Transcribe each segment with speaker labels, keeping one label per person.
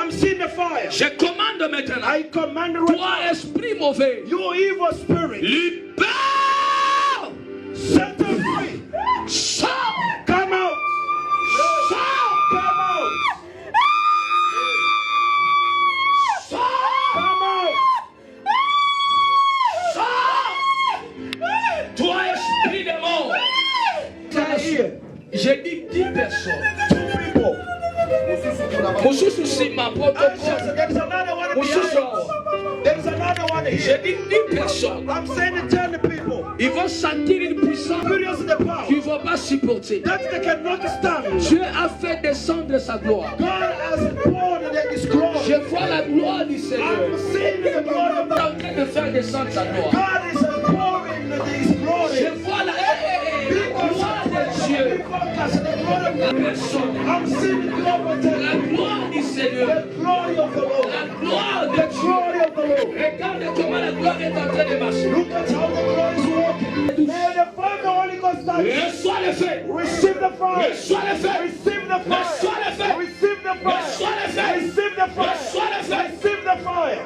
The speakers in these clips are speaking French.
Speaker 1: I'm seeing the fire.
Speaker 2: Je commande maintenant.
Speaker 1: I command
Speaker 2: Toi,
Speaker 1: right
Speaker 2: esprit mauvais,
Speaker 1: now, you evil spirit,
Speaker 2: libère!
Speaker 1: set them free.
Speaker 2: Sors!
Speaker 1: Come out.
Speaker 2: Sors!
Speaker 1: Come out.
Speaker 2: Sors!
Speaker 1: Come out.
Speaker 2: Sors! Toi, esprit de mort.
Speaker 1: Stay here.
Speaker 2: J'ai dit 10 personnes.
Speaker 1: 2 people.
Speaker 2: Mususu Sima, protocole.
Speaker 1: There is another one
Speaker 2: Mususu.
Speaker 1: behind. There is another one
Speaker 2: J'ai
Speaker 1: here.
Speaker 2: dit 10 personnes.
Speaker 1: I'm saying to tell the people.
Speaker 2: Ils vont sentir une puissance
Speaker 1: Experience the power
Speaker 2: qu'ils ne vont pas supporter.
Speaker 1: that they cannot stand.
Speaker 2: Dieu a fait descendre sa gloire.
Speaker 1: God has poured in His glory.
Speaker 2: Je vois la gloire du Seigneur.
Speaker 1: I'm seeing the glory of
Speaker 2: Il est
Speaker 1: God.
Speaker 2: en train de faire descendre sa gloire.
Speaker 1: God is pouring His
Speaker 2: Je
Speaker 1: glory.
Speaker 2: vois la gloire de
Speaker 1: Be
Speaker 2: Dieu.
Speaker 1: focused on the glory of
Speaker 2: La
Speaker 1: God.
Speaker 2: personne.
Speaker 1: I'm seeing the glory of
Speaker 2: La
Speaker 1: God.
Speaker 2: gloire du Seigneur.
Speaker 1: The glory of the Lord.
Speaker 2: La gloire de
Speaker 1: The
Speaker 2: Dieu.
Speaker 1: glory of the Lord.
Speaker 2: Regarde comment la gloire est en train de marcher.
Speaker 1: Look at how the glory is working. May the fire of the Holy Ghost touch you.
Speaker 2: Reçois le feu.
Speaker 1: Receive the fire.
Speaker 2: Reçois le feu.
Speaker 1: Receive the
Speaker 2: Reçois
Speaker 1: fire.
Speaker 2: le feu.
Speaker 1: Receive the fire.
Speaker 2: Reçois le feu.
Speaker 1: Receive the fire.
Speaker 2: Reçois le feu.
Speaker 1: Receive the fire.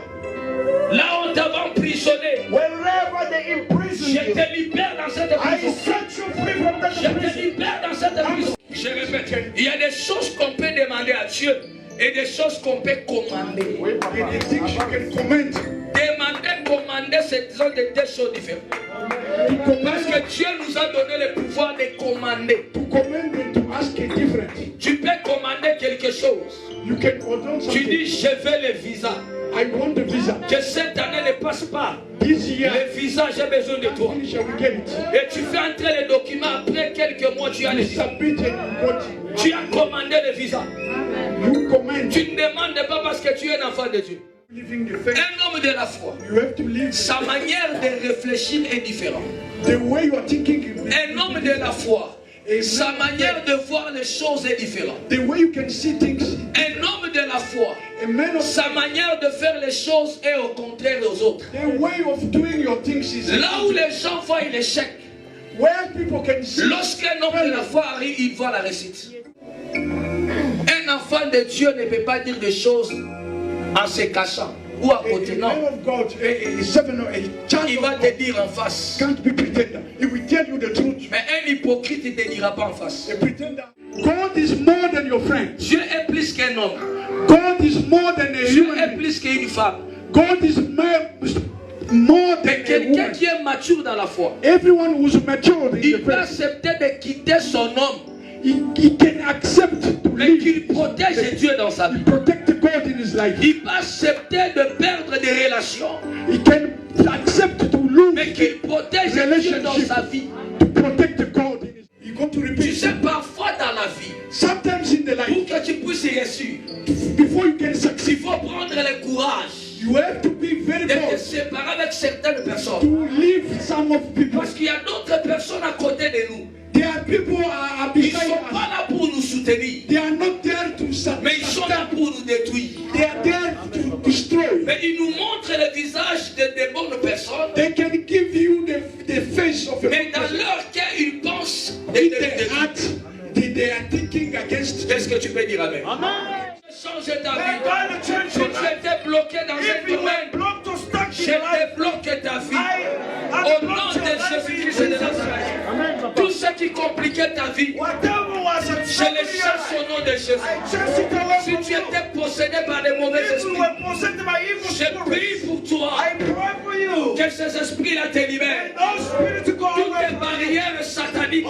Speaker 2: Là où on t'avait emprisonné,
Speaker 1: Wherever they imprison
Speaker 2: je
Speaker 1: you,
Speaker 2: te libère dans cette
Speaker 1: I
Speaker 2: prison.
Speaker 1: set you free from
Speaker 2: Je
Speaker 1: that
Speaker 2: te
Speaker 1: prison.
Speaker 2: libère dans cette prison. Je répète, il y a des choses qu'on peut demander à Dieu et des choses qu'on peut commander. Demander, commander, ce sont des deux choses différentes. Parce que Dieu nous a donné le pouvoir de commander. Tu peux commander quelque chose. Tu dis, je veux le visa. Que cette année ne passe pas. Le visa, j'ai besoin de toi. Et tu fais entrer les documents. Après quelques mois, tu as le visa. Tu as commandé le visa. Tu ne demandes pas parce que tu es un enfant de Dieu. Un homme de la foi, sa manière de réfléchir est différente. Un homme de la foi, sa manière de voir les choses est différente. Un homme de la foi, sa manière de faire les choses est au contraire aux autres. Là où les gens voient l'échec, lorsqu'un homme de la foi arrive, il voit la réussite. Un enfant de Dieu ne peut pas dire des choses en se cachant ou à côté, non. Il va te dire en face. Mais un hypocrite ne te dira pas en face.
Speaker 3: God is more than your friend.
Speaker 2: Dieu est plus qu'un homme.
Speaker 3: God is more than a
Speaker 2: Dieu
Speaker 3: human
Speaker 2: est
Speaker 3: being.
Speaker 2: plus qu'une femme.
Speaker 3: God is more than
Speaker 2: Mais
Speaker 3: a
Speaker 2: quelqu'un
Speaker 3: woman.
Speaker 2: qui est mature dans la foi,
Speaker 3: Everyone who's matured in
Speaker 2: il
Speaker 3: the
Speaker 2: peut
Speaker 3: faith,
Speaker 2: accepter de quitter son homme,
Speaker 3: he can accept to
Speaker 2: mais
Speaker 3: live,
Speaker 2: qu'il protège Dieu dans sa vie.
Speaker 3: protect God in his life.
Speaker 2: Il peut accepter de perdre des relations,
Speaker 3: He can accept to lose,
Speaker 2: mais qu'il protège Dieu dans sa vie.
Speaker 3: to protect God in his life. You got to
Speaker 2: Tu
Speaker 3: repeat.
Speaker 2: sais, parfois dans la vie,
Speaker 3: Sometimes in the
Speaker 2: pour
Speaker 3: life,
Speaker 2: que tu puisses réussir,
Speaker 3: before you can
Speaker 2: il
Speaker 3: succeed,
Speaker 2: faut prendre le courage
Speaker 3: you have to be very
Speaker 2: de te
Speaker 3: bold
Speaker 2: séparer avec certaines personnes.
Speaker 3: to leave some of people.
Speaker 2: Parce qu'il y a d'autres personnes à côté de nous.
Speaker 3: There are people are
Speaker 2: Ils ne
Speaker 3: beside
Speaker 2: sont
Speaker 3: us.
Speaker 2: pas là pour nous soutenir,
Speaker 3: They are not there to
Speaker 2: mais ils sont là pour nous détruire.
Speaker 3: They are there to destroy.
Speaker 2: Mais ils nous montrent le visage de bonnes personnes,
Speaker 3: They can give you the face of a
Speaker 2: mais dans
Speaker 3: person.
Speaker 2: leur cœur, ils pensent de
Speaker 3: In
Speaker 2: te
Speaker 3: their
Speaker 2: détruire.
Speaker 3: heart, they are thinking against
Speaker 2: Qu'est-ce que tu peux dire Amen? Changer ta vie. Si tu étais bloqué dans un domaine, je débloque ta vie. Au nom de Jésus-Christ de Nazareth. Tout ce qui compliquait ta vie, je les cherche au nom de Jésus. Si tu étais possédé par des mauvais esprits, je prie pour toi que ces esprits-là te libèrent. Toutes les barrières sataniques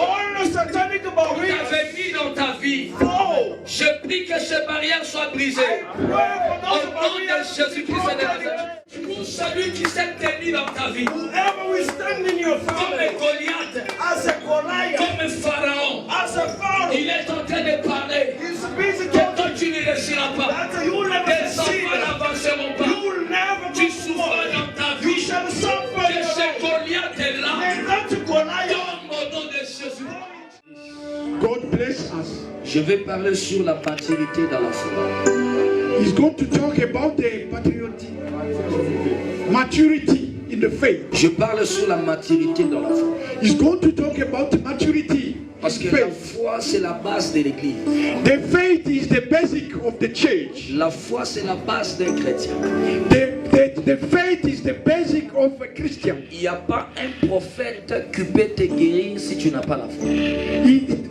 Speaker 2: t'avaient mis dans ta vie, je prie que ces barrières soient brisées. Au nom de Jésus-Christ de Nazareth. Pour celui qui s'est tenu dans ta vie, comme Goliath, comme Pharaon, il est en train de parler que toi tu ne réussiras pas. Tes enfants n'avanceront pas. Tu souffres dans ta vie. Que ce Goliath est là. Tombe au nom de Jésus.
Speaker 3: God bless us.
Speaker 2: Je vais parler sur la maturité dans la foi.
Speaker 3: He's going to talk about the maturity in the faith.
Speaker 2: Je parle sur la maturité dans la foi.
Speaker 3: He's going to talk about maturity
Speaker 2: Parce que la foi, c'est la base de l'église.
Speaker 3: The faith is the basic of the church.
Speaker 2: La foi, c'est la base d'un chrétien.
Speaker 3: The faith is the basic of a Christian.
Speaker 2: Il n'y a pas un prophète qui peut te guérir si tu n'as pas la foi.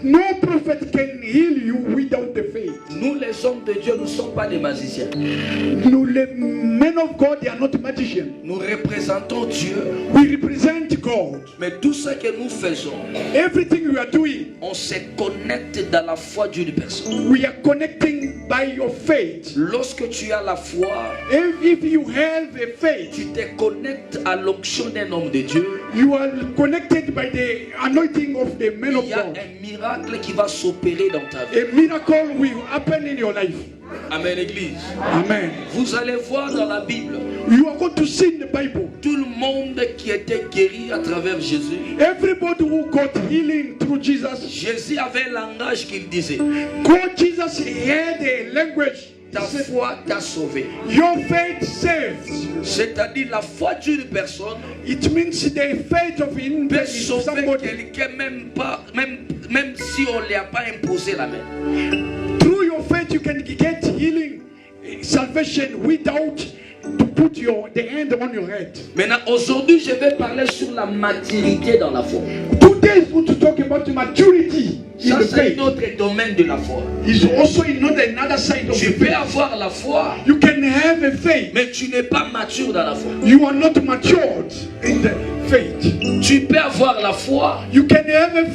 Speaker 3: No prophet can heal you without the faith.
Speaker 2: Nous, les hommes de Dieu, nous ne sommes pas des magiciens.
Speaker 3: No, the men of God, they are not magicians.
Speaker 2: Nous représentons Dieu.
Speaker 3: We represent God.
Speaker 2: Mais tout ce que nous faisons,
Speaker 3: Everything we are doing,
Speaker 2: on se connecte dans la foi d'une personne.
Speaker 3: we are connecting by your faith.
Speaker 2: Lorsque tu as la foi,
Speaker 3: If you have a faith,
Speaker 2: tu te connectes à l'onction d'un homme de Dieu.
Speaker 3: you are connected by the anointing of the men of
Speaker 2: Il y a
Speaker 3: God.
Speaker 2: un miracle qui va s'opérer dans ta vie.
Speaker 3: A miracle will happen in your life.
Speaker 2: Amen, Église.
Speaker 3: Amen.
Speaker 2: Vous allez voir dans la Bible,
Speaker 3: You are going to see in the Bible.
Speaker 2: tout le monde qui était guéri à travers Jésus.
Speaker 3: Everybody who got healing through Jesus.
Speaker 2: Jésus avait un langage qu'il disait.
Speaker 3: God, Jesus had a language.
Speaker 2: Ta foi t'a sauvé.
Speaker 3: Your faith saves.
Speaker 2: C'est-à-dire la foi d'une personne
Speaker 3: It means the faith of
Speaker 2: peut sauver
Speaker 3: somebody.
Speaker 2: quelqu'un même si on ne lui a pas imposé la main.
Speaker 3: Through your faith, you can get healing, salvation without to put the hand on your head.
Speaker 2: Maintenant, aujourd'hui, je vais parler sur la maturité dans la foi.
Speaker 3: Today is going to talk about maturity in
Speaker 2: Ça,
Speaker 3: the
Speaker 2: c'est
Speaker 3: faith.
Speaker 2: un autre domaine de la foi.
Speaker 3: It's also another side of
Speaker 2: Tu
Speaker 3: the
Speaker 2: peux
Speaker 3: faith.
Speaker 2: avoir la foi,
Speaker 3: You can have a faith.
Speaker 2: mais tu n'es pas mature dans la foi.
Speaker 3: You are not matured in the faith.
Speaker 2: Tu peux avoir la foi,
Speaker 3: You can have a
Speaker 2: tu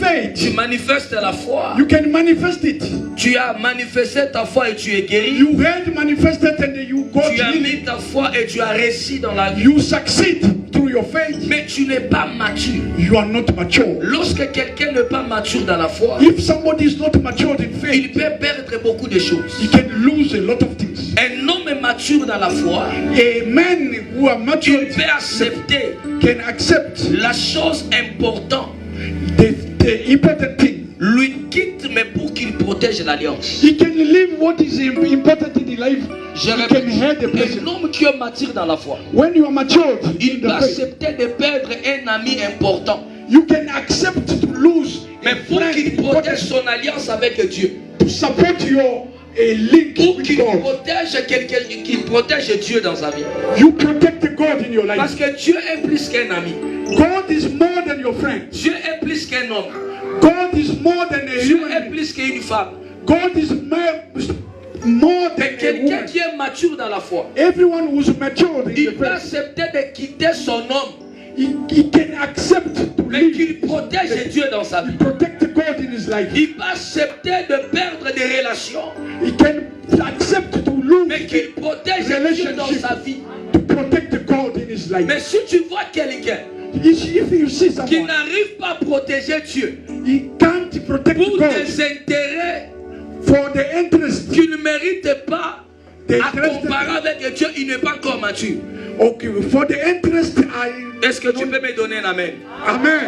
Speaker 3: faith.
Speaker 2: manifestes la foi,
Speaker 3: You can manifest it.
Speaker 2: tu as manifesté ta foi et tu es guéri.
Speaker 3: You had manifested and you got
Speaker 2: Tu as mis
Speaker 3: healing.
Speaker 2: ta foi et tu as réussi dans la vie.
Speaker 3: You succeed through your faith.
Speaker 2: Mais tu n'es pas mature.
Speaker 3: You are not mature.
Speaker 2: Lorsque quelqu'un n'est pas mature dans la foi,
Speaker 3: If somebody is not matured in
Speaker 2: il
Speaker 3: faith,
Speaker 2: peut perdre beaucoup de choses.
Speaker 3: he can lose a lot of things.
Speaker 2: Un homme mature dans la foi,
Speaker 3: A man who are
Speaker 2: il
Speaker 3: matured
Speaker 2: peut accepter
Speaker 3: can accept
Speaker 2: la chose importante.
Speaker 3: the important thing.
Speaker 2: Lui quitte, mais pour qu'il protège l'alliance.
Speaker 3: He can live what is important in life.
Speaker 2: Je
Speaker 3: He can
Speaker 2: répète,
Speaker 3: have the
Speaker 2: un
Speaker 3: present.
Speaker 2: homme qui est mature dans la foi,
Speaker 3: When you are matured
Speaker 2: il
Speaker 3: in
Speaker 2: peut
Speaker 3: the faith,
Speaker 2: accepter de perdre un ami important.
Speaker 3: you can accept to lose
Speaker 2: Mais
Speaker 3: a
Speaker 2: pour
Speaker 3: friend
Speaker 2: qu'il
Speaker 3: important,
Speaker 2: protège son alliance avec Dieu,
Speaker 3: to support your link
Speaker 2: pour
Speaker 3: with
Speaker 2: qu'il
Speaker 3: God.
Speaker 2: protège quelqu'un, qu'il protège Dieu dans sa vie.
Speaker 3: You protect God in your
Speaker 2: Parce
Speaker 3: life.
Speaker 2: que Dieu est plus qu'un ami.
Speaker 3: God is more than your friend.
Speaker 2: Dieu est plus qu'un homme.
Speaker 3: God is more than a
Speaker 2: Dieu
Speaker 3: human
Speaker 2: est
Speaker 3: being.
Speaker 2: plus qu'une femme.
Speaker 3: God is more than a
Speaker 2: Quelqu'un
Speaker 3: woman.
Speaker 2: qui est mature dans la foi,
Speaker 3: Everyone who's matured in
Speaker 2: il
Speaker 3: the
Speaker 2: peut
Speaker 3: faith,
Speaker 2: accepter de quitter son homme,
Speaker 3: he can accept to
Speaker 2: mais
Speaker 3: live,
Speaker 2: qu'il protège Dieu dans sa vie.
Speaker 3: protect God in his life.
Speaker 2: Il peut accepter de perdre des relations,
Speaker 3: He can accept to lose,
Speaker 2: mais qu'il protège Dieu dans sa vie.
Speaker 3: to protect God in his life.
Speaker 2: Mais si tu vois quelqu'un
Speaker 3: If you see
Speaker 2: qui
Speaker 3: someone,
Speaker 2: n'arrive pas à protéger Dieu
Speaker 3: he can't protect
Speaker 2: pour
Speaker 3: God
Speaker 2: des intérêts
Speaker 3: for the interest.
Speaker 2: qu'il ne mérite pas
Speaker 3: The
Speaker 2: à
Speaker 3: interest,
Speaker 2: comparer avec Dieu, il n'est pas encore mature.
Speaker 3: okay, for the interest,
Speaker 2: Est-ce que tu peux me donner un amen?
Speaker 3: Amen.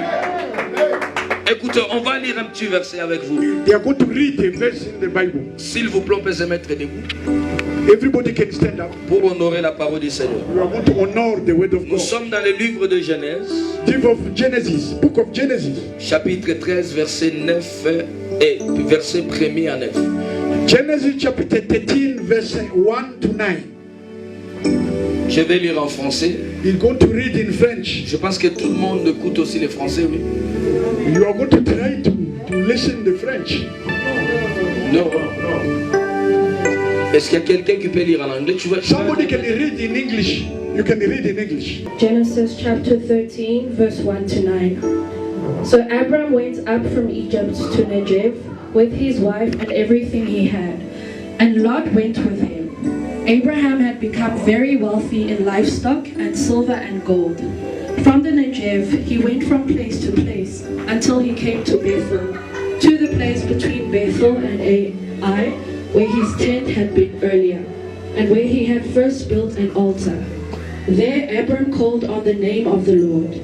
Speaker 2: Écoute, on va lire un petit verset avec vous.
Speaker 3: They are going to read a verse in the Bible.
Speaker 2: S'il vous plaît, on peut se mettre debout
Speaker 3: Everybody can stand up.
Speaker 2: pour honorer la parole du Seigneur.
Speaker 3: We are going to honor the word of
Speaker 2: Nous
Speaker 3: God.
Speaker 2: sommes dans le livre de Genèse,
Speaker 3: Book of Genesis,
Speaker 2: chapitre 13, verset 9 et verset 1er à 9.
Speaker 3: Genesis chapter 13, verse 1 to 9.
Speaker 2: Je vais lire en français.
Speaker 3: He's going to read in French.
Speaker 2: Je pense que tout le monde écoute aussi le français, oui.
Speaker 3: You are going to try to listen the French.
Speaker 2: Non. Est-ce qu'il y a quelqu'un qui peut lire en anglais?
Speaker 3: Somebody can read in English. You can read in English.
Speaker 4: Genesis chapter 13, verse 1 to 9. So Abram went up from Egypt to Negev with his wife and everything he had, and Lot went with him. Abraham had become very wealthy in livestock and silver and gold. From the Negev, he went from place to place until he came to Bethel, to the place between Bethel and Ai, where his tent had been earlier, and where he had first built an altar. There Abram called on the name of the Lord.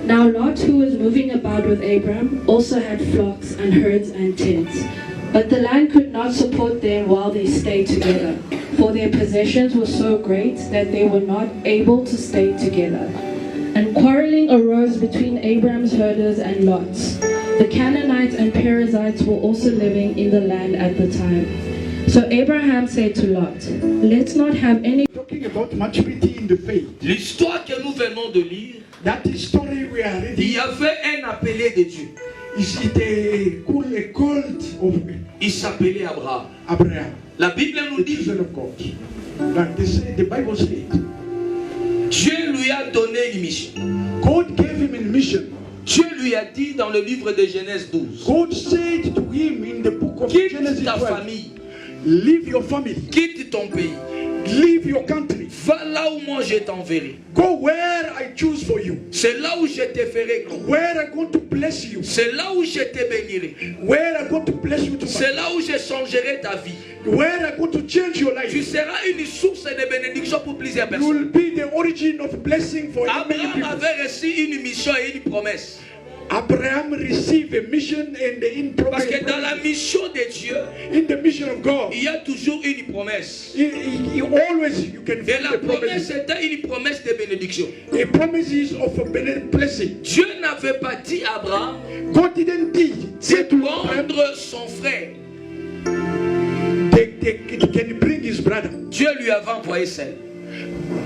Speaker 4: Now Lot, who was moving about with Abram, also had flocks and herds and tents. But the land could not support them while they stayed together, for their possessions were so great that they were not able to stay together. And quarreling arose between Abram's herders and Lot's. The Canaanites and Perizzites were also living in the land at the time. So Abraham said to Lot, let's not have any...
Speaker 3: Talking about maturity in the faith.
Speaker 2: L'histoire que nous venons de lire,
Speaker 3: That story we are
Speaker 2: il
Speaker 3: reading
Speaker 2: y avait un appelé de Dieu.
Speaker 3: is it a cult of
Speaker 2: Il s'appelait Abraham.
Speaker 3: Abraham,
Speaker 2: La Bible nous
Speaker 3: the
Speaker 2: dit,
Speaker 3: children of God. Like they say, the Bible said,
Speaker 2: Dieu lui a donné une mission.
Speaker 3: God gave him a mission.
Speaker 2: Dieu lui a dit dans le livre de Genèse 12,
Speaker 3: God said to him in the book of
Speaker 2: quitte
Speaker 3: Genesis
Speaker 2: ta
Speaker 3: 12,
Speaker 2: famille,
Speaker 3: leave your family,
Speaker 2: quitte ton pays,
Speaker 3: leave your country,
Speaker 2: va là où moi je t'enverrai.
Speaker 3: go where I choose for you,
Speaker 2: C'est là où je te ferai grand.
Speaker 3: where I'm going to bless you,
Speaker 2: C'est là où je te bénirai.
Speaker 3: where I'm going to bless you to
Speaker 2: C'est là où je changerai ta vie.
Speaker 3: where I'm going to change your
Speaker 2: Tu
Speaker 3: life.
Speaker 2: seras une source de bénédiction pour plusieurs
Speaker 3: You
Speaker 2: personnes.
Speaker 3: will be the origin of blessing for many
Speaker 2: Abraham
Speaker 3: people.
Speaker 2: avait reçu une mission et une promesse.
Speaker 3: Abraham received a mission and in
Speaker 2: Parce que dans la mission de Dieu,
Speaker 3: in the mission of God,
Speaker 2: il y a toujours une promesse.
Speaker 3: always you can
Speaker 2: Et
Speaker 3: find
Speaker 2: la
Speaker 3: the
Speaker 2: promesse
Speaker 3: promises.
Speaker 2: était une promesse de bénédiction.
Speaker 3: A promises of a blessing.
Speaker 2: Dieu n'avait pas dit à Abraham
Speaker 3: God didn't say
Speaker 2: de
Speaker 3: to Abraham,
Speaker 2: prendre son frère.
Speaker 3: they can bring his brother.
Speaker 2: Dieu lui avait envoyé seul.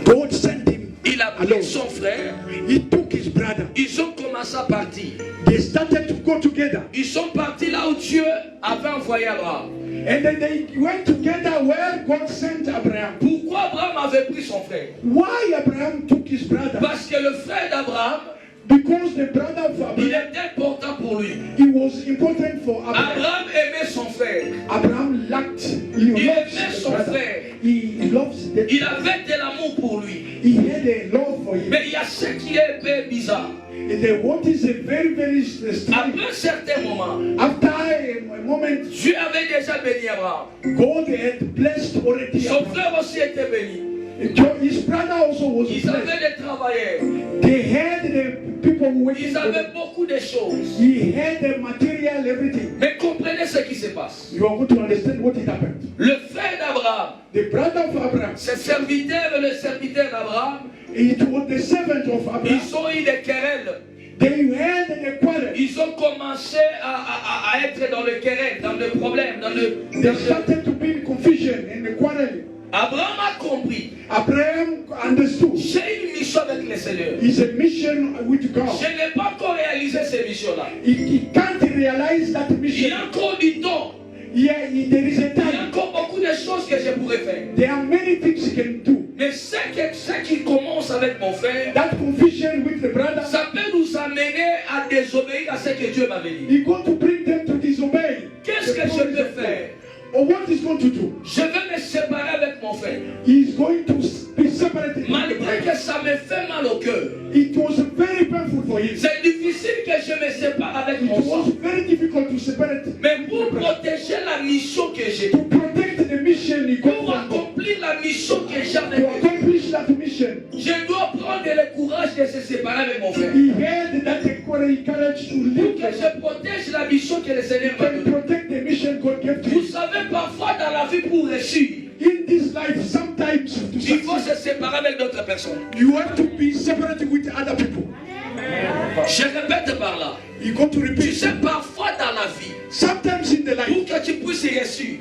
Speaker 3: God sent him
Speaker 2: Il a pris
Speaker 3: alone.
Speaker 2: son frère.
Speaker 3: He took his brother.
Speaker 2: Ils ont commencé à partir.
Speaker 3: They started to go together.
Speaker 2: Ils sont partis là où Dieu avait envoyé Abraham.
Speaker 3: And then they went together where God sent Abraham.
Speaker 2: Pourquoi Abraham avait pris son frère?
Speaker 3: Why Abraham took his brother?
Speaker 2: Parce que le frère d'Abraham,
Speaker 3: Because the brother of
Speaker 2: il
Speaker 3: Abraham,
Speaker 2: était important pour lui.
Speaker 3: he was important for Abraham.
Speaker 2: Abraham aimait son frère.
Speaker 3: Abraham lacked, he
Speaker 2: Il
Speaker 3: loves
Speaker 2: aimait
Speaker 3: the
Speaker 2: son
Speaker 3: brother.
Speaker 2: frère.
Speaker 3: He loves the
Speaker 2: Il avait de l'amour pour lui.
Speaker 3: He had a love for him.
Speaker 2: Mais il y a ce qui est un peu bizarre.
Speaker 3: And then what is a very strange.
Speaker 2: Après un certain moment,
Speaker 3: After a moment,
Speaker 2: Dieu avait déjà béni Abraham.
Speaker 3: God had blessed already
Speaker 2: Son
Speaker 3: Abraham.
Speaker 2: frère aussi était béni.
Speaker 3: His brother also was
Speaker 2: Ils
Speaker 3: blessed.
Speaker 2: avaient des travailleurs.
Speaker 3: They had the people who working
Speaker 2: Ils
Speaker 3: for
Speaker 2: avaient
Speaker 3: them.
Speaker 2: beaucoup de choses.
Speaker 3: He had the material, everything.
Speaker 2: Mais comprenez ce qui se passe.
Speaker 3: You are going to understand what it happened.
Speaker 2: Le frère d'Abraham,
Speaker 3: The brother of Abraham,
Speaker 2: ses serviteurs et le serviteur d'Abraham,
Speaker 3: it was the servant of Abraham.
Speaker 2: ils ont eu des querelles.
Speaker 3: They had the quarrel.
Speaker 2: Ils ont commencé à être dans le querelle, dans le problème,
Speaker 3: They started to be in confusion and the quarrel.
Speaker 2: Abraham a compris.
Speaker 3: Abraham understood.
Speaker 2: J'ai une mission avec le Seigneur.
Speaker 3: It's a mission with God.
Speaker 2: Je n'ai pas encore réalisé ces missions-là.
Speaker 3: He can't realize that
Speaker 2: Il y
Speaker 3: mission.
Speaker 2: a encore du temps.
Speaker 3: There is a
Speaker 2: Il y a
Speaker 3: time.
Speaker 2: encore beaucoup de choses que je pourrais faire.
Speaker 3: There are many things he can do.
Speaker 2: Mais ce qui commence avec mon frère,
Speaker 3: That confusion with the brother,
Speaker 2: ça peut nous amener à désobéir à ce que Dieu m'avait dit.
Speaker 3: he's going to bring them to disobey.
Speaker 2: Qu'est-ce
Speaker 3: the
Speaker 2: que je
Speaker 3: promise
Speaker 2: peux
Speaker 3: of God.
Speaker 2: faire?
Speaker 3: Or what he's going to do?
Speaker 2: Je vais me séparer avec mon frère.
Speaker 3: He's going to be separated. from the
Speaker 2: Malgré
Speaker 3: brother.
Speaker 2: que ça me fait mal au cœur.
Speaker 3: It was very painful for him.
Speaker 2: C'est difficile que je me sépare avec
Speaker 3: It
Speaker 2: mon
Speaker 3: was
Speaker 2: sang.
Speaker 3: very difficult to separate.
Speaker 2: Mais pour protéger la mission que j'ai,
Speaker 3: To protect the mission he got
Speaker 2: pour
Speaker 3: from God.
Speaker 2: accomplir la mission que j'ai avec
Speaker 3: To
Speaker 2: Dieu,
Speaker 3: accomplish that mission,
Speaker 2: je dois prendre le courage de se séparer avec mon frère.
Speaker 3: he had that courage to
Speaker 2: Pour
Speaker 3: live
Speaker 2: que
Speaker 3: that
Speaker 2: je protège la mission que le Seigneur m'a
Speaker 3: can
Speaker 2: donnée.
Speaker 3: protect the mission God gave to
Speaker 2: Vous
Speaker 3: you.
Speaker 2: savez, parfois dans la vie, pour réussir,
Speaker 3: In this life, sometimes to
Speaker 2: il faut
Speaker 3: succeed,
Speaker 2: se séparer avec d'autres personnes.
Speaker 3: you have to be separated with other people.
Speaker 2: Je répète par là.
Speaker 3: You got to
Speaker 2: Tu
Speaker 3: repeat.
Speaker 2: sais, parfois dans la vie,
Speaker 3: Sometimes in the
Speaker 2: pour
Speaker 3: life,
Speaker 2: que tu puisses réussir,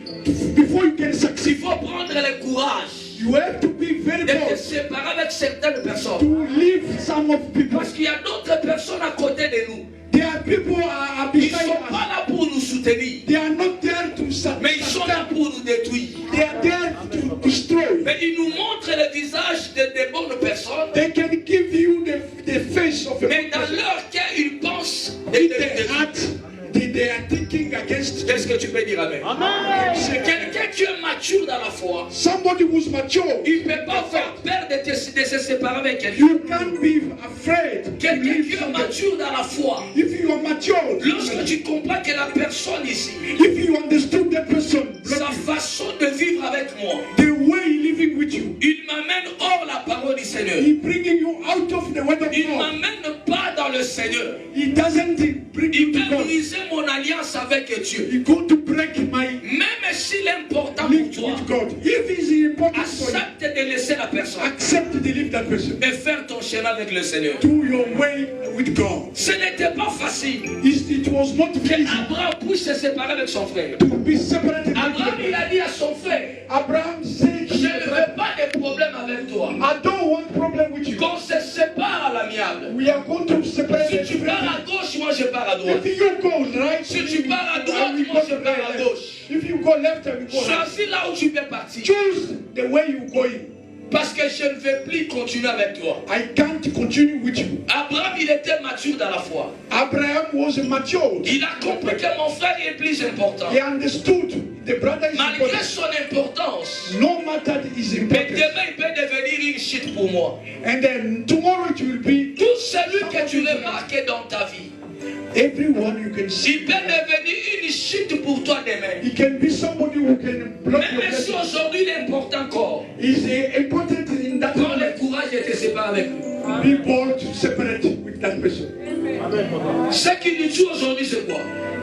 Speaker 3: before you can
Speaker 2: il
Speaker 3: succeed,
Speaker 2: faut prendre le courage
Speaker 3: you have to be very
Speaker 2: de te
Speaker 3: bold
Speaker 2: séparer avec certaines personnes.
Speaker 3: to leave some of people.
Speaker 2: Parce qu'il y a d'autres personnes à côté de nous.
Speaker 3: There are people are
Speaker 2: Ils ne
Speaker 3: beside
Speaker 2: sont
Speaker 3: us.
Speaker 2: pas là pour nous soutenir,
Speaker 3: They are not there to
Speaker 2: mais ils sont là pour nous détruire.
Speaker 3: They are there to destroy.
Speaker 2: Mais ils nous montrent le visage de bonnes personnes,
Speaker 3: They can give you the face of a
Speaker 2: mais dans
Speaker 3: person.
Speaker 2: leur cœur, ils pensent de
Speaker 3: In
Speaker 2: te
Speaker 3: their
Speaker 2: détruire.
Speaker 3: heart, they are thinking against
Speaker 2: Qu'est-ce que tu peux dire Amen? C'est quelqu'un qui est mature dans la foi.
Speaker 3: somebody who's mature.
Speaker 2: Il ne peut pas faire peur de se séparer avec quelqu'un.
Speaker 3: You can't be afraid to
Speaker 2: Quelqu'un
Speaker 3: leave
Speaker 2: qui est
Speaker 3: somebody.
Speaker 2: mature dans la foi.
Speaker 3: If you are mature,
Speaker 2: Lorsque tu comprends que la personne ici,
Speaker 3: if you understood that person,
Speaker 2: sa façon de vivre avec moi,
Speaker 3: the way he living with you,
Speaker 2: il m'amène hors la parole du Seigneur.
Speaker 3: he bringing you out of the word of
Speaker 2: Il ne
Speaker 3: God.
Speaker 2: m'amène pas dans le Seigneur.
Speaker 3: He doesn't bring
Speaker 2: Il
Speaker 3: you to
Speaker 2: peut
Speaker 3: God.
Speaker 2: briser mon alliance avec Dieu.
Speaker 3: He going to break my
Speaker 2: Même s'il est important
Speaker 3: Live
Speaker 2: pour toi,
Speaker 3: with God. If it's important for you,
Speaker 2: accepte de laisser la personne
Speaker 3: accept to leave that person.
Speaker 2: et faire ton chemin avec le Seigneur.
Speaker 3: Do your way with God.
Speaker 2: Ce n'était pas facile
Speaker 3: It was not
Speaker 2: que
Speaker 3: easy
Speaker 2: Abraham puisse se séparer avec son frère.
Speaker 3: to be separated.
Speaker 2: Abraham, il a dit à son frère,
Speaker 3: Abraham said,
Speaker 2: je ne veux pas de problème avec toi.
Speaker 3: I don't want problem with you.
Speaker 2: Qu'on se sépare à l'amiable.
Speaker 3: We are going to separate.
Speaker 2: Si tu pars à gauche, moi je pars à droite.
Speaker 3: If you go right,
Speaker 2: Si tu pars à droite,
Speaker 3: we
Speaker 2: moi
Speaker 3: go
Speaker 2: je pars à
Speaker 3: left.
Speaker 2: gauche.
Speaker 3: If you go left, we go right.
Speaker 2: Choisis là où tu peux partir.
Speaker 3: Choose the way you going.
Speaker 2: Parce que je ne vais plus continuer avec toi.
Speaker 3: I can't continue with you.
Speaker 2: Abraham, il était mature dans la foi.
Speaker 3: Abraham was mature.
Speaker 2: Il a compris que mon frère est plus important.
Speaker 3: He understood the brother is
Speaker 2: Malgré
Speaker 3: important.
Speaker 2: son importance,
Speaker 3: No matter is
Speaker 2: mais
Speaker 3: important.
Speaker 2: demain il peut devenir une chute pour moi.
Speaker 3: And then tomorrow it will be
Speaker 2: Tout celui que tu remarques dans ta vie,
Speaker 3: everyone you can see.
Speaker 2: il peut devenir une chute pour toi demain.
Speaker 3: He can be somebody who can block your
Speaker 2: Même si
Speaker 3: blessing.
Speaker 2: aujourd'hui il est important encore,
Speaker 3: Is important in that
Speaker 2: prends
Speaker 3: moment.
Speaker 2: le courage de te séparer avec lui.
Speaker 3: Be bold to separate with that person.
Speaker 2: Ce qui nous tue aujourd'hui, c'est quoi?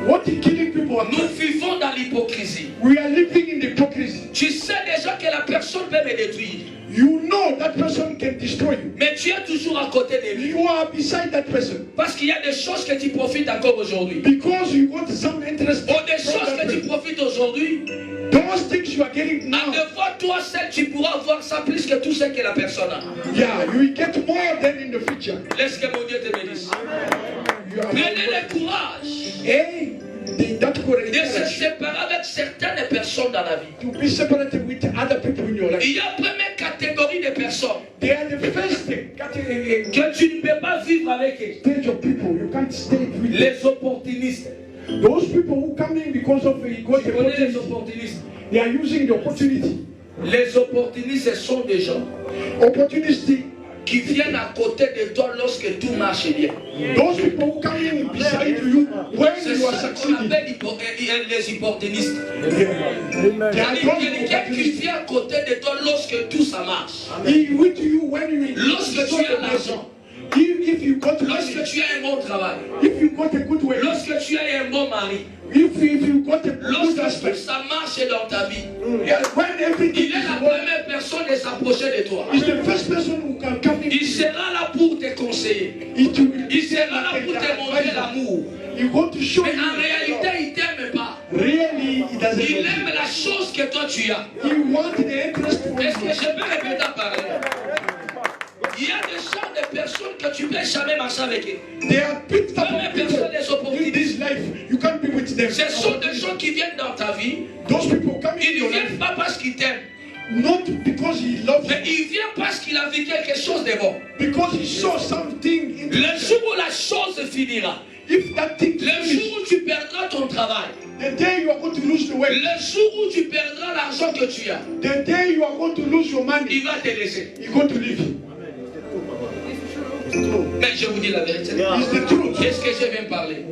Speaker 3: What is killing people?
Speaker 2: Nous vivons dans l'hypocrisie.
Speaker 3: We are living in hypocrisy.
Speaker 2: Tu sais déjà que la personne peut me détruire,
Speaker 3: You know that person can destroy you.
Speaker 2: mais tu es toujours à côté de lui.
Speaker 3: You are beside that person
Speaker 2: Parce qu'il y a des choses que tu profites encore aujourd'hui.
Speaker 3: because you got some interest.
Speaker 2: Ou des
Speaker 3: from
Speaker 2: choses
Speaker 3: that
Speaker 2: que tu
Speaker 3: person.
Speaker 2: profites aujourd'hui,
Speaker 3: Those things you are getting
Speaker 2: en
Speaker 3: now.
Speaker 2: devant toi seul, tu pourras avoir ça plus que tout ce que la personne a.
Speaker 3: Yeah, you will get more than in the future.
Speaker 2: Laisse que mon Dieu te bénisse.
Speaker 3: You are
Speaker 2: Prenez le courage
Speaker 3: that
Speaker 2: de se
Speaker 3: courage
Speaker 2: séparer avec certaines personnes dans la vie.
Speaker 3: to be separated with other people in your life.
Speaker 2: Il y a une première catégorie de personnes
Speaker 3: They are the first category
Speaker 2: que tu ne peux pas vivre avec eux.
Speaker 3: stage of people. You can't stay with them.
Speaker 2: Les opportunistes.
Speaker 3: Those people who come in because of the
Speaker 2: Tu connais les
Speaker 3: opportunity.
Speaker 2: opportunistes?
Speaker 3: They are using the opportunity.
Speaker 2: Les opportunistes, ce sont des gens
Speaker 3: Opportunity.
Speaker 2: qui viennent à côté de toi lorsque tout marche bien.
Speaker 3: Those people who come in beside you when
Speaker 2: C'est
Speaker 3: you are
Speaker 2: ça qu'on
Speaker 3: succeeding.
Speaker 2: appelle les opportunistes.
Speaker 3: Yeah. They are
Speaker 2: C'est-à-dire quelqu'un qui
Speaker 3: opportunists.
Speaker 2: vient à côté de toi lorsque tout ça marche.
Speaker 3: He with you when you
Speaker 2: Lorsque tu as l'argent.
Speaker 3: If you got
Speaker 2: Lorsque
Speaker 3: money,
Speaker 2: tu as un bon travail.
Speaker 3: if you got a good way,
Speaker 2: Lorsque tu as un bon mari.
Speaker 3: if you got a good
Speaker 2: Lorsque tout
Speaker 3: husband,
Speaker 2: ça marche dans ta vie.
Speaker 3: yeah, when everything
Speaker 2: Il est
Speaker 3: is
Speaker 2: la
Speaker 3: well,
Speaker 2: première personne de s'approcher de toi.
Speaker 3: he's the first person who can come in.
Speaker 2: Il sera là pour te conseiller.
Speaker 3: It will
Speaker 2: Il sera là pour te montrer l'amour.
Speaker 3: You want to show
Speaker 2: Mais
Speaker 3: you
Speaker 2: en
Speaker 3: the
Speaker 2: réalité,
Speaker 3: love.
Speaker 2: il t'aime pas.
Speaker 3: Really, he doesn't
Speaker 2: Il
Speaker 3: love
Speaker 2: aime la chose que toi tu as.
Speaker 3: you. He wants the interest from
Speaker 2: Est-ce que
Speaker 3: you.
Speaker 2: je peux répéter ta parole? Il y a des gens, des personnes que tu ne peux jamais marcher avec eux.
Speaker 3: There are big type
Speaker 2: Première
Speaker 3: of
Speaker 2: personne des
Speaker 3: people in
Speaker 2: opportunités.
Speaker 3: this life. You can't be with them.
Speaker 2: Ce sont des gens qui viennent dans ta vie.
Speaker 3: Those people come in
Speaker 2: Ils ne
Speaker 3: your
Speaker 2: viennent
Speaker 3: life
Speaker 2: pas parce qu'ils t'aiment,
Speaker 3: not because he loves
Speaker 2: mais
Speaker 3: you,
Speaker 2: ils viennent parce qu'il a vu quelque chose de bon.
Speaker 3: because he saw something in
Speaker 2: Le jour où la chose finira,
Speaker 3: If that thing
Speaker 2: le
Speaker 3: finish,
Speaker 2: jour où tu perdras ton travail,
Speaker 3: the day you are going to lose the way,
Speaker 2: le jour où tu perdras l'argent que tu as,
Speaker 3: the day you are going to lose your money,
Speaker 2: il va te laisser.
Speaker 3: you're going to leave.
Speaker 2: Mais je vous dis la vérité.
Speaker 3: It's the truth.
Speaker 2: Qu'est-ce que je viens de parler?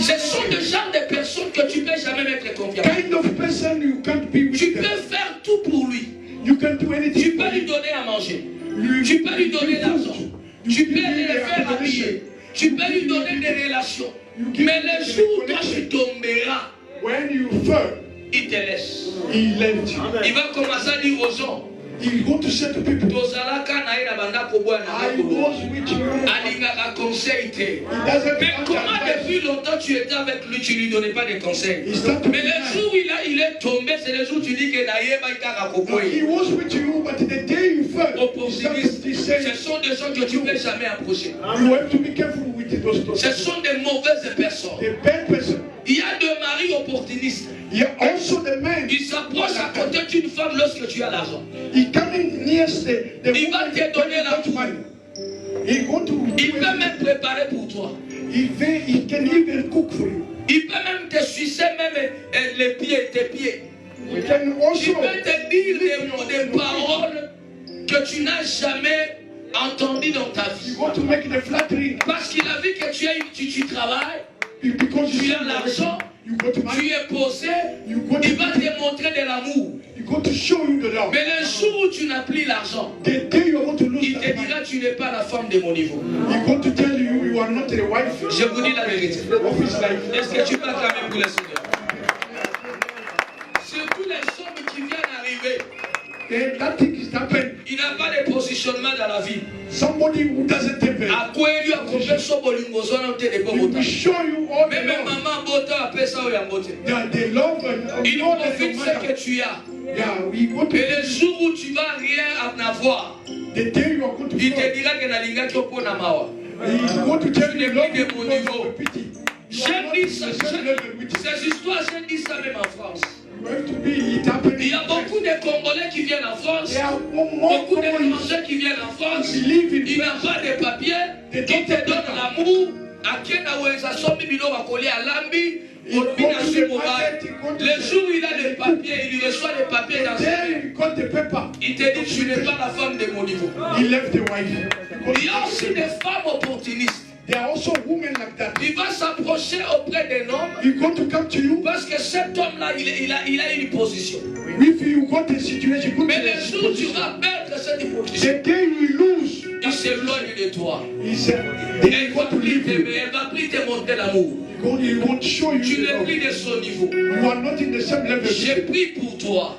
Speaker 2: Ce sont le genre de personnes que tu ne peux jamais mettre confiance.
Speaker 3: Kind of person you can't be with
Speaker 2: Tu
Speaker 3: them.
Speaker 2: peux faire tout pour lui.
Speaker 3: You can do anything.
Speaker 2: Tu
Speaker 3: for
Speaker 2: peux lui
Speaker 3: him.
Speaker 2: donner à manger.
Speaker 3: You-
Speaker 2: Tu peux lui donner
Speaker 3: you
Speaker 2: l'argent.
Speaker 3: food.
Speaker 2: Tu
Speaker 3: You
Speaker 2: peux
Speaker 3: give
Speaker 2: le
Speaker 3: him
Speaker 2: faire
Speaker 3: the
Speaker 2: habiller. Tu peux lui donner des relations. Mais le jour où toi tu tomberas,
Speaker 3: When you fall,
Speaker 2: il te laisse.
Speaker 3: he left you.
Speaker 2: Il va commencer à dire aux gens,
Speaker 3: He's going to say to people,
Speaker 2: tozalaka na ye na bandako bwana
Speaker 3: I
Speaker 2: ndako
Speaker 3: was with you.
Speaker 2: alingaka conseil te.
Speaker 3: He doesn't
Speaker 2: Mais
Speaker 3: want
Speaker 2: comment
Speaker 3: advice.
Speaker 2: depuis longtemps tu étais avec lui, tu lui donnais pas de conseils?
Speaker 3: He started
Speaker 2: Mais le jour où il est tombé, c'est le jour où tu dis que naïeba ikaka
Speaker 3: No, he
Speaker 2: kokoye.
Speaker 3: was with you, but the day you fell, he
Speaker 2: Opportunistes,
Speaker 3: started to say,
Speaker 2: ce sont des gens que tu ne peux jamais approcher.
Speaker 3: you have to be careful with those
Speaker 2: Ce
Speaker 3: things.
Speaker 2: sont des mauvaises personnes.
Speaker 3: The bad person.
Speaker 2: Il y a des maris opportunistes.
Speaker 3: He also the man.
Speaker 2: Ils s'approchent à côté d'une femme lorsque tu as l'argent.
Speaker 3: He coming near the
Speaker 2: Il va
Speaker 3: woman
Speaker 2: te donner
Speaker 3: when
Speaker 2: la
Speaker 3: you got money. He going to
Speaker 2: Il peut même préparer pour toi.
Speaker 3: he can even cook for you.
Speaker 2: Il peut même te sucer même les pieds, tes pieds.
Speaker 3: He can
Speaker 2: Il
Speaker 3: also
Speaker 2: peut te dire des paroles que tu n'as jamais entendues dans ta
Speaker 3: you
Speaker 2: vie.
Speaker 3: want to make the flattery
Speaker 2: Parce qu'il a vu que tu travailles,
Speaker 3: because
Speaker 2: tu
Speaker 3: you
Speaker 2: as l'argent,
Speaker 3: you got
Speaker 2: tu
Speaker 3: money.
Speaker 2: es posé,
Speaker 3: You got
Speaker 2: il va
Speaker 3: to,
Speaker 2: te montrer de l'amour.
Speaker 3: you got to show you the love.
Speaker 2: Mais le jour où tu n'as plus l'argent,
Speaker 3: The day you are going to lose
Speaker 2: il te
Speaker 3: that money,
Speaker 2: dira tu n'es pas la femme de mon niveau.
Speaker 3: he's going to tell you you are not the wife
Speaker 2: Je vous dis la vérité.
Speaker 3: of his life.
Speaker 2: Est-ce que tu peux acclamer pour le Seigneur?
Speaker 3: then that thing is happening.
Speaker 2: Il n'a pas de positionnement dans la vie.
Speaker 3: Somebody who doesn't have
Speaker 2: À quoi il lui a coupé son bolingo, son nom de bon
Speaker 3: he
Speaker 2: mot.
Speaker 3: will show you all the
Speaker 2: Même
Speaker 3: love.
Speaker 2: maman bota appelle ça au yambote.
Speaker 3: The love and
Speaker 2: Il
Speaker 3: all that
Speaker 2: profite
Speaker 3: your
Speaker 2: ce que
Speaker 3: mother.
Speaker 2: tu as.
Speaker 3: Yeah, we go to
Speaker 2: Et le jour où tu vas rien en avoir,
Speaker 3: the day you are going to
Speaker 2: il te
Speaker 3: fall.
Speaker 2: dira que na linga qui oppo na mawa.
Speaker 3: He want to tell you love you
Speaker 2: de mon
Speaker 3: because
Speaker 2: niveau.
Speaker 3: of the pity. You are
Speaker 2: J'ai
Speaker 3: not
Speaker 2: dit
Speaker 3: in
Speaker 2: ça,
Speaker 3: the same level with it.
Speaker 2: ces histoires, j'ai dit ça même en France.
Speaker 3: You have to be it happening.
Speaker 2: Il y a beaucoup de Congolais qui viennent en France,
Speaker 3: There are more
Speaker 2: beaucoup de
Speaker 3: Congolese
Speaker 2: Français qui viennent en France.
Speaker 3: believe in
Speaker 2: Il n'a pas de papier, il te donne l'amour. À qui na weza somi bilo wakoli alambi, olbina sur mobile. Le jour où il a des papiers, il reçoit des papiers dans ses
Speaker 3: There
Speaker 2: mains.
Speaker 3: you got the paper.
Speaker 2: Il te dit tu n'es pas la femme de mon niveau.
Speaker 3: He left the wife.
Speaker 2: Il y a aussi des femmes opportunistes.
Speaker 3: There are also women like that.
Speaker 2: Il va s'approcher auprès d'un homme
Speaker 3: He going to come to you.
Speaker 2: parce que cet homme-là, il a une position.
Speaker 3: If you got a situation, you
Speaker 2: Mais
Speaker 3: go
Speaker 2: le
Speaker 3: to
Speaker 2: jour où tu vas perdre cette position,
Speaker 3: the day you lose,
Speaker 2: il s'éloigne de toi.
Speaker 3: he said,
Speaker 2: Elle
Speaker 3: they
Speaker 2: va
Speaker 3: want to
Speaker 2: plus
Speaker 3: leave you.
Speaker 2: t'aimer, elle va plus te montrer l'amour.
Speaker 3: He won't show you.
Speaker 2: Tu
Speaker 3: the
Speaker 2: n'es
Speaker 3: love.
Speaker 2: plus de son niveau.
Speaker 3: You are not in the same level.
Speaker 2: J'ai pris pour toi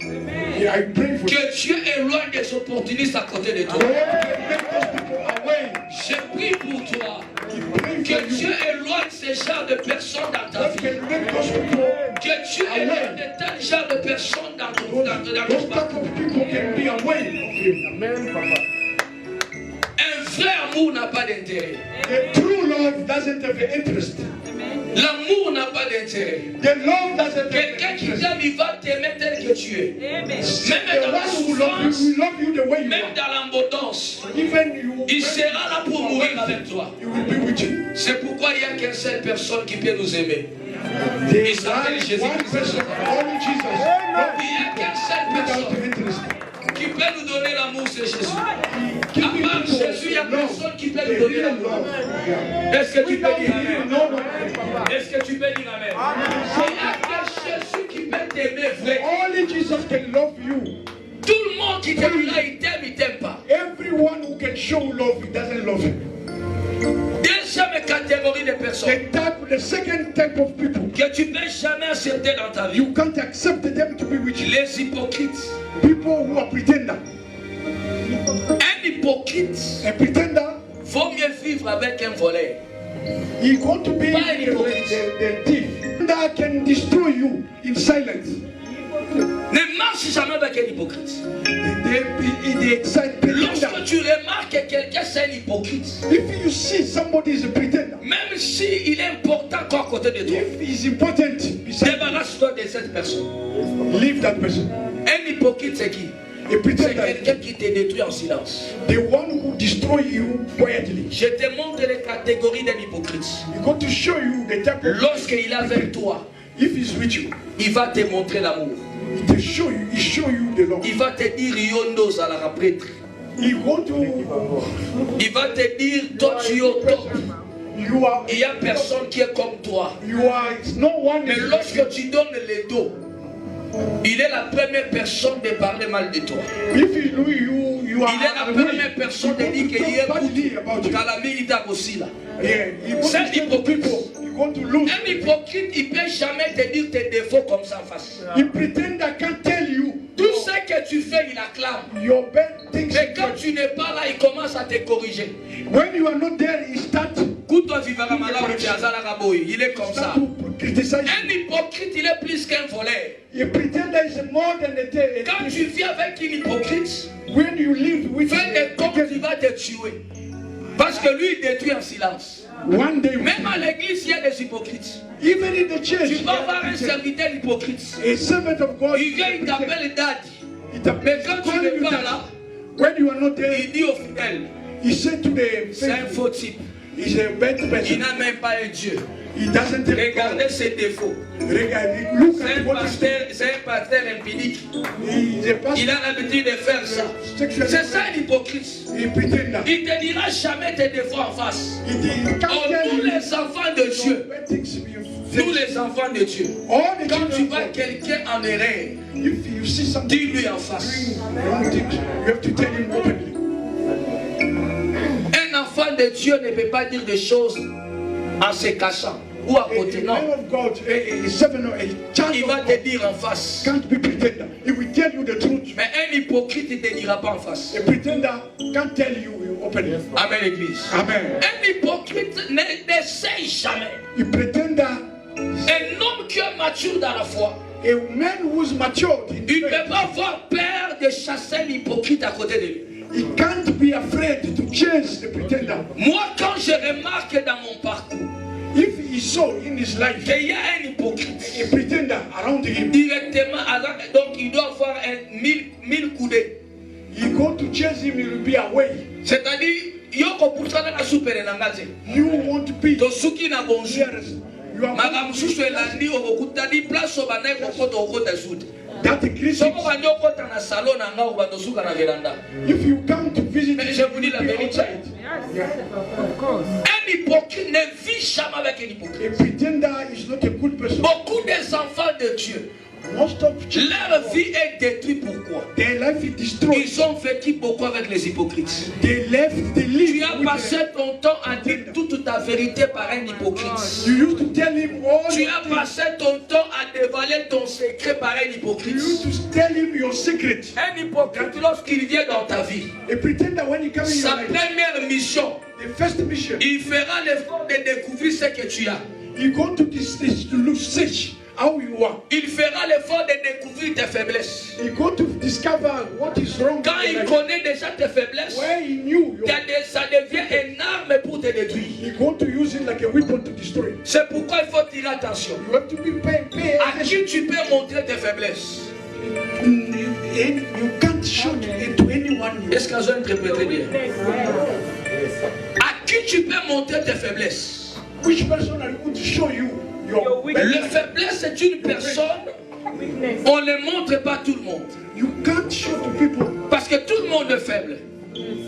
Speaker 3: Yeah, I pray for you.
Speaker 2: que Dieu éloigne des opportunistes à côté de toi.
Speaker 3: God can make those people away.
Speaker 2: J'ai pris pour toi
Speaker 3: He pray
Speaker 2: que
Speaker 3: for
Speaker 2: Dieu
Speaker 3: you.
Speaker 2: éloigne ces genres de personnes dans ta
Speaker 3: God
Speaker 2: vie.
Speaker 3: can make those people.
Speaker 2: Que Dieu éloigne de tel genre de personnes dans ton
Speaker 3: Those type of people can be away from you.
Speaker 2: Un vrai amour n'a pas d'intérêt.
Speaker 3: The true love doesn't have an interest.
Speaker 2: L'amour n'a pas d'intérêt.
Speaker 3: The love doesn't have
Speaker 2: Quelqu'un
Speaker 3: an
Speaker 2: qui
Speaker 3: interest.
Speaker 2: t'aime, il va t'aimer tel que tu es. Même
Speaker 3: The
Speaker 2: dans la
Speaker 3: one who love you
Speaker 2: souffrance,
Speaker 3: will love you the way you
Speaker 2: même
Speaker 3: are.
Speaker 2: dans l'abondance,
Speaker 3: Even you,
Speaker 2: il sera là pour mourir avec toi.
Speaker 3: he will be with you.
Speaker 2: C'est pourquoi il n'y a qu'une seule personne qui peut nous aimer.
Speaker 3: There
Speaker 2: Il
Speaker 3: is
Speaker 2: s'appelle
Speaker 3: one
Speaker 2: Jésus-Christ.
Speaker 3: person, only Jesus.
Speaker 2: Il n'y a qu'une seule
Speaker 3: Without
Speaker 2: personne
Speaker 3: interest.
Speaker 2: qui peut nous donner l'amour, c'est Jésus. À
Speaker 3: Giving
Speaker 2: part
Speaker 3: people
Speaker 2: Jésus, il n'y a
Speaker 3: love.
Speaker 2: personne qui peut
Speaker 3: The
Speaker 2: nous donner
Speaker 3: real
Speaker 2: l'amour.
Speaker 3: love. Yeah.
Speaker 2: Est-ce que tu peux
Speaker 3: Without
Speaker 2: dire
Speaker 3: him,
Speaker 2: Amen?
Speaker 3: no one.
Speaker 2: Est-ce que tu peux dire Amen? Il n'y a que Jésus qui peut t'aimer vrai.
Speaker 3: Only Jesus can love you.
Speaker 2: Tout le monde qui te dira il t'aime pas.
Speaker 3: Everyone who can show love, he doesn't love him.
Speaker 2: Deuxième catégorie de personnes
Speaker 3: The second type of people,
Speaker 2: que tu ne peux jamais accepter dans ta vie.
Speaker 3: you can't accept them to be with you.
Speaker 2: Les hypocrites.
Speaker 3: People who are pretender.
Speaker 2: Un hypocrite
Speaker 3: A pretender,
Speaker 2: vaut mieux vivre avec un voleur.
Speaker 3: he's going to be
Speaker 2: Pas un hypocrite.
Speaker 3: the thief. That can destroy you in silence.
Speaker 2: Ne marche jamais avec un hypocrite.
Speaker 3: The pretender.
Speaker 2: Lorsque tu remarques que quelqu'un c'est un hypocrite,
Speaker 3: If you see somebody is a pretender,
Speaker 2: même s'il est important qu'à côté de toi,
Speaker 3: if he's important beside
Speaker 2: débarrasse-toi de cette personne.
Speaker 3: you, leave that person.
Speaker 2: Un hypocrite c'est qui?
Speaker 3: A
Speaker 2: C'est
Speaker 3: pretender,
Speaker 2: quelqu'un qui te détruit en silence.
Speaker 3: the one who destroy you quietly.
Speaker 2: Je te montre les catégories d'un hypocrite.
Speaker 3: He's going to show you the type of.
Speaker 2: Lorsqu'il est avec toi,
Speaker 3: If he's with you,
Speaker 2: il va te montrer l'amour.
Speaker 3: he show you the love.
Speaker 2: Il va te dire Yondo à la prêtre.
Speaker 3: He want to.
Speaker 2: Il va te dire toi tu es au top.
Speaker 3: You are.
Speaker 2: Il n'y a personne qui est comme toi.
Speaker 3: You are. It's no one.
Speaker 2: Mais lorsque tu donnes le dos, il est la première personne de parler mal de toi.
Speaker 3: If you are.
Speaker 2: Il est la première personne de dire qu'il est
Speaker 3: about you.
Speaker 2: Calamity aussi là.
Speaker 3: Yeah, you
Speaker 2: C'est
Speaker 3: want to tell
Speaker 2: hypocrite.
Speaker 3: people. You want to lose.
Speaker 2: Un hypocrite, il ne peut jamais te dire tes défauts comme ça en face.
Speaker 3: He pretender can't tell you
Speaker 2: Tout ce que tu fais, il acclame.
Speaker 3: your bad things.
Speaker 2: Mais quand tu n'es pas là, il commence à te corriger.
Speaker 3: When you are not there, he start
Speaker 2: Kuto vivara malamu ti azala kaboyi. Il est comme ça.
Speaker 3: to criticize.
Speaker 2: Un hypocrite, il est plus qu'un voleur.
Speaker 3: A pretender is more than a day.
Speaker 2: Quand tu vis avec une hypocrite,
Speaker 3: When you live with
Speaker 2: fais des comptes, il va te tuer. Parce que lui, il détruit en silence.
Speaker 3: one day,
Speaker 2: Même à l'église, il y a des hypocrites.
Speaker 3: even in the church,
Speaker 2: Tu vas voir un serviteur hypocrite.
Speaker 3: a servant of God.
Speaker 2: Il vient, il t'appelle daddy.
Speaker 3: It
Speaker 2: Mais quand tu n'es pas là,
Speaker 3: when you are not there,
Speaker 2: il dit au fidèle,
Speaker 3: he said to the
Speaker 2: c'est un
Speaker 3: faithful,
Speaker 2: faux type.
Speaker 3: he's a bad
Speaker 2: Il
Speaker 3: person.
Speaker 2: n'a même pas un Dieu.
Speaker 3: He doesn't have
Speaker 2: Regardez
Speaker 3: God.
Speaker 2: ses défauts.
Speaker 3: Look
Speaker 2: C'est
Speaker 3: at
Speaker 2: un
Speaker 3: what he's
Speaker 2: pasteur impunique.
Speaker 3: He's a
Speaker 2: Il
Speaker 3: pastor.
Speaker 2: a l'habitude de faire ça. C'est ça l'hypocrite.
Speaker 3: He pretender.
Speaker 2: Il ne te dira jamais tes défauts en face.
Speaker 3: He can't
Speaker 2: Oh,
Speaker 3: tell
Speaker 2: tous
Speaker 3: you
Speaker 2: les enfants de Dieu,
Speaker 3: bad things in your
Speaker 2: tous
Speaker 3: face.
Speaker 2: les enfants de Dieu,
Speaker 3: All the
Speaker 2: quand tu
Speaker 3: children
Speaker 2: vois
Speaker 3: of God,
Speaker 2: quelqu'un en erreur,
Speaker 3: if you see something
Speaker 2: dis-lui en face.
Speaker 3: doing wrong things, you have to tell him openly.
Speaker 2: Un enfant de Dieu ne peut pas dire des choses en se cachant ou à côté.
Speaker 3: A
Speaker 2: Non,
Speaker 3: man of God, a servant or a child
Speaker 2: il
Speaker 3: of
Speaker 2: va
Speaker 3: God
Speaker 2: te dire en face.
Speaker 3: can't be pretender. He will tell you the truth.
Speaker 2: Mais un hypocrite hypocrite ne te dira pas en face.
Speaker 3: A pretender can't tell you openly.
Speaker 2: Amen, l'église.
Speaker 3: Amen.
Speaker 2: Un hypocrite n'essaye jamais.
Speaker 3: A pretender,
Speaker 2: Un homme qui est mature dans la foi,
Speaker 3: a man who's matured in
Speaker 2: il ne
Speaker 3: faith,
Speaker 2: peut pas avoir peur de chasser l'hypocrite à côté de lui.
Speaker 3: he can't be afraid to chase the pretender.
Speaker 2: Moi, quand je remarque dans mon parcours
Speaker 3: If he saw in his life
Speaker 2: qu'il y a un hypocrite,
Speaker 3: a pretender around him,
Speaker 2: directement, donc il doit avoir 1000 coudées.
Speaker 3: you go to chase him, he will be away.
Speaker 2: C'est-à-dire, yoko pusana na super na ngaze.
Speaker 3: You won't be
Speaker 2: To suki na bonjour.
Speaker 3: you are
Speaker 2: Maga mususu elandi okokuta di place obana kokota okota sud.
Speaker 3: that Christian.
Speaker 2: Soko banyo okota na salon na ngao bando suka na veranda.
Speaker 3: If you come to visit,
Speaker 2: Mais je vous dis la
Speaker 3: you will be
Speaker 2: vérité.
Speaker 3: outside.
Speaker 2: Un hypocrite ne vit jamais avec un hypocrite.
Speaker 3: A pretender is not a good person.
Speaker 2: Beaucoup des enfants de Dieu,
Speaker 3: Most of children,
Speaker 2: leur vie est détruite. Pourquoi?
Speaker 3: their life is destroyed.
Speaker 2: Ils ont vécu beaucoup avec les hypocrites.
Speaker 3: They
Speaker 2: Tu
Speaker 3: live
Speaker 2: as
Speaker 3: with
Speaker 2: passé ton temps à dire toute ta vérité par un hypocrite.
Speaker 3: You used to tell him all
Speaker 2: Tu
Speaker 3: your
Speaker 2: as
Speaker 3: things.
Speaker 2: passé ton temps à dévaler ton secret par un
Speaker 3: You
Speaker 2: hypocrite.
Speaker 3: used to tell him your secret.
Speaker 2: Un hypocrite, lorsqu'il vient dans ta vie,
Speaker 3: A pretender, when he comes in your
Speaker 2: sa
Speaker 3: life,
Speaker 2: première mission,
Speaker 3: the first mission,
Speaker 2: il fera l'effort de découvrir ce que tu as.
Speaker 3: you go to this to look, search how you are.
Speaker 2: Il fera l'effort de découvrir tes faiblesses.
Speaker 3: You go to discover what is wrong.
Speaker 2: Quand
Speaker 3: in
Speaker 2: il
Speaker 3: your life.
Speaker 2: connaît déjà tes faiblesses,
Speaker 3: Where he knew,
Speaker 2: ça devient une arme pour te détruire.
Speaker 3: he go to use it like a weapon to destroy.
Speaker 2: C'est pourquoi il faut tirer attention.
Speaker 3: You have to be pay
Speaker 2: À qui tu peux montrer tes faiblesses?
Speaker 3: And you can't show it to anyone.
Speaker 2: Est-ce que j'ai interprété bien? À qui tu peux montrer tes faiblesses?
Speaker 3: Which person are you going to show you your
Speaker 2: La faiblesse est une personne, on ne montre pas tout le monde.
Speaker 3: You can't show to people.
Speaker 2: Parce que tout le monde est faible.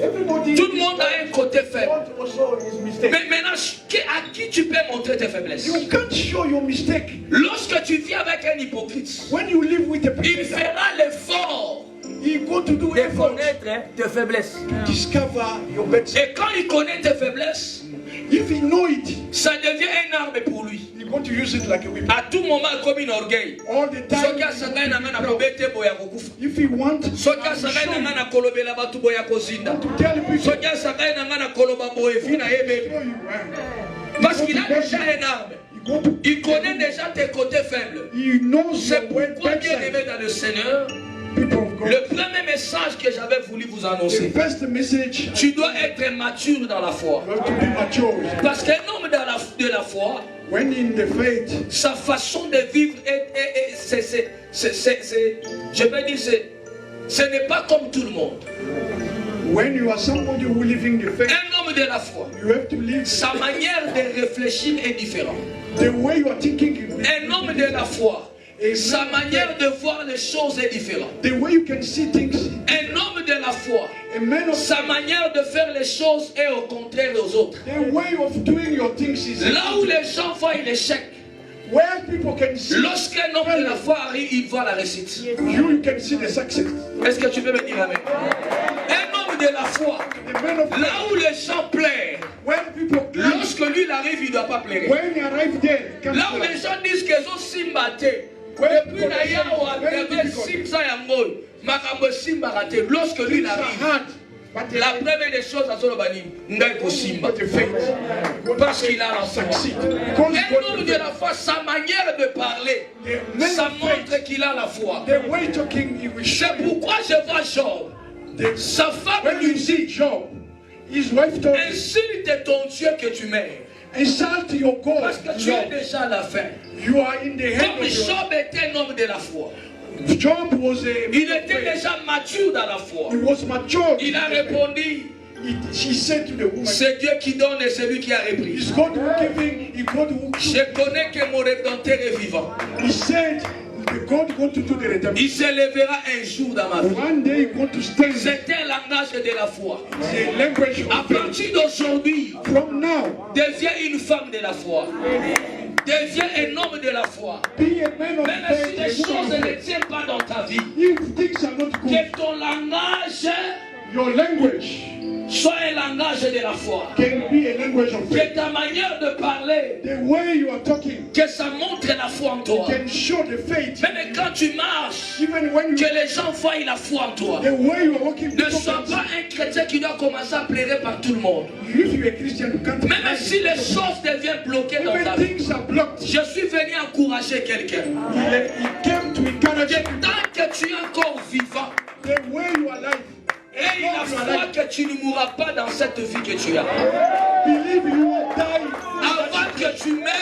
Speaker 3: Everybody.
Speaker 2: Tout le monde a un côté faible.
Speaker 3: Also his mistake.
Speaker 2: Mais maintenant, à qui tu peux montrer tes faiblesses?
Speaker 3: You can't show your mistake.
Speaker 2: Lorsque tu vis avec un hypocrite,
Speaker 3: When you live with a
Speaker 2: il
Speaker 3: pretender,
Speaker 2: fera l'effort
Speaker 3: he go to do
Speaker 2: de
Speaker 3: effort
Speaker 2: connaître tes faiblesses.
Speaker 3: to discover your bad side.
Speaker 2: Et quand il connaît tes faiblesses,
Speaker 3: If he know it,
Speaker 2: ça devient une arme pour lui.
Speaker 3: he going to use it like a weapon.
Speaker 2: À tout moment, comme un orgueil.
Speaker 3: All the
Speaker 2: Soki
Speaker 3: time.
Speaker 2: asangani na nga na kobete boya kokufa.
Speaker 3: If he want,
Speaker 2: Soki
Speaker 3: to show
Speaker 2: asangani na nga
Speaker 3: you,
Speaker 2: na kolobela batu boya kozinda.
Speaker 3: to tell people,
Speaker 2: Soki asangani na nga na koloba boye vi na yebeli.
Speaker 3: show you.
Speaker 2: Parce qu'il a déjà une arme.
Speaker 3: He go to,
Speaker 2: Il connaît déjà tes côtés faibles.
Speaker 3: he knows
Speaker 2: C'est
Speaker 3: your
Speaker 2: pourquoi,
Speaker 3: bad
Speaker 2: bien aimé
Speaker 3: side.
Speaker 2: dans le Seigneur,
Speaker 3: People of God.
Speaker 2: le premier message que j'avais voulu vous
Speaker 3: The
Speaker 2: annoncer,
Speaker 3: first message,
Speaker 2: tu dois être mature dans la foi.
Speaker 3: you have to be mature.
Speaker 2: Parce qu'un homme de la foi,
Speaker 3: When in the faith,
Speaker 2: sa façon de vivre je vais dire, ce n'est pas comme tout le monde.
Speaker 3: when you are somebody who living the faith,
Speaker 2: Un homme de la foi,
Speaker 3: you have to live
Speaker 2: sa manière de réfléchir est différente.
Speaker 3: the way you are thinking.
Speaker 2: Un homme de la foi, sa manière de voir les choses est différente.
Speaker 3: The way you can see things.
Speaker 2: Un homme de la foi,
Speaker 3: A man of
Speaker 2: sa manière de faire les choses est au contraire aux autres.
Speaker 3: the way of doing your things is
Speaker 2: Là où les gens voient l'échec,
Speaker 3: where people can see
Speaker 2: lorsqu'un homme de la foi arrive, il voit la réussite.
Speaker 3: you can see the success.
Speaker 2: Est-ce que tu peux me dire amen? Un homme de la foi,
Speaker 3: The man of
Speaker 2: là où les gens pleurent,
Speaker 3: when people
Speaker 2: lorsque lui il arrive, il ne doit pas pleurer.
Speaker 3: when he arrive there, he can't
Speaker 2: Là où
Speaker 3: play.
Speaker 2: les gens disent qu'ils ont simbaté, depuis Nayawa, il y avait Simsa Yangoy, Makambo Simbara te. Lorsque lui il
Speaker 3: Things are
Speaker 2: arrive,
Speaker 3: hard, but
Speaker 2: la première des choses à Solobani, Ndaiko Simba.
Speaker 3: the faith
Speaker 2: Parce qu'il a la foi.
Speaker 3: succeed. Because
Speaker 2: Un
Speaker 3: God
Speaker 2: homme
Speaker 3: the
Speaker 2: de
Speaker 3: faith.
Speaker 2: la foi, sa manière de parler,
Speaker 3: The man
Speaker 2: ça
Speaker 3: of
Speaker 2: montre
Speaker 3: faith,
Speaker 2: qu'il a la foi.
Speaker 3: the way talking, he will show
Speaker 2: C'est
Speaker 3: you.
Speaker 2: pourquoi je vois Job.
Speaker 3: The-
Speaker 2: Sa femme
Speaker 3: When you
Speaker 2: lui
Speaker 3: see
Speaker 2: dit,
Speaker 3: Job, his wife told him,
Speaker 2: insulte ton Dieu que tu mets.
Speaker 3: insult your God.
Speaker 2: Parce que tu es
Speaker 3: Job.
Speaker 2: déjà à la fin.
Speaker 3: You are in the hand
Speaker 2: Comme
Speaker 3: of your...
Speaker 2: Job était un homme de la foi,
Speaker 3: Job was a...
Speaker 2: il était déjà mature dans la foi.
Speaker 3: He was mature.
Speaker 2: Il a répondu,
Speaker 3: She said to the woman,
Speaker 2: c'est Dieu qui donne et c'est lui qui a repris.
Speaker 3: it's God who giving, it's God who...
Speaker 2: Je connais que mon Rédempteur est vivant.
Speaker 3: He said, the God going to do the redemption.
Speaker 2: Il se lèvera un jour dans ma vie.
Speaker 3: One day he's going to stand.
Speaker 2: C'est un langage de la foi.
Speaker 3: The language
Speaker 2: À
Speaker 3: of faith.
Speaker 2: partir d'aujourd'hui,
Speaker 3: From now,
Speaker 2: deviens une femme de la foi. Deviens un homme de la foi.
Speaker 3: be a man of
Speaker 2: Même si les
Speaker 3: faith.
Speaker 2: choses
Speaker 3: a woman of
Speaker 2: ne
Speaker 3: faith.
Speaker 2: tiennent pas dans ta vie,
Speaker 3: If things are not good,
Speaker 2: que ton langage
Speaker 3: your language
Speaker 2: soit un langage de la foi.
Speaker 3: can be a language of
Speaker 2: Que
Speaker 3: faith.
Speaker 2: ta manière de parler,
Speaker 3: The way you are talking
Speaker 2: que ça montre la foi en toi.
Speaker 3: can show the faith.
Speaker 2: Même quand tu marches,
Speaker 3: Even when
Speaker 2: que
Speaker 3: you,
Speaker 2: les gens voient la foi en toi.
Speaker 3: the way you are walking,
Speaker 2: Ne sois pas un chrétien qui doit commencer à pleurer par tout le monde.
Speaker 3: if you are a Christian, you can't.
Speaker 2: Même si les choses deviennent bloquées dans ta
Speaker 3: Even
Speaker 2: vie.
Speaker 3: things are blocked.
Speaker 2: Je suis venu encourager quelqu'un.
Speaker 3: He came to encourage
Speaker 2: Que
Speaker 3: you.
Speaker 2: tant que tu es encore vivant,
Speaker 3: The way you are alive.
Speaker 2: et la foi que tu ne mourras pas dans cette vie que tu as.
Speaker 3: Believe you will die.
Speaker 2: Avant que tu meurs,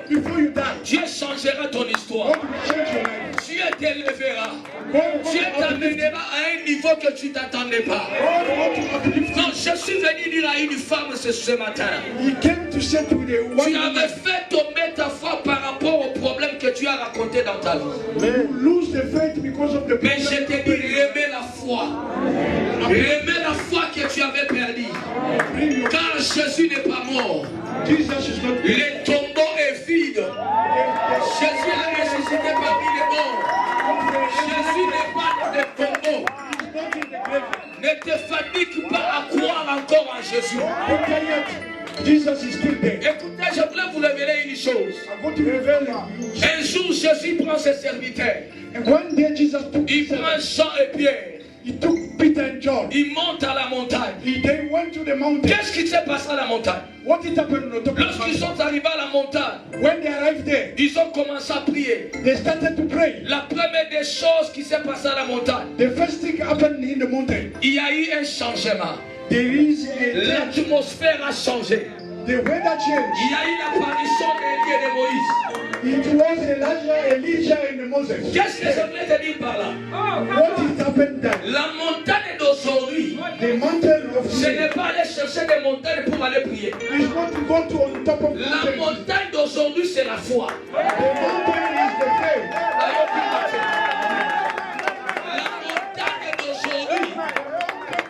Speaker 3: Before you die,
Speaker 2: Dieu changera ton histoire.
Speaker 3: God will change your life.
Speaker 2: Dieu t'élèvera.
Speaker 3: God
Speaker 2: Dieu
Speaker 3: will uplift you.
Speaker 2: t'amènera à un niveau que tu ne t'attendais pas.
Speaker 3: God will uplift you.
Speaker 2: Non, je suis venu dire à une femme ce matin.
Speaker 3: He came to say to the
Speaker 2: Tu
Speaker 3: one
Speaker 2: avais fait tomber ta foi par rapport au problème que tu as raconté dans ta vie.
Speaker 3: you lose the faith because of the
Speaker 2: Mais je
Speaker 3: problem.
Speaker 2: t'ai dit, remets la foi. Remets la foi que tu avais perdue.
Speaker 3: Bring your-
Speaker 2: Car Jésus n'est pas mort.
Speaker 3: Jesus is not dead.
Speaker 2: Le tombeau est vide. Jésus a ressuscité parmi les morts. Jésus n'est pas dans le tombeau.
Speaker 3: He's not in the grave.
Speaker 2: Ne te fatigue pas à croire encore en Jésus.
Speaker 3: Don't tell yet. Jesus is still there.
Speaker 2: Écoutez, je voulais vous révéler une chose.
Speaker 3: I'm going to reveal you.
Speaker 2: Un jour, Jésus prend ses serviteurs.
Speaker 3: And one day Jesus took
Speaker 2: Il prend Jean et Pierre.
Speaker 3: He took Peter and John.
Speaker 2: Il monte à la montagne.
Speaker 3: They went to the mountain.
Speaker 2: Qu'est-ce qui s'est passé à la montagne?
Speaker 3: What did happen on the top of the
Speaker 2: Lorsqu'ils
Speaker 3: mountain?
Speaker 2: sont arrivés à la montagne,
Speaker 3: When they arrived there,
Speaker 2: ils ont commencé à prier.
Speaker 3: they started to pray.
Speaker 2: La première des choses qui s'est passée à la montagne,
Speaker 3: The first thing happened in the mountain.
Speaker 2: il y a eu un changement.
Speaker 3: There is a change.
Speaker 2: L'atmosphère a changé.
Speaker 3: The weather changed.
Speaker 2: Il y a eu l'apparition d'Élie et de Moïse.
Speaker 3: It was Elijah and Moses.
Speaker 2: Qu'est-ce que je voulais te dire par là?
Speaker 3: What is happened that
Speaker 2: La montagne d'aujourd'hui,
Speaker 3: the mountain of
Speaker 2: ce n'est
Speaker 3: sin
Speaker 2: pas aller chercher des montagnes pour aller prier.
Speaker 3: is not to go to on top of the
Speaker 2: La
Speaker 3: mountain.
Speaker 2: montagne d'aujourd'hui, c'est la foi.
Speaker 3: The mountain is the faith.
Speaker 2: La montagne d'aujourd'hui,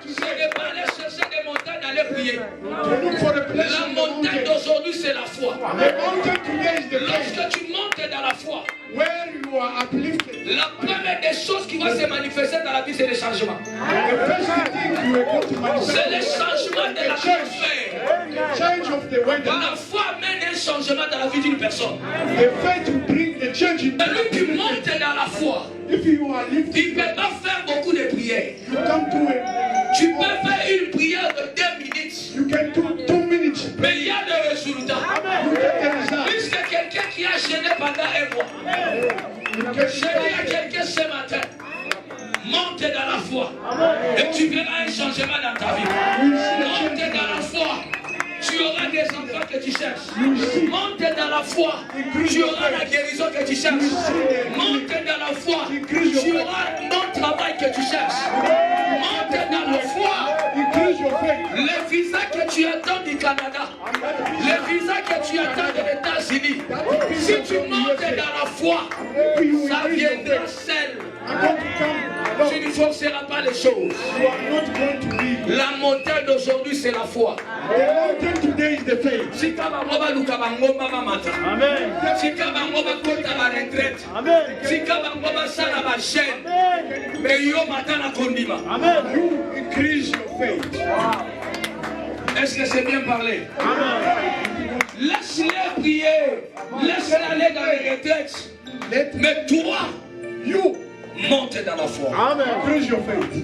Speaker 2: ce n'est pas aller chercher des montagnes, aller prier.
Speaker 3: To look for the place
Speaker 2: La
Speaker 3: on the
Speaker 2: montagne
Speaker 3: mountain.
Speaker 2: d'aujourd'hui, c'est la foi.
Speaker 3: The mountain today is the faith.
Speaker 2: Lorsque tu montes dans la foi,
Speaker 3: Where you are uplifted.
Speaker 2: la première des choses qui va se manifester dans la vie, c'est le changement.
Speaker 3: The first thing you are going to
Speaker 2: C'est le
Speaker 3: manifest.
Speaker 2: changement de l'atmosphère.
Speaker 3: Change of the weather.
Speaker 2: La foi amène un changement dans la vie d'une personne.
Speaker 3: The faith will bring the change in
Speaker 2: Celui qui monte dans la foi,
Speaker 3: If you are lifted,
Speaker 2: il ne peut pas faire beaucoup de prières.
Speaker 3: you can't do it.
Speaker 2: Tu peux faire une prière de 2 minutes,
Speaker 3: You can do 2 minutes.
Speaker 2: mais il y a des résultats.
Speaker 3: You get the result.
Speaker 2: Puisque quelqu'un qui a gêné pendant un mois,
Speaker 3: You can
Speaker 2: je dis à quelqu'un ce matin, monte dans la foi et tu verras un changement dans ta vie. Monte dans la foi, tu auras des enfants que tu cherches. Monte dans la foi, tu auras la guérison que tu cherches. Monte dans la foi, tu auras ton travail que tu cherches. Monte dans la foi,
Speaker 3: increase your faith.
Speaker 2: le visa que tu attends du Canada, le visa que tu attends des États-Unis, si tu montes dans la foi, ça viendra seul.
Speaker 3: I'm going to come. No,
Speaker 2: Tu ne forceras pas les choses.
Speaker 3: you are not going to be.
Speaker 2: La montagne d'aujourd'hui, c'est la foi.
Speaker 3: The mountain today is the faith.
Speaker 2: Si bango baluka bango mama mata. Si bango bakota ba retraite. Si bango basala ba chaîne. Mais yo mata na kondima.
Speaker 3: You increase your faith.
Speaker 2: Est-ce que c'est bien parlé? Laisse-les prier. Laisse-les aller dans les retraites.
Speaker 3: Let
Speaker 2: Mais toi,
Speaker 3: you
Speaker 2: monte dans la foi.
Speaker 3: increase your faith.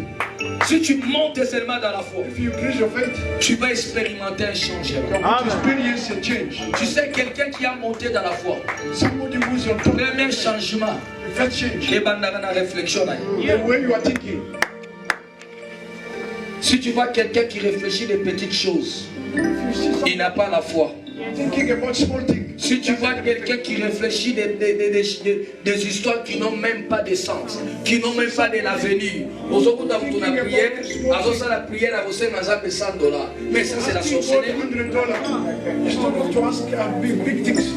Speaker 2: Si tu montes seulement dans la foi,
Speaker 3: If you increase your faith,
Speaker 2: tu vas expérimenter un changement.
Speaker 3: you're going to experience a change.
Speaker 2: Tu sais, quelqu'un qui a monté dans la foi,
Speaker 3: Somebody who's on top.
Speaker 2: premier changement,
Speaker 3: The first change.
Speaker 2: les bandes dans la réflexion.
Speaker 3: The way you are thinking.
Speaker 2: Si tu vois quelqu'un qui réfléchit des petites choses,
Speaker 3: If you see
Speaker 2: il
Speaker 3: someone
Speaker 2: n'a pas la foi.
Speaker 3: thinking about small things.
Speaker 2: Si tu vois quelqu'un qui réfléchit des histoires qui n'ont même pas de sens, qui n'ont même pas de l'avenir, aujourd'hui, dans la prière, à la prière, à $100. Mais ça, c'est la
Speaker 3: Asking God
Speaker 2: sorcellerie.
Speaker 3: $100 instead of to ask big things.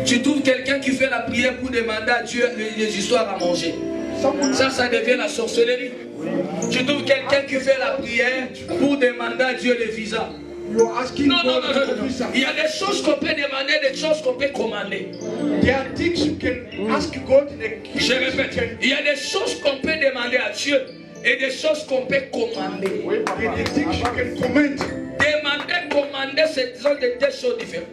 Speaker 2: Tu trouves quelqu'un qui fait la prière pour demander à Dieu les histoires à manger.
Speaker 3: Someone
Speaker 2: Ça devient la sorcellerie. Tu trouves quelqu'un qui fait la prière pour demander à Dieu le visa.
Speaker 3: you are asking
Speaker 2: Non, non,
Speaker 3: God
Speaker 2: non,
Speaker 3: for
Speaker 2: non, non.
Speaker 3: visa.
Speaker 2: Il y a des choses qu'on peut demander, des choses qu'on peut commander.
Speaker 3: There are things you can ask God.
Speaker 2: Je répète, il y a des choses qu'on peut demander à Dieu et des choses qu'on peut commander.
Speaker 3: And the things you can command.
Speaker 2: Demander, commander, ce sont des deux choses différentes.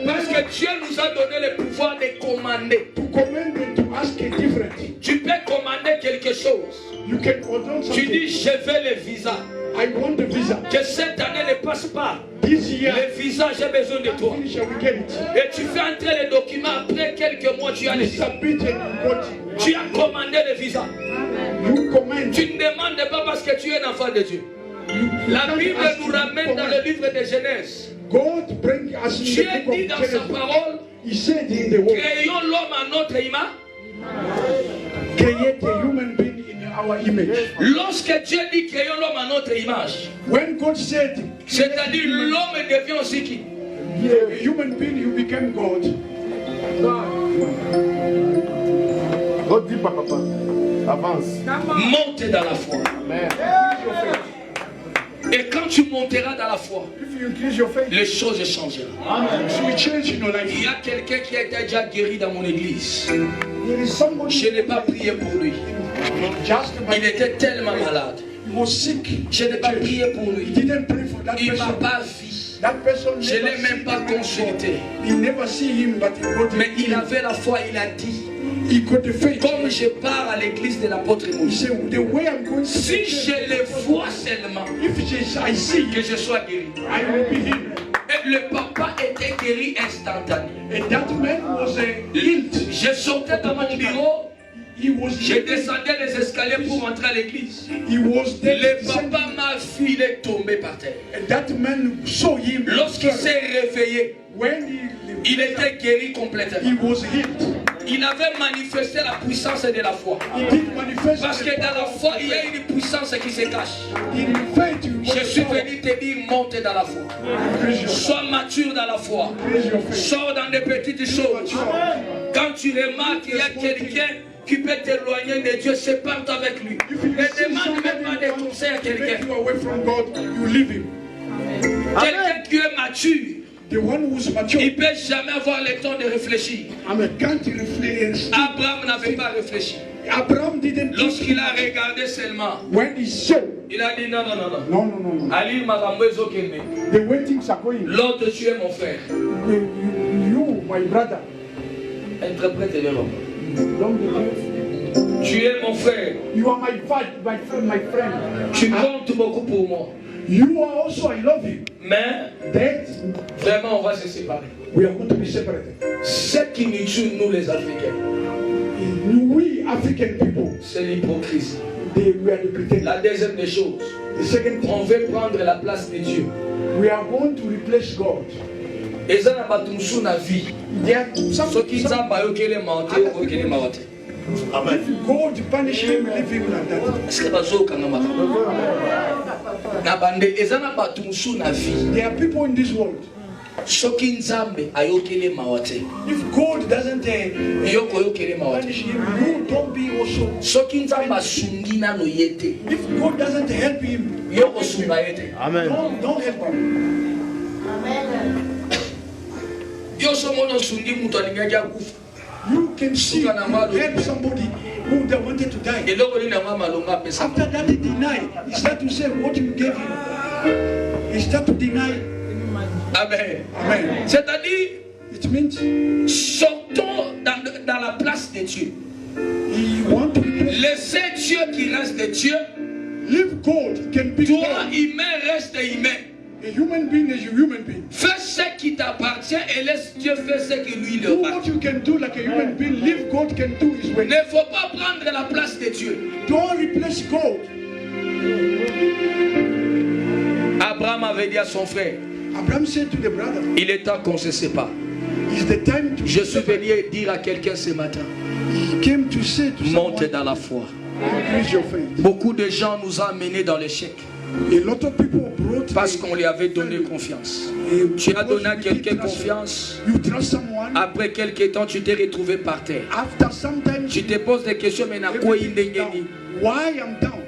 Speaker 2: Parce que Dieu nous a donné le pouvoir de commander.
Speaker 3: To command and to ask is different.
Speaker 2: Tu peux commander quelque chose.
Speaker 3: You can order
Speaker 2: Tu
Speaker 3: something.
Speaker 2: dis, je veux le visa.
Speaker 3: I want the visa.
Speaker 2: Que cette année ne passe pas.
Speaker 3: This year,
Speaker 2: Le visa, j'ai besoin de toi.
Speaker 3: finish, I will get it.
Speaker 2: Et tu fais entrer les documents. Après quelques mois, tu as le
Speaker 3: You
Speaker 2: visa.
Speaker 3: submit and you got it.
Speaker 2: Tu as commandé le visa.
Speaker 3: You command.
Speaker 2: Tu ne demandes pas parce que tu es un enfant de Dieu. La Bible nous ramène dans le livre de Genèse.
Speaker 3: God bring us in
Speaker 2: Dieu
Speaker 3: the book
Speaker 2: dit
Speaker 3: of
Speaker 2: dans sa
Speaker 3: Genesis.
Speaker 2: parole,
Speaker 3: He said in the word,
Speaker 2: créons l'homme à notre image.
Speaker 3: create a human being in our image.
Speaker 2: Lorsque Dieu dit créons l'homme à notre image,
Speaker 3: When God said,
Speaker 2: c'est-à-dire l'homme devient aussi qui?
Speaker 3: a human being, you became God.
Speaker 1: God dit pas, papa. Avance.
Speaker 2: Monte dans la foi. Et quand tu monteras dans la foi,
Speaker 3: If you increase your faith,
Speaker 2: les choses changeront.
Speaker 3: it will change in your
Speaker 2: Il
Speaker 3: life.
Speaker 2: y a quelqu'un qui a été déjà guéri dans mon église.
Speaker 3: There is somebody
Speaker 2: Je n'ai pas prié pour lui.
Speaker 3: just
Speaker 2: Il était tellement malade.
Speaker 3: he was sick.
Speaker 2: Je n'ai pas prié pour
Speaker 3: He
Speaker 2: lui.
Speaker 3: didn't pray for that
Speaker 2: Il ne m'a
Speaker 3: person.
Speaker 2: pas vu.
Speaker 3: That person
Speaker 2: Je ne
Speaker 3: never
Speaker 2: l'ai même
Speaker 3: seen
Speaker 2: pas
Speaker 3: him
Speaker 2: consulté.
Speaker 3: before. He never see him, but he got
Speaker 2: Mais il
Speaker 3: him.
Speaker 2: avait la foi, il a dit,
Speaker 3: He got the faith.
Speaker 2: comme je pars à l'église de l'apôtre
Speaker 3: He
Speaker 2: Moïse,
Speaker 3: said, the way I'm going to
Speaker 2: si je le vois seulement,
Speaker 3: if I see
Speaker 2: que
Speaker 3: him,
Speaker 2: je sois guéri.
Speaker 3: I will be him.
Speaker 2: Et le papa était guéri instantanément.
Speaker 3: And that man was healed.
Speaker 2: Je sortais dans mon bureau,
Speaker 3: He was
Speaker 2: je
Speaker 3: healed.
Speaker 2: descendais les escaliers pour rentrer à l'église.
Speaker 3: He was dead.
Speaker 2: Le papa m'a vu, il est tombé par terre.
Speaker 3: And that man saw him.
Speaker 2: Lorsqu'il s'est réveillé,
Speaker 3: When
Speaker 2: il était guéri complètement.
Speaker 3: he was healed,
Speaker 2: Il avait manifesté la puissance de la foi.
Speaker 3: he did manifest.
Speaker 2: Parce que dans la foi, il y a une puissance qui se cache.
Speaker 3: In faith, you
Speaker 2: Je
Speaker 3: must
Speaker 2: suis venu te dire, monte dans la foi. Sois mature dans la foi.
Speaker 3: increase your faith.
Speaker 2: Sors dans des petites choses. Quand tu remarques qu'il y a quelqu'un qui peut t'éloigner de Dieu, sépare-toi avec lui.
Speaker 3: If you
Speaker 2: Ne
Speaker 3: see
Speaker 2: demande même pas
Speaker 3: somebody
Speaker 2: de
Speaker 3: who
Speaker 2: conseils à
Speaker 3: wants to
Speaker 2: quelqu'un.
Speaker 3: take you away from God, you leave him.
Speaker 2: Quelqu'un qui est mature,
Speaker 3: The one who's mature,
Speaker 2: il ne peut jamais avoir le temps de réfléchir.
Speaker 3: can't reflect.
Speaker 2: Abraham n'avait pas réfléchi.
Speaker 3: Abraham didn't think
Speaker 2: Lorsqu'il a regardé seulement,
Speaker 3: when he saw.
Speaker 2: il a dit non, non, non, non.
Speaker 3: No, no, no, no.
Speaker 2: Ali Marambo Ezokende.
Speaker 3: The way things are going.
Speaker 2: L'autre, tu es mon frère.
Speaker 3: You, my brother,
Speaker 2: Interprète-le.
Speaker 3: don't believe.
Speaker 2: Tu es mon frère.
Speaker 3: You are my father, my friend.
Speaker 2: Tu comptes beaucoup pour moi.
Speaker 3: You are also, I love you.
Speaker 2: Mais
Speaker 3: That
Speaker 2: vraiment, on va se séparer.
Speaker 3: we are going to be separated.
Speaker 2: Ce qui nous tue, nous les Africains,
Speaker 3: We African people,
Speaker 2: c'est l'hypocrisie.
Speaker 3: we are the pretenders.
Speaker 2: La deuxième des choses,
Speaker 3: The second thing,
Speaker 2: on veut prendre la place de Dieu.
Speaker 3: we are going to replace God.
Speaker 2: Et ça n'a pas tout sous la vie.
Speaker 3: There are some,
Speaker 2: Ce qui s'en va, ok, les mentés, ok, les mentés.
Speaker 3: if God punish him, leave him like that.
Speaker 2: Est-ce que bazo kangama? Na bande, eza na batu sous la vie.
Speaker 3: There are people in this world.
Speaker 2: Soki nzambe ayokele mawate.
Speaker 3: If God doesn't
Speaker 2: Yoko yokele mawate.
Speaker 3: punish him, you don't be also.
Speaker 2: Soki nzambe asungi nano yete.
Speaker 3: If God doesn't help him,
Speaker 2: Yoko sunga yete.
Speaker 3: don't help him.
Speaker 2: Yo somono sungi mutu alingaja kufa.
Speaker 3: You can see, you help somebody who wanted to die.
Speaker 2: Eloko ni na mama longa pesa.
Speaker 3: After that, he deny. He start to say what you gave him. He start to deny.
Speaker 2: Amen.
Speaker 3: Amen.
Speaker 2: C'est-à-dire,
Speaker 3: It means
Speaker 2: sortons dans la place de Dieu.
Speaker 3: he want to replace.
Speaker 2: Laissez Dieu qui reste de Dieu.
Speaker 3: If God can be
Speaker 2: Toi,
Speaker 3: God,
Speaker 2: humain, reste humain.
Speaker 3: a human being is a human being.
Speaker 2: Fais ce qui t'appartient et laisse Dieu faire ce qui lui
Speaker 3: Do what
Speaker 2: appartient.
Speaker 3: you can do like a human being. Leave God can do his way.
Speaker 2: Il ne faut pas prendre la place de Dieu.
Speaker 3: Don't replace God.
Speaker 2: Abraham avait dit à son frère,
Speaker 3: Abraham said to the brother,
Speaker 2: il est temps qu'on se sépare.
Speaker 3: it's the time to
Speaker 2: Je suis venu dire à quelqu'un ce matin,
Speaker 3: He came to say to
Speaker 2: monte
Speaker 3: someone,
Speaker 2: dans la foi.
Speaker 3: increase your faith.
Speaker 2: Beaucoup de gens nous ont amenés dans l'échec
Speaker 3: A lot of people brought
Speaker 2: parce qu'on lui avait donné confiance. Tu as donné à quelqu'un confiance.
Speaker 3: You trust someone.
Speaker 2: Après quelques temps, tu t'es retrouvé par terre.
Speaker 3: After some time,
Speaker 2: Tu te poses des questions, mais na quoi il
Speaker 3: everything is down.
Speaker 2: ndengeni?
Speaker 3: Why I'm down?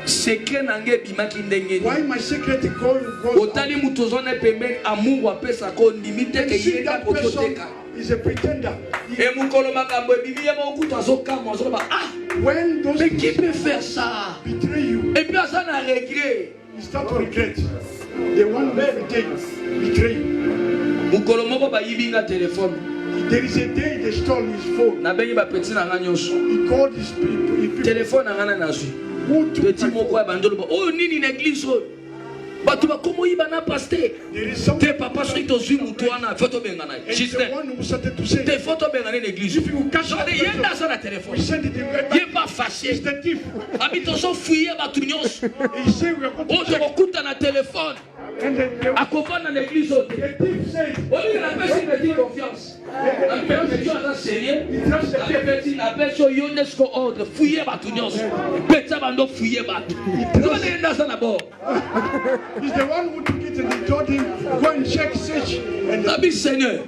Speaker 2: Secret nange bimaki ndengeni.
Speaker 3: Why my secret goes
Speaker 2: Otali mutu ozona pembeni amour apesa ko ndimite ke
Speaker 3: See,
Speaker 2: yeka
Speaker 3: that person
Speaker 2: kototeka.
Speaker 3: is a pretender.
Speaker 2: E mukolo makambo ebimi ye mokutu azokama azoba ah
Speaker 3: When those
Speaker 2: Mais qui peut faire ça?
Speaker 3: betray you,
Speaker 2: Et puis ça n'a regret.
Speaker 3: you start to regret. The one who betray you.
Speaker 2: Mukolo moko ba yibinga téléphone.
Speaker 3: There is a day they stole his phone.
Speaker 2: Na bengi ba petit na nga nyonso.
Speaker 3: He called his people.
Speaker 2: Téléphone na nga na nazwi.
Speaker 3: Who took
Speaker 2: Petit
Speaker 3: my
Speaker 2: moko
Speaker 3: phone?
Speaker 2: ya bandolo ba. Oh nini na église oyo. Bato ba komo yiba na pasteur.
Speaker 3: There is someone.
Speaker 2: Te papa soki tozwi mutu wana photo benga na.
Speaker 3: And the
Speaker 2: Justin.
Speaker 3: one who started to say,
Speaker 2: Te photo benga na église.
Speaker 3: if you catch
Speaker 2: Jode
Speaker 3: that
Speaker 2: yenda
Speaker 3: person,
Speaker 2: sa na téléphone.
Speaker 3: we send it in back.
Speaker 2: Ye pas fâché.
Speaker 3: It's the thief.
Speaker 2: Abi tozo fouiller bato nyonso.
Speaker 3: He said we are going
Speaker 2: Oh
Speaker 3: to check.
Speaker 2: tokokuta na téléphone.
Speaker 3: And then
Speaker 2: Akovanda na église oyo.
Speaker 3: the thief said,
Speaker 2: Olingi na pesi petit confiance. Na pesi aza sérieux. Na pesi na pesi oyo nesko ordre fouiller bato nyonso. Pesa bando fouiller bato. Nzoma yenda sa na bord.
Speaker 3: he's the one who took it and he told him, go and check, search. And
Speaker 2: Nabi Seigneur.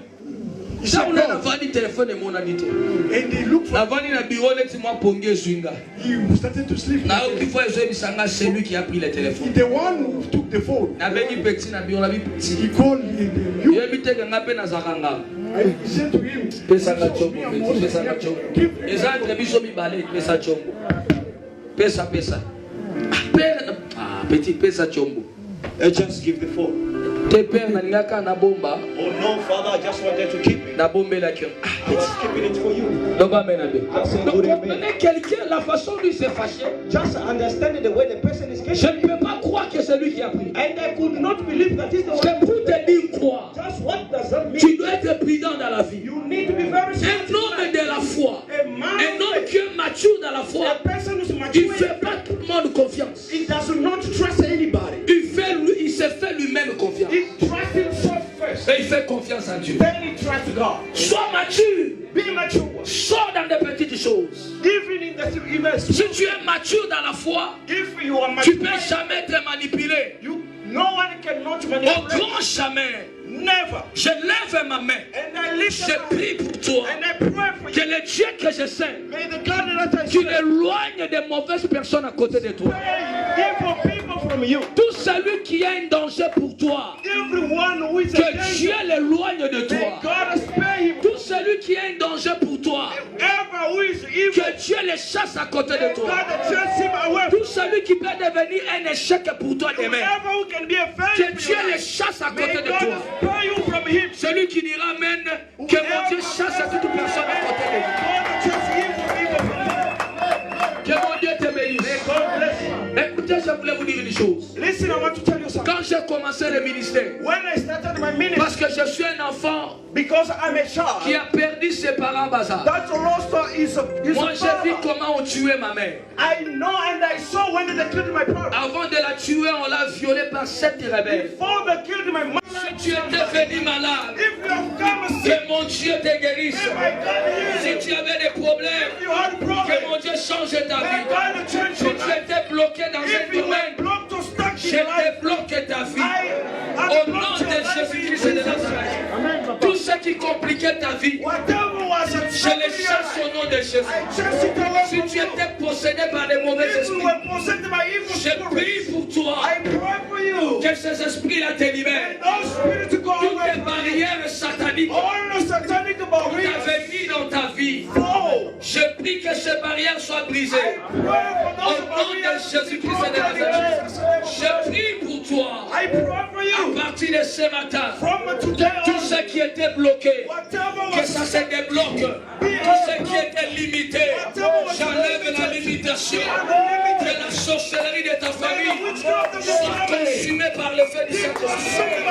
Speaker 3: he
Speaker 2: Ça
Speaker 3: said,
Speaker 2: on a
Speaker 3: God.
Speaker 2: vandi téléphone mon anité.
Speaker 3: And he looked for,
Speaker 2: Na vandi na bureau leti moi ponge swinga.
Speaker 3: he started to sleep.
Speaker 2: Na oki fois ezo bisanga c'est lui qui a pris le téléphone.
Speaker 3: The one who took the phone,
Speaker 2: Na bengi petit na bureau la bi petit.
Speaker 3: he called him. You,
Speaker 2: Yebi te nga pe na zakanga.
Speaker 3: and he said to him,
Speaker 2: Pesa nga chombo, petit pesa nga chombo.
Speaker 3: give
Speaker 2: Eza entre biso mibale pesa chombo. Pesa pesa. Ah petit pesa chombo.
Speaker 1: Just give the phone.
Speaker 2: Te père na lingaka na bomba
Speaker 1: Oh no, Father, I just wanted to keep it.
Speaker 2: na bombela ki.
Speaker 1: I was keeping it for you.
Speaker 2: Donc amen amen.
Speaker 1: Just say
Speaker 2: Donc
Speaker 1: good
Speaker 2: comprenez
Speaker 1: amen.
Speaker 2: quelqu'un la façon dont il s'est fâché.
Speaker 1: Just understanding the way the person is
Speaker 2: Je
Speaker 1: getting.
Speaker 2: ne peux pas croire que c'est lui qui a pris.
Speaker 1: And I could not believe that is the one.
Speaker 2: C'est pour te dire quoi.
Speaker 1: Just what does that mean?
Speaker 2: Tu dois être prudent dans la vie.
Speaker 1: You need to be very
Speaker 2: Un homme de la foi,
Speaker 1: A man,
Speaker 2: un homme qui est mature dans la foi,
Speaker 1: a person who's
Speaker 2: il ne
Speaker 1: mature,
Speaker 2: fait pas tout le monde confiance.
Speaker 1: he does not trust anybody.
Speaker 2: Il se fait lui-même confiance.
Speaker 1: He trusts himself first.
Speaker 2: Et il fait confiance en Dieu.
Speaker 1: Then he trusts God.
Speaker 2: Sois mature.
Speaker 1: Be mature.
Speaker 2: Sors dans des petites choses.
Speaker 1: Even in the
Speaker 2: Si tu es mature dans la foi,
Speaker 1: if you are
Speaker 2: tu ne
Speaker 1: mature,
Speaker 2: peux jamais être manipulé.
Speaker 1: no one cannot
Speaker 2: Au
Speaker 1: manipulate.
Speaker 2: grand jamais.
Speaker 1: Never.
Speaker 2: Je lève ma main.
Speaker 1: And I lift
Speaker 2: Je
Speaker 1: up my
Speaker 2: prie pour toi.
Speaker 1: and I pray for
Speaker 2: Que
Speaker 1: you.
Speaker 2: le Dieu que je sais,
Speaker 1: May the God that I
Speaker 2: qu'il
Speaker 1: serve
Speaker 2: éloigne des mauvaises personnes à côté de toi.
Speaker 1: pray evil people from you.
Speaker 2: Tout celui qui a un danger pour toi,
Speaker 1: Everyone who is a
Speaker 2: que Dieu
Speaker 1: danger,
Speaker 2: l'éloigne de
Speaker 1: may
Speaker 2: toi.
Speaker 1: God spare him.
Speaker 2: Tout celui qui a un danger pour toi,
Speaker 1: Ever who is evil,
Speaker 2: que Dieu les chasse à côté
Speaker 1: may
Speaker 2: de toi.
Speaker 1: God chase him away.
Speaker 2: Tout celui qui peut devenir un échec pour toi demain,
Speaker 1: Whoever who can be a
Speaker 2: que
Speaker 1: failure,
Speaker 2: Dieu les chasse à
Speaker 1: may
Speaker 2: côté de
Speaker 1: God
Speaker 2: toi.
Speaker 1: spare you from him.
Speaker 2: Celui qui dira Amen, que mon Dieu chasse à toute personne à côté de lui.
Speaker 1: God chase evil people from him.
Speaker 2: Que mon Dieu te
Speaker 1: May
Speaker 2: bénisse.
Speaker 1: God bless you.
Speaker 2: Écoutez, je voulais vous dire une chose.
Speaker 1: Listen, I want to tell you something.
Speaker 2: Quand j'ai commencé le ministère,
Speaker 1: When I started my ministry,
Speaker 2: parce que je suis un enfant
Speaker 1: because I'm a
Speaker 2: qui
Speaker 1: child,
Speaker 2: a perdu ses parents bazar.
Speaker 1: that roster is a
Speaker 2: Moi, j'ai vu
Speaker 1: power.
Speaker 2: comment on tuait ma mère.
Speaker 1: I know and I saw when they killed my parents.
Speaker 2: Avant de la tuer, on l'a violée par 7 rebelles.
Speaker 1: Before they killed my mother,
Speaker 2: Si tu étais venu malade,
Speaker 1: if you have come sick,
Speaker 2: que mon Dieu te guérisse.
Speaker 1: if I can't
Speaker 2: Si
Speaker 1: heal you,
Speaker 2: tu avais des problèmes,
Speaker 1: if you had
Speaker 2: que
Speaker 1: problems,
Speaker 2: mon Dieu change ta
Speaker 1: may
Speaker 2: vie.
Speaker 1: God change
Speaker 2: Si
Speaker 1: your
Speaker 2: tu
Speaker 1: life.
Speaker 2: étais bloqué dans
Speaker 1: If
Speaker 2: un
Speaker 1: you were
Speaker 2: domaine,
Speaker 1: blocked or stuck
Speaker 2: je
Speaker 1: in life,
Speaker 2: débloque ta vie.
Speaker 1: I
Speaker 2: Au nom
Speaker 1: unblocked
Speaker 2: de
Speaker 1: your life in
Speaker 2: Jésus-Christ de
Speaker 1: Jesus'
Speaker 2: Nazareth.
Speaker 1: name.
Speaker 2: Tout ce qui compliquait ta vie,
Speaker 1: Whatever was
Speaker 2: je
Speaker 1: obstructing
Speaker 2: les
Speaker 1: your
Speaker 2: chasse
Speaker 1: life,
Speaker 2: au nom de Jésus.
Speaker 1: I chase it away
Speaker 2: Si
Speaker 1: from
Speaker 2: tu
Speaker 1: you.
Speaker 2: étais possédé par des mauvais
Speaker 1: If you
Speaker 2: esprits,
Speaker 1: were possessed by evil
Speaker 2: je
Speaker 1: spirits,
Speaker 2: prie pour toi
Speaker 1: I pray for you.
Speaker 2: que ces esprits-là te libèrent.
Speaker 1: And those spirits go
Speaker 2: Toutes
Speaker 1: away
Speaker 2: les
Speaker 1: from you.
Speaker 2: barrières sataniques
Speaker 1: All the satanic
Speaker 2: qui
Speaker 1: barriers
Speaker 2: t'avaient mis dans ta vie,
Speaker 1: fall.
Speaker 2: je prie que ces barrières soient
Speaker 1: I
Speaker 2: brisées.
Speaker 1: pray for
Speaker 2: Au
Speaker 1: those
Speaker 2: nom de
Speaker 1: barriers to be
Speaker 2: Jésus-Christ de
Speaker 1: broken in
Speaker 2: Nazareth,
Speaker 1: Jesus' name.
Speaker 2: je prie pour toi.
Speaker 1: I pray for
Speaker 2: À
Speaker 1: you.
Speaker 2: partir de ce matin,
Speaker 1: From today
Speaker 2: tout
Speaker 1: on,
Speaker 2: ce qui était bloqué,
Speaker 1: whatever
Speaker 2: que
Speaker 1: was
Speaker 2: ça se débloque. Tout ce qui était limité, j'enlève la limitation. Que la sorcellerie de ta famille soit consumée par le feu du Saint-Esprit.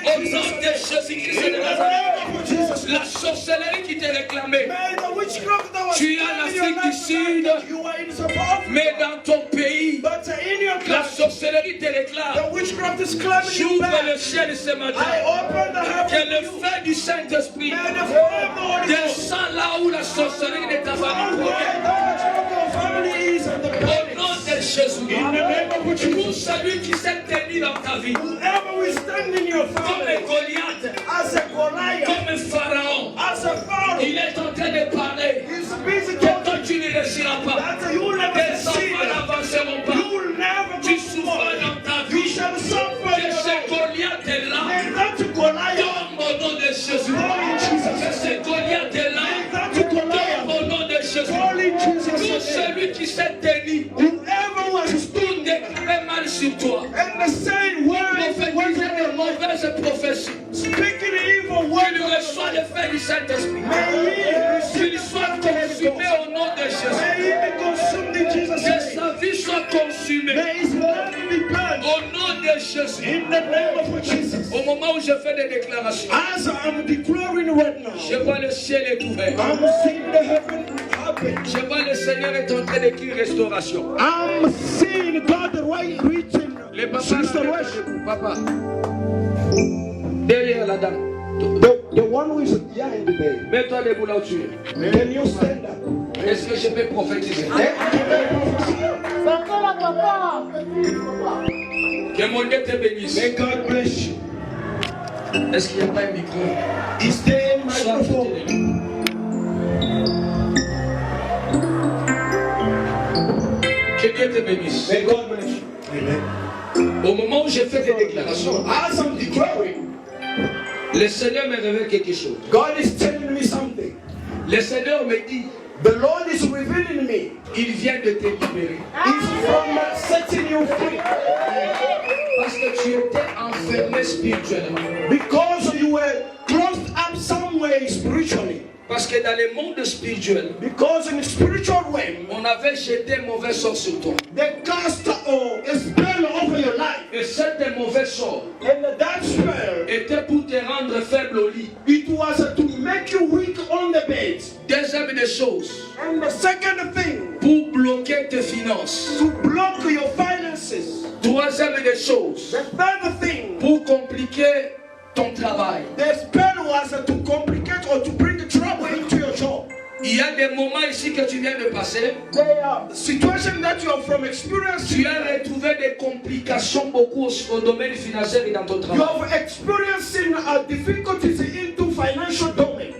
Speaker 2: Au nom de Jésus-Christ de Nazareth, la sorcellerie qui t'est réclamée,
Speaker 1: May the witchcraft that was
Speaker 2: tu es en
Speaker 1: in your
Speaker 2: Afrique du
Speaker 1: life,
Speaker 2: Sud,
Speaker 1: you are in South Africa,
Speaker 2: mais dans ton pays,
Speaker 1: but in your
Speaker 2: la
Speaker 1: country,
Speaker 2: sorcellerie te réclame.
Speaker 1: the witchcraft is climbing you
Speaker 2: J'ouvre
Speaker 1: back.
Speaker 2: le ciel ce matin.
Speaker 1: I open the
Speaker 2: Que
Speaker 1: heaven
Speaker 2: le
Speaker 1: to you.
Speaker 2: feu du Saint-Esprit
Speaker 1: May the fire of the Holy Ghost
Speaker 2: descend là où la sorcellerie de ta famille
Speaker 1: where
Speaker 2: provient.
Speaker 1: the witchcraft of your family is and the
Speaker 2: Au nom
Speaker 1: pyramids.
Speaker 2: de Jésus,
Speaker 1: In the name of
Speaker 2: pour
Speaker 1: Jesus,
Speaker 2: celui qui s'est tenu dans ta vie,
Speaker 1: whoever will stand in your
Speaker 2: comme
Speaker 1: family
Speaker 2: Goliath,
Speaker 1: as a Goliath,
Speaker 2: comme Pharaon,
Speaker 1: as a Pharaoh,
Speaker 2: il est en train de parler
Speaker 1: he's busy
Speaker 2: que
Speaker 1: talking
Speaker 2: toi tu ne réussiras pas.
Speaker 1: that you will never
Speaker 2: Tes
Speaker 1: succeed.
Speaker 2: enfants n'avanceront pas.
Speaker 1: You will never
Speaker 2: Tu
Speaker 1: go
Speaker 2: souffres
Speaker 1: forward.
Speaker 2: dans ta
Speaker 1: You
Speaker 2: vie.
Speaker 1: shall suffer
Speaker 2: Que
Speaker 1: in your
Speaker 2: ce
Speaker 1: life.
Speaker 2: Goliath est là.
Speaker 1: May that Goliath,
Speaker 2: Tombe au nom de Jésus.
Speaker 1: Holy Jesus,
Speaker 2: Que ce Goliath est là.
Speaker 1: may that
Speaker 2: Tombe
Speaker 1: Goliath,
Speaker 2: au nom de Jésus.
Speaker 1: Holy
Speaker 2: Tout
Speaker 1: Jesus,
Speaker 2: celui sur toi.
Speaker 1: And the same word
Speaker 2: Prophétiser de mauvaises prophéties.
Speaker 1: speaking evil
Speaker 2: Tu
Speaker 1: words.
Speaker 2: ne reçois le feu du Saint-Esprit.
Speaker 1: May
Speaker 2: Qu'il soit consumé au nom de Jésus.
Speaker 1: he be consumed in Jesus'
Speaker 2: Que
Speaker 1: name.
Speaker 2: sa vie soit consumée
Speaker 1: May his life be burned
Speaker 2: au nom de Jésus.
Speaker 1: in the name of Jesus.
Speaker 2: Au moment où je fais des déclarations,
Speaker 1: As I'm declaring right
Speaker 2: je
Speaker 1: now,
Speaker 2: vois le ciel est ouvert.
Speaker 1: I'm seeing the heaven happen.
Speaker 2: Je vois le Seigneur est en train d'écrire restauration.
Speaker 1: I'm seeing God written
Speaker 2: Les papas, là,
Speaker 1: restoration.
Speaker 2: papa. Derrière la dame.
Speaker 1: The one who is behind the day.
Speaker 2: Mets-toi debout là où tu es.
Speaker 1: Can you stand up?
Speaker 2: Est-ce que je peux prophétiser? Que mon Dieu te bénisse.
Speaker 1: May God bless you.
Speaker 2: Est-ce qu'il n'y a pas un micro?
Speaker 1: Is there a
Speaker 2: Sois
Speaker 1: microphone?
Speaker 2: fidèle. Que Dieu te bénisse.
Speaker 1: May God bless you.
Speaker 2: Au moment où je fais des déclarations,
Speaker 1: As I'm declaring,
Speaker 2: le Seigneur me révèle quelque chose.
Speaker 1: God is telling me something.
Speaker 2: Le Seigneur me dit,
Speaker 1: The Lord is revealing me.
Speaker 2: il vient de te libérer.
Speaker 1: He's from setting you free.
Speaker 2: Parce que tu étais enfermé spirituellement.
Speaker 1: Because you were closed up somewhere spiritually.
Speaker 2: Parce que dans le monde spirituel,
Speaker 1: Because in the spiritual realm,
Speaker 2: on avait jeté un mauvais sort sur toi.
Speaker 1: they cast a spell over your life.
Speaker 2: Et cet mauvais sort
Speaker 1: And that spell,
Speaker 2: était pour te rendre faible au lit.
Speaker 1: it was to make you weak on the bed.
Speaker 2: Deuxième des choses,
Speaker 1: And the second thing,
Speaker 2: pour bloquer tes finances.
Speaker 1: to block your finances.
Speaker 2: Troisième des choses,
Speaker 1: The third thing,
Speaker 2: pour compliquer ton travail.
Speaker 1: the spell was to complicate or to bring trouble into your job.
Speaker 2: Il y a des moments ici que tu viens de passer.
Speaker 1: There are situations that you are from experiencing.
Speaker 2: Tu as retrouvé des complications beaucoup au domaine financier et dans ton
Speaker 1: You
Speaker 2: travail.
Speaker 1: have experiencing difficulties into financial domain.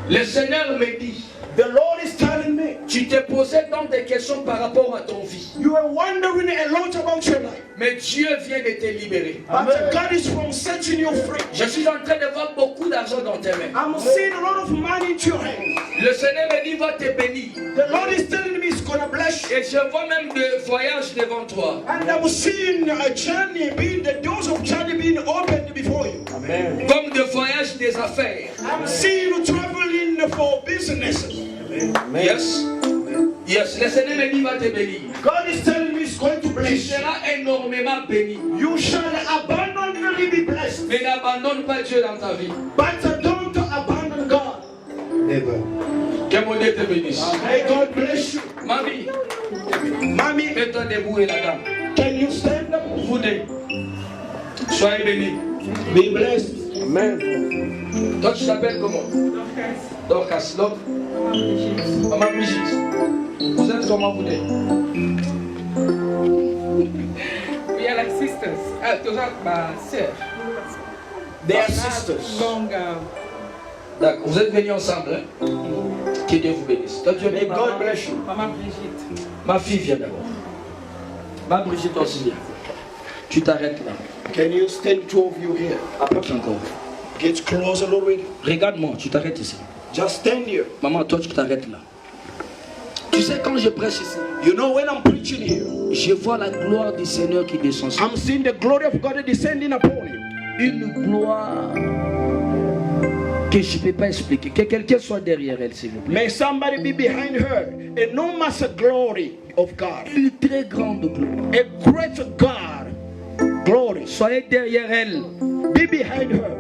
Speaker 2: Le Seigneur me dit,
Speaker 1: The Lord is telling me,
Speaker 2: tu t'es posé tant de questions par rapport à ton vie.
Speaker 1: you are wondering a lot about your life.
Speaker 2: Mais Dieu vient de te libérer.
Speaker 1: But God is from setting you free.
Speaker 2: Je suis en train de voir beaucoup d'argent dans tes mains.
Speaker 1: I'm seeing a lot of money into your hands.
Speaker 2: Le Seigneur me dit, va te bénir.
Speaker 1: The Lord is telling me He's gonna bless you.
Speaker 2: Et je vois même des voyages devant toi.
Speaker 1: And I'm seeing a journey being, the doors of journey being opened before you.
Speaker 2: Comme des voyages des affaires.
Speaker 1: I'm seeing you traveling for businesses.
Speaker 2: Yes. Yes. Le Seigneur me dit, va te bénir.
Speaker 1: God is telling me He's going to
Speaker 2: Tu
Speaker 1: bless you.
Speaker 2: seras énormément béni.
Speaker 1: You shall abundantly be blessed.
Speaker 2: Mais n'abandonne pas Dieu dans ta vie.
Speaker 1: But don't abandon God.
Speaker 2: Que mon Dieu te bénisse.
Speaker 1: May God bless you.
Speaker 2: Mamie,
Speaker 1: Mommy,
Speaker 2: mets-toi debout et la dame.
Speaker 1: can you stand up?
Speaker 2: Vous deux. Soyez bénis.
Speaker 1: Be blessed.
Speaker 2: Toi, tu t'appelles comment? Dorcas. Donc, Maman Brigitte. Vous êtes comment vous deux?
Speaker 5: We are like sisters. Those are my sœurs.
Speaker 1: They are sisters.
Speaker 5: Long,
Speaker 2: D'accord. Vous êtes venus ensemble. Hein? Que Dieu vous bénisse. Toi, tu es
Speaker 1: May
Speaker 2: maman.
Speaker 1: God bless you.
Speaker 5: Maman Brigitte.
Speaker 2: Ma fille vient d'abord. Ma Brigitte aussi vient. Tu t'arrêtes là.
Speaker 1: Can you stand, two of you here?
Speaker 2: Approche encore.
Speaker 1: Get close a little bit.
Speaker 2: Regarde-moi, tu t'arrêtes ici.
Speaker 1: Just stand here.
Speaker 2: Maman, toi, tu t'arrêtes là. Tu sais, quand je prêche ici,
Speaker 1: You know, when I'm preaching here,
Speaker 2: je vois la gloire du Seigneur qui descend sur moi.
Speaker 1: I'm seeing the glory of God descending upon you.
Speaker 2: Une gloire que je ne peux pas expliquer. Que quelqu'un soit derrière elle, s'il vous plaît.
Speaker 1: May somebody be behind her. Enormous glory of God.
Speaker 2: Une très grande gloire.
Speaker 1: A great God. Glory.
Speaker 2: Soyez derrière elle.
Speaker 1: Be behind her.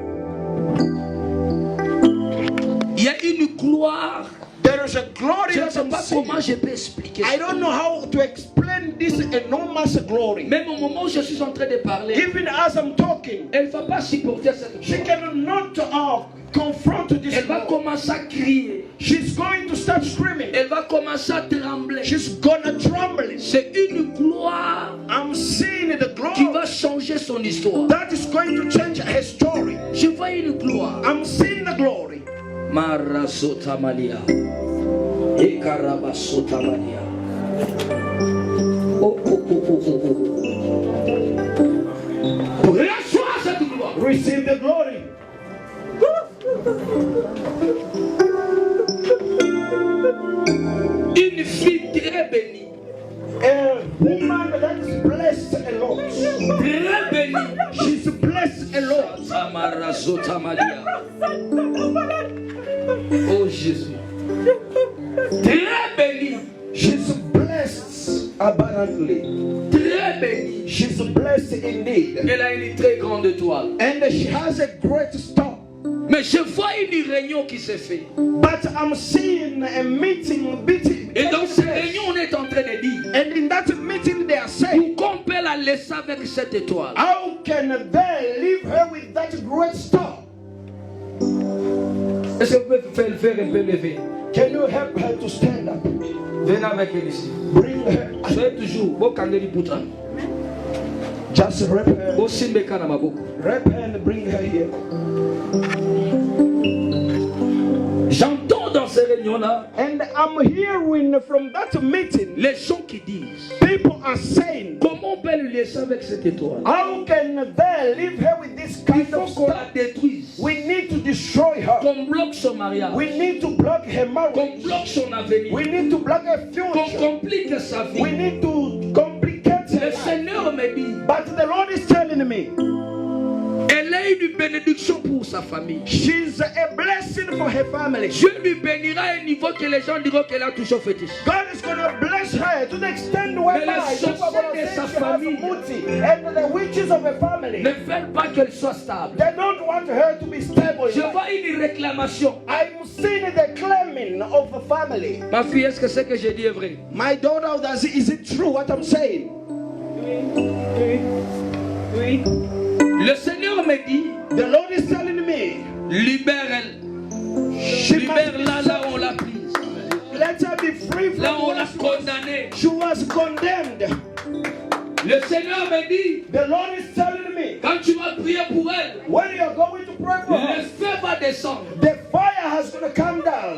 Speaker 2: Il y a une gloire.
Speaker 1: There is a glory
Speaker 2: Je ne
Speaker 1: that
Speaker 2: sais
Speaker 1: I'm
Speaker 2: pas
Speaker 1: seeing.
Speaker 2: comment je peux expliquer
Speaker 1: I
Speaker 2: ça.
Speaker 1: don't know how to explain this enormous glory.
Speaker 2: Même au moment où je suis en train de parler,
Speaker 1: Even as I'm talking,
Speaker 2: elle ne va pas supporter cette
Speaker 1: she
Speaker 2: gloire.
Speaker 1: cannot confront this
Speaker 2: Elle va
Speaker 1: glory.
Speaker 2: commencer à crier.
Speaker 1: She's going to start screaming.
Speaker 2: Elle va commencer à trembler.
Speaker 1: She's gonna tremble.
Speaker 2: C'est une gloire
Speaker 1: I'm seeing the
Speaker 2: qui
Speaker 1: glory
Speaker 2: va changer son histoire.
Speaker 1: that is going to change her story.
Speaker 2: Je vois une gloire.
Speaker 1: I'm seeing the glory.
Speaker 2: Marasota Malia. Ekarabasota Malia. Oh, oh, oh, oh, oh, oh. Reçois cette gloire.
Speaker 1: Receive the glory.
Speaker 2: Une fille très bénie.
Speaker 1: A woman that is blessed.
Speaker 2: Zotamalia. Oh Jésus. Très béni.
Speaker 1: She's blessed abundantly.
Speaker 2: Très béni.
Speaker 1: She's blessed indeed.
Speaker 2: Elle a une très grande toile.
Speaker 1: And she has a great star.
Speaker 2: Mais je vois une réunion qui s'est faite.
Speaker 1: But I'm seeing a meeting.
Speaker 2: Et dans cette réunion, on est en train de dire.
Speaker 1: And in that meeting they are saying,
Speaker 2: Pourquoi on peut la laisser avec cette étoile?
Speaker 1: how can they leave her with that great star?
Speaker 2: Est-ce que vous pouvez faire un peu lever?
Speaker 1: Can you help her to stand up?
Speaker 2: Venez avec elle ici.
Speaker 1: Bring her.
Speaker 2: Soyez toujours. Vos candeli putra.
Speaker 1: Just wrap her.
Speaker 2: Vos simbeka na maboko.
Speaker 1: Wrap her and bring her here.
Speaker 2: J'entends dans ces réunions-là
Speaker 1: And I'm hearing from that meeting,
Speaker 2: les gens qui disent
Speaker 1: people are saying,
Speaker 2: comment on peut le laisser avec cette étoile?
Speaker 1: how can they leave her with this
Speaker 2: Il
Speaker 1: kind
Speaker 2: faut
Speaker 1: of
Speaker 2: qu'on
Speaker 1: star?
Speaker 2: la détruise.
Speaker 1: We need to destroy her.
Speaker 2: Qu'on bloque son mariage.
Speaker 1: We need to block her
Speaker 2: Qu'on
Speaker 1: marriage.
Speaker 2: bloque son avenir.
Speaker 1: We need to block her
Speaker 2: Qu'on
Speaker 1: future.
Speaker 2: complique sa
Speaker 1: We
Speaker 2: vie.
Speaker 1: need to complicate her
Speaker 2: Le
Speaker 1: life.
Speaker 2: Seigneur me dit,
Speaker 1: But the Lord is telling me,
Speaker 2: elle est une bénédiction pour sa famille.
Speaker 1: she's a blessing for her family.
Speaker 2: Dieu lui bénira à un niveau que les gens diront qu'elle a toujours fétiche.
Speaker 1: God is going to bless her to the extent whereby
Speaker 2: Mais les
Speaker 1: people are going to
Speaker 2: sorciers de
Speaker 1: say
Speaker 2: sa
Speaker 1: she has
Speaker 2: famille
Speaker 1: muti, and the witches of her family,
Speaker 2: Ne veulent pas qu'elle soit stable.
Speaker 1: they don't want her to be stable. in
Speaker 2: Je
Speaker 1: life.
Speaker 2: vois une réclamation.
Speaker 1: I'm seeing the claiming of the family.
Speaker 2: Ma fille, est-ce que ce que j'ai dit est vrai?
Speaker 1: My daughter, is it true what I'm saying?
Speaker 2: Le Seigneur me dit,
Speaker 1: The Lord is telling me,
Speaker 2: libère-elle.
Speaker 1: she
Speaker 2: Libère-la là où on l'a prise.
Speaker 1: let her be free from
Speaker 2: Là où on l'a
Speaker 1: what
Speaker 2: condamnée.
Speaker 1: she was condemned.
Speaker 2: Le Seigneur me dit,
Speaker 1: The Lord is telling me,
Speaker 2: quand tu vas prier pour elle,
Speaker 1: when you are going to pray for
Speaker 2: le
Speaker 1: her,
Speaker 2: feu va descendre.
Speaker 1: the fire has going to come down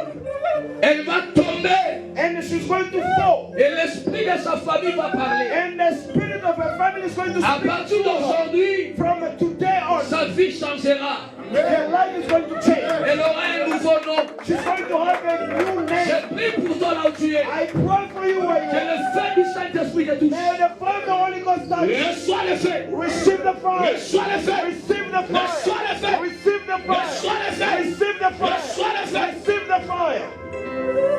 Speaker 2: Elle va tomber.
Speaker 1: and she's going to fall.
Speaker 2: Et l'esprit de sa famille va parler.
Speaker 1: And the spirit of her family is going to
Speaker 2: À
Speaker 1: speak
Speaker 2: partir
Speaker 1: to her.
Speaker 2: d'aujourd'hui,
Speaker 1: From today on,
Speaker 2: sa vie changera.
Speaker 1: her life is going to change.
Speaker 2: Elle aura un nouveau nom.
Speaker 1: She's going to have a new
Speaker 2: Je
Speaker 1: name.
Speaker 2: prie pour toi là où tu es.
Speaker 1: I pray for you where you
Speaker 2: Que
Speaker 1: are.
Speaker 2: le feu du Saint-Esprit te touche.
Speaker 1: May the fire of the Holy Ghost touch you.
Speaker 2: Reçois le feu.
Speaker 1: Receive the fire.
Speaker 2: Reçois le feu.
Speaker 1: Receive the fire.
Speaker 2: Reçois le feu.
Speaker 1: Receive the fire.
Speaker 2: Reçois le feu.
Speaker 1: Receive the fire.
Speaker 2: Reçois le feu.
Speaker 1: Receive the fire.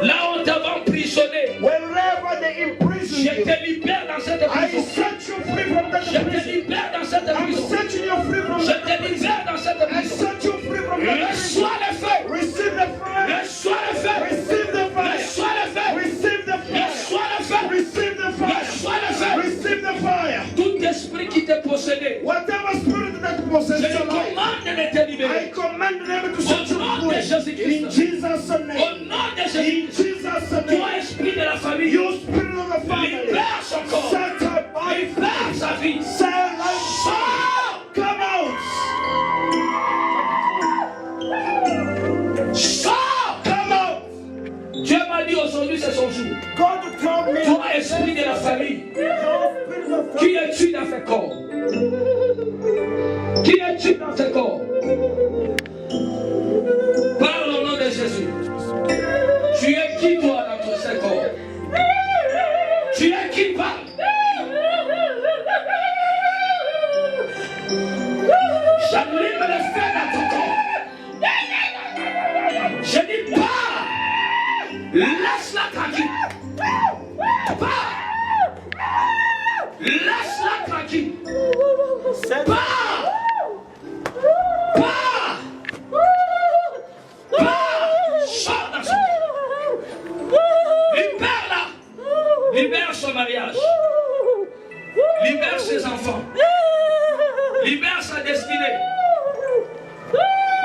Speaker 2: Là où on t'avait emprisonné,
Speaker 1: Wherever they imprison
Speaker 2: je
Speaker 1: you,
Speaker 2: te libère dans cette
Speaker 1: I
Speaker 2: prison.
Speaker 1: set you free from that
Speaker 2: Je te
Speaker 1: prison.
Speaker 2: libère dans cette
Speaker 1: I'm
Speaker 2: prison.
Speaker 1: setting you free from
Speaker 2: Je
Speaker 1: that
Speaker 2: te
Speaker 1: prison.
Speaker 2: libère dans cette
Speaker 1: I
Speaker 2: prison.
Speaker 1: set you free from that prison.
Speaker 2: Reçois le feu.
Speaker 1: Receive the fire.
Speaker 2: Reçois le feu.
Speaker 1: Receive the fire.
Speaker 2: Reçois le feu.
Speaker 1: Receive the fire.
Speaker 2: Reçois le feu.
Speaker 1: Receive the fire.
Speaker 2: Reçois le feu.
Speaker 1: Receive the fire.
Speaker 2: Tout esprit qui te possédait,
Speaker 1: Whatever spirit that
Speaker 2: je
Speaker 1: possesses
Speaker 2: te
Speaker 1: your life,
Speaker 2: commande de te
Speaker 1: I
Speaker 2: libérer.
Speaker 1: command them to
Speaker 2: Au
Speaker 1: set you
Speaker 2: nom de
Speaker 1: free.
Speaker 2: Jésus-Christ.
Speaker 1: In Jesus'
Speaker 2: Au
Speaker 1: name.
Speaker 2: nom de
Speaker 1: In
Speaker 2: Jésus-Christ.
Speaker 1: Jesus'
Speaker 2: Toi,
Speaker 1: name.
Speaker 2: esprit de la famille,
Speaker 1: You spirit of the family.
Speaker 2: libère son corps.
Speaker 1: Set her body
Speaker 2: Libère
Speaker 1: free.
Speaker 2: sa vie.
Speaker 1: Set her life free.
Speaker 2: Sors.
Speaker 1: Come out.
Speaker 2: Sors.
Speaker 1: Come out.
Speaker 2: Dieu m'a dit aujourd'hui c'est son jour.
Speaker 1: God told me.
Speaker 2: Toi, esprit de la famille,
Speaker 1: Your spirit of
Speaker 2: qui es-tu dans ce corps? Qui es-tu dans ce corps? Parle au nom de Jésus. Tu es qui toi dans ce corps? Tu es qui parle? J'allume le feu dans ton corps. Je dis pas. Laisse-la tranquille. Pas. Laisse-la tranquille. Pas. Pas. Pas. Sors dans son corps. Libère-la. Libère son mariage. Libère ses enfants. Libère sa destinée.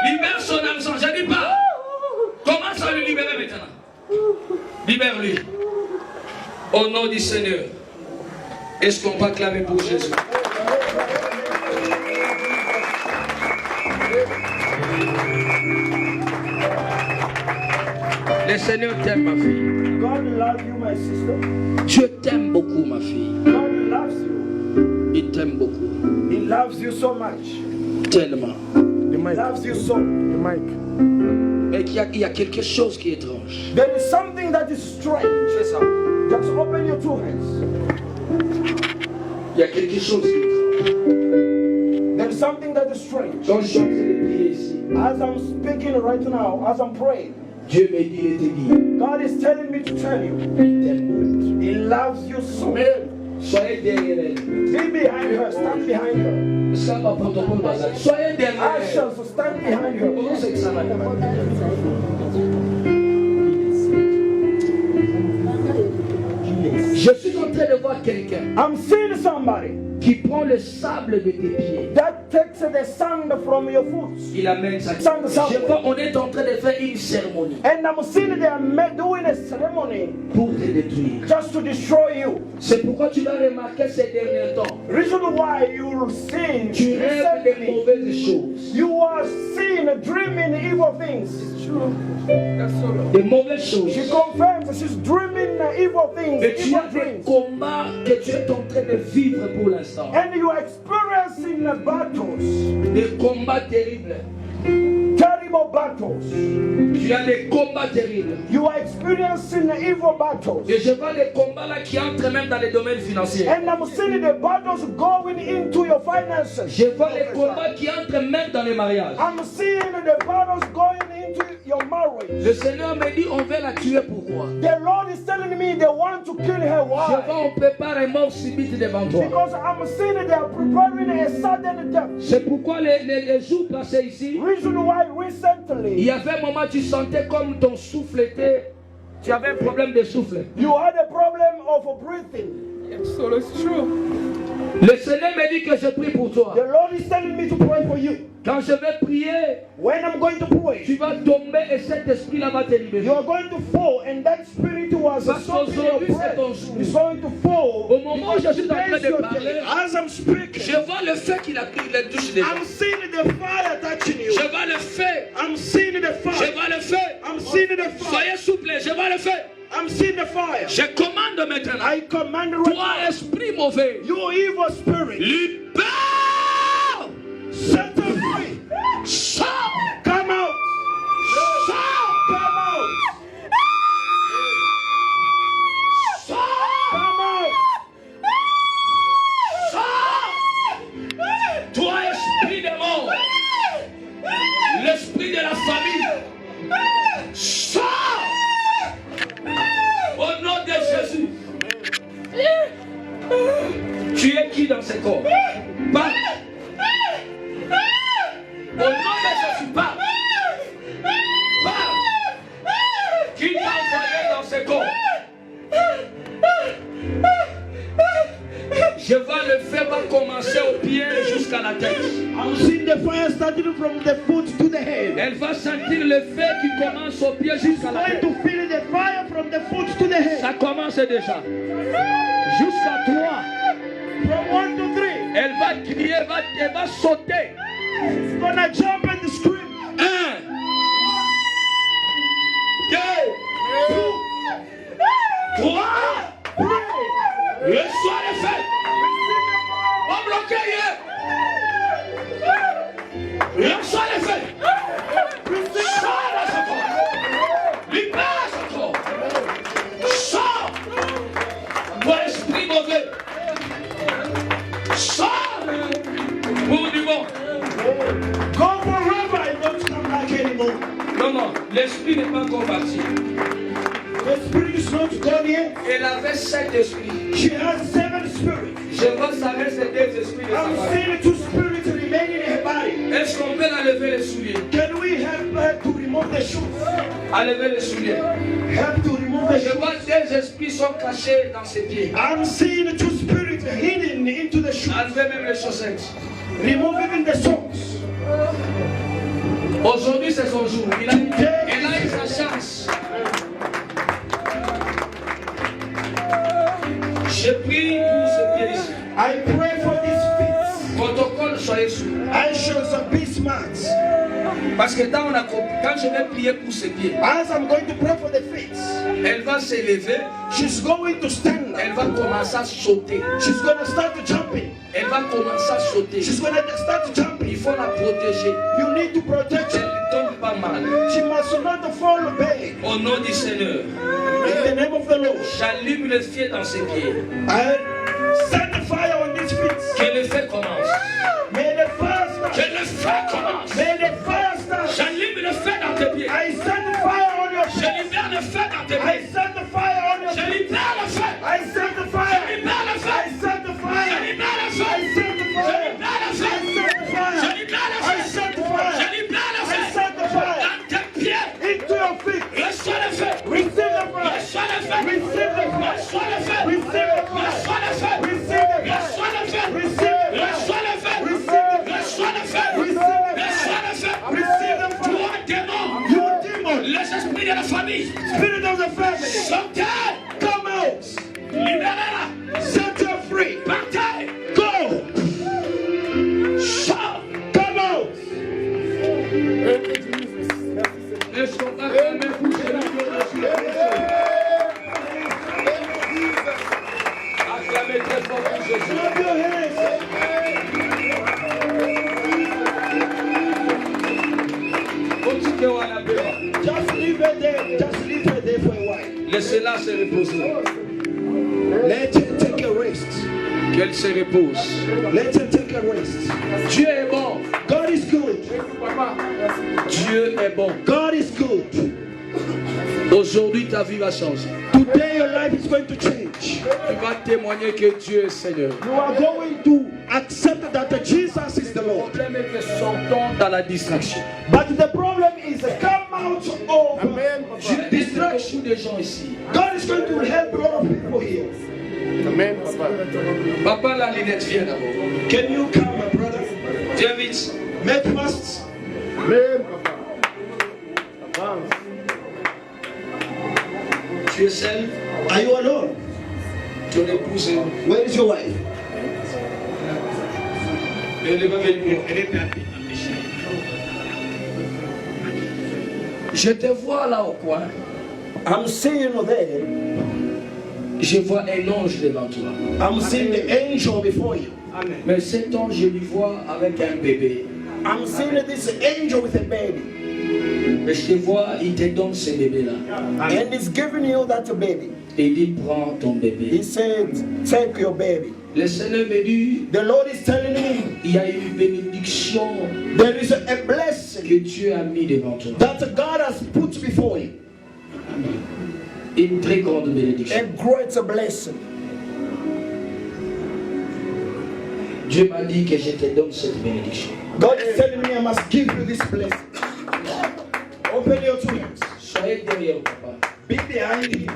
Speaker 2: Libère son argent. Je dis pas. Commence à le libérer maintenant. Libère-lui. Au nom du Seigneur. Est-ce qu'on va clamer pour Jésus? Le Seigneur t'aime, ma fille.
Speaker 1: God love you, my sister.
Speaker 2: Dieu t'aime beaucoup, ma fille.
Speaker 1: God loves you.
Speaker 2: Il t'aime beaucoup.
Speaker 1: He loves you so much.
Speaker 2: Tellement.
Speaker 1: He loves you so.
Speaker 3: Mike.
Speaker 2: Mais il y a quelque chose qui est étrange.
Speaker 1: There is something that is strange. Just open your two hands.
Speaker 2: Il y a quelque chose qui est étrange.
Speaker 1: There is something that is strange.
Speaker 2: Quand je suis en train de prier ici,
Speaker 1: As I'm speaking right now, as I'm praying,
Speaker 2: Dieu me dit de te dire,
Speaker 1: God is telling me to tell you,
Speaker 2: il t'aime.
Speaker 1: He loves you so.
Speaker 2: Soyez derrière elle.
Speaker 1: Be behind her, stand behind her.
Speaker 2: Ça va protocole bazar. Soyez derrière
Speaker 1: I
Speaker 2: elle.
Speaker 1: shall stand behind her.
Speaker 2: Comment c'est que ça va? Je suis en train de voir quelqu'un
Speaker 1: I'm seeing somebody
Speaker 2: qui prend le sable de tes pieds.
Speaker 1: that takes the sand from your foot.
Speaker 2: Il amène ça.
Speaker 1: Sand, sand.
Speaker 2: Je vois, on est en train de faire une cérémonie
Speaker 1: And I'm seeing they are doing a ceremony
Speaker 2: pour te détruire.
Speaker 1: just to destroy you.
Speaker 2: C'est pourquoi tu l'as remarqué ces derniers temps.
Speaker 1: Reason why you see
Speaker 2: Tu rêves de
Speaker 1: recently,
Speaker 2: mauvaises choses.
Speaker 1: you are seeing, dreaming evil things.
Speaker 5: True. That's so long.
Speaker 2: De mauvaises choses.
Speaker 1: She confirms she's dreaming evil things,
Speaker 2: Et tu
Speaker 1: evil
Speaker 2: as des
Speaker 1: dreams.
Speaker 2: combats que tu es en train de vivre pour l'instant.
Speaker 1: And you are experiencing battles,
Speaker 2: Des combats terribles.
Speaker 1: terrible battles.
Speaker 2: Tu as des combats terribles.
Speaker 1: You are experiencing evil battles.
Speaker 2: Et je vois les combats là qui entrent même dans les domaines financiers.
Speaker 1: And I'm seeing the battles going into your finances.
Speaker 2: Je vois les combats qui entrent même dans les mariages.
Speaker 1: I'm seeing the battles going into your marriage.
Speaker 2: Le Seigneur me dit on veut la tuer pourquoi?
Speaker 1: The Lord is telling me they want to kill her.
Speaker 2: Je vois
Speaker 1: Why?
Speaker 2: on prépare une mort subite devant toi.
Speaker 1: Because I'm seeing they are preparing a sudden death.
Speaker 2: C'est pourquoi les jours passés ici,
Speaker 1: Reason why
Speaker 2: il
Speaker 1: recently
Speaker 2: y avait un moment où tu sentais comme ton souffle était... Tu avais un problème de souffle.
Speaker 1: you had a problem of breathing.
Speaker 5: Yeah, so it's true.
Speaker 2: Le Seigneur me dit que je prie pour toi.
Speaker 1: The Lord is telling me to pray for you.
Speaker 2: Quand je vais prier,
Speaker 1: When I'm going to pray,
Speaker 2: tu vas tomber et cet esprit-là va te libérer.
Speaker 1: you are going to fall, and that spirit was
Speaker 2: Parce
Speaker 1: stopping your
Speaker 2: qu'aujourd'hui, c'est
Speaker 1: breath.
Speaker 2: ton jour.
Speaker 1: It's going to fall.
Speaker 2: Au moment où je suis en train
Speaker 1: Because
Speaker 2: de
Speaker 1: today is
Speaker 2: parler,
Speaker 1: your day. As I'm speaking,
Speaker 2: je vois le feu qu'il a pris, il le touche déjà.
Speaker 1: I'm seeing the fire touching you.
Speaker 2: Je vois le feu.
Speaker 1: I'm seeing the
Speaker 2: Je
Speaker 1: fire.
Speaker 2: vois le feu.
Speaker 1: I'm seeing the fire.
Speaker 2: Soyez souple, je vois le feu.
Speaker 1: I'm seeing the fire.
Speaker 2: Je commande maintenant.
Speaker 1: I command right
Speaker 2: Toi,
Speaker 1: now,
Speaker 2: esprit mauvais,
Speaker 1: you evil spirit,
Speaker 2: libère.
Speaker 1: set them free.
Speaker 2: Sors.
Speaker 1: Come out.
Speaker 2: Sors.
Speaker 1: Come out.
Speaker 2: Sors.
Speaker 1: Come out.
Speaker 2: Sors. Toi, esprit de mort, l'esprit de la famille, sors. Au nom de Jésus. Tu es qui dans ce corps? Parle. Au nom de Jésus, parle. Parle. Qui t'a envoyé dans ce corps? Je vois le feu va commencer au pied jusqu'à la tête.
Speaker 1: I'm seeing the fire starting from the foot to the head.
Speaker 2: Elle va sentir le feu qui commence au pied jusqu'à la
Speaker 1: Going
Speaker 2: tête.
Speaker 1: to feel the fire from the foot to the head.
Speaker 2: Ça commence déjà. Jusqu'à 3.
Speaker 1: From 1 to 3.
Speaker 2: Elle va crier, elle va sauter.
Speaker 1: It's gonna jump and scream.
Speaker 2: 1, 2, 3. Le soir est fait. On bloque hier. Le soir est fait. Sors de ce corps. Libère ce corps. Sors. Toi, esprit mauvais. Sors. Pour du bon.
Speaker 1: Go forever and don't come back anymore.
Speaker 2: Non, non, l'esprit n'est pas encore parti.
Speaker 1: The spirit is not gone yet.
Speaker 2: Elle avait 7 esprits.
Speaker 1: She has 7 spirits.
Speaker 2: Je vois ça reste 2 esprits de sa
Speaker 1: I'm
Speaker 2: famille.
Speaker 1: seeing 2 spirits remaining in her body.
Speaker 2: Est-ce qu'on peut enlever les souliers?
Speaker 1: Can we help her to remove the shoes?
Speaker 2: Enlever les souliers.
Speaker 1: Help to remove the
Speaker 2: Je
Speaker 1: shoes.
Speaker 2: vois 2 esprits sont cachés dans ses pieds.
Speaker 1: I'm seeing 2 spirits hidden into the shoes.
Speaker 2: Enlevez même les chaussettes.
Speaker 1: Remove even the socks.
Speaker 2: Aujourd'hui c'est son jour. Elle a eu sa chance. Je prie pour ce pied ici.
Speaker 1: I pray for these feet.
Speaker 2: Protocole, soyez sûr.
Speaker 1: I shall be smart.
Speaker 2: Parce que quand je vais prier pour ses pieds,
Speaker 1: As I'm going to pray for the feet,
Speaker 2: elle va s'élever,
Speaker 1: she's going to stand
Speaker 2: elle
Speaker 1: up.
Speaker 2: va commencer à sauter.
Speaker 1: She's going to start jumping.
Speaker 2: Elle va commencer à sauter.
Speaker 1: She's going to start
Speaker 2: Il
Speaker 1: jumping.
Speaker 2: faut la protéger.
Speaker 1: You need to protect
Speaker 2: Elle
Speaker 1: her.
Speaker 2: ne tombe pas mal.
Speaker 1: She must not fall back.
Speaker 2: Au nom du Seigneur,
Speaker 1: In the name of the Lord,
Speaker 2: j'allume le feu dans ses pieds.
Speaker 1: I set the fire on these feet.
Speaker 2: Que le feu commence.
Speaker 1: May the fire
Speaker 2: le feu commence.
Speaker 1: May the fire start.
Speaker 2: J'allume le feu dans tes pieds.
Speaker 1: I send the fire on your
Speaker 2: Je
Speaker 1: feet.
Speaker 2: libère le feu dans tes
Speaker 1: I
Speaker 2: pieds.
Speaker 1: send the fire on your
Speaker 2: Je
Speaker 1: feet.
Speaker 2: libère le feu.
Speaker 1: I send the fire.
Speaker 2: Je libère le feu.
Speaker 1: I send the
Speaker 2: Je
Speaker 1: fire.
Speaker 2: libère le feu.
Speaker 1: I send the
Speaker 2: Je
Speaker 1: fire.
Speaker 2: libère le
Speaker 1: I
Speaker 2: feu.
Speaker 1: send the fire.
Speaker 2: Je libère le
Speaker 1: I
Speaker 2: feu.
Speaker 1: send the
Speaker 2: Je
Speaker 1: fire.
Speaker 2: libère le
Speaker 1: I
Speaker 2: feu.
Speaker 1: send the fire.
Speaker 2: Dans tes pieds.
Speaker 1: Into your feet.
Speaker 2: Reçois le feu.
Speaker 1: Receive the fire.
Speaker 2: Reçois le feu.
Speaker 1: Receive the fire.
Speaker 2: Reçois le feu.
Speaker 1: Receive the fire.
Speaker 2: Reçois le feu.
Speaker 1: Receive the fire.
Speaker 2: Reçois le feu.
Speaker 1: Receive the fire.
Speaker 2: Reçois le feu.
Speaker 1: Receive the fire.
Speaker 2: Reçois le feu.
Speaker 1: Receive the fire.
Speaker 2: Reçois le feu.
Speaker 1: Receive the fire.
Speaker 2: Toi, démon.
Speaker 1: You demon.
Speaker 2: Les esprits de la famille.
Speaker 1: Spirit of the family.
Speaker 2: Sortez.
Speaker 1: Come out.
Speaker 2: Libérez-la.
Speaker 1: Set her free.
Speaker 2: Partez.
Speaker 1: Go.
Speaker 2: Sors.
Speaker 1: Come out.
Speaker 2: Est-ce qu'on a quand même poussé la acclamez très fort pour Jésus.
Speaker 1: Clap your hands.
Speaker 2: Continuez à la paix.
Speaker 1: Just leave her there. Just leave her there for a while.
Speaker 2: Laissez-la se reposer.
Speaker 1: Let her take a rest.
Speaker 2: Qu'elle se repose.
Speaker 1: Let her take a rest.
Speaker 2: Dieu est bon.
Speaker 1: God is good.
Speaker 2: Dieu est bon.
Speaker 1: God is good.
Speaker 2: Aujourd'hui, ta vie va changer.
Speaker 1: Today your life is going to change.
Speaker 2: Tu vas témoigner que Dieu est Seigneur.
Speaker 1: You are going to accept that Jesus is the
Speaker 2: Le
Speaker 1: Lord.
Speaker 2: problème est que sortons dans la distraction.
Speaker 1: But the problem is come out of
Speaker 2: Dieu distraction des gens ici.
Speaker 1: God is going to help a lot of people here.
Speaker 2: Papa, la lunette, viens d'abord.
Speaker 1: Can you come, my brother?
Speaker 2: Viens vite.
Speaker 1: Make fast.
Speaker 2: Tu es seul.
Speaker 1: Are you alone?
Speaker 2: Ton épouse est.
Speaker 1: Where is your wife?
Speaker 2: Elle va venir. Je te vois là au coin.
Speaker 1: I'm seeing you there.
Speaker 2: Je vois un ange devant toi.
Speaker 1: I'm seeing the angel before you.
Speaker 2: Mais cet ange, je lui vois avec un bébé.
Speaker 1: I'm seeing this angel with a baby.
Speaker 2: Mais je te vois, il te donne ce bébé-là.
Speaker 1: And he's giving you that baby.
Speaker 2: Et il dit, prends ton bébé.
Speaker 1: He said, take your baby.
Speaker 2: Le Seigneur me dit,
Speaker 1: The Lord is telling me
Speaker 2: il y a une bénédiction
Speaker 1: there is a blessing
Speaker 2: que Dieu a mis devant toi.
Speaker 1: that God has put before you.
Speaker 2: Une très grande
Speaker 1: A
Speaker 2: bénédiction.
Speaker 1: great blessing.
Speaker 2: Dieu m'a dit que je te donne cette bénédiction.
Speaker 1: God is telling me I must give you this blessing. Open your two hands.
Speaker 2: Soyez derrière papa.
Speaker 1: Be behind him.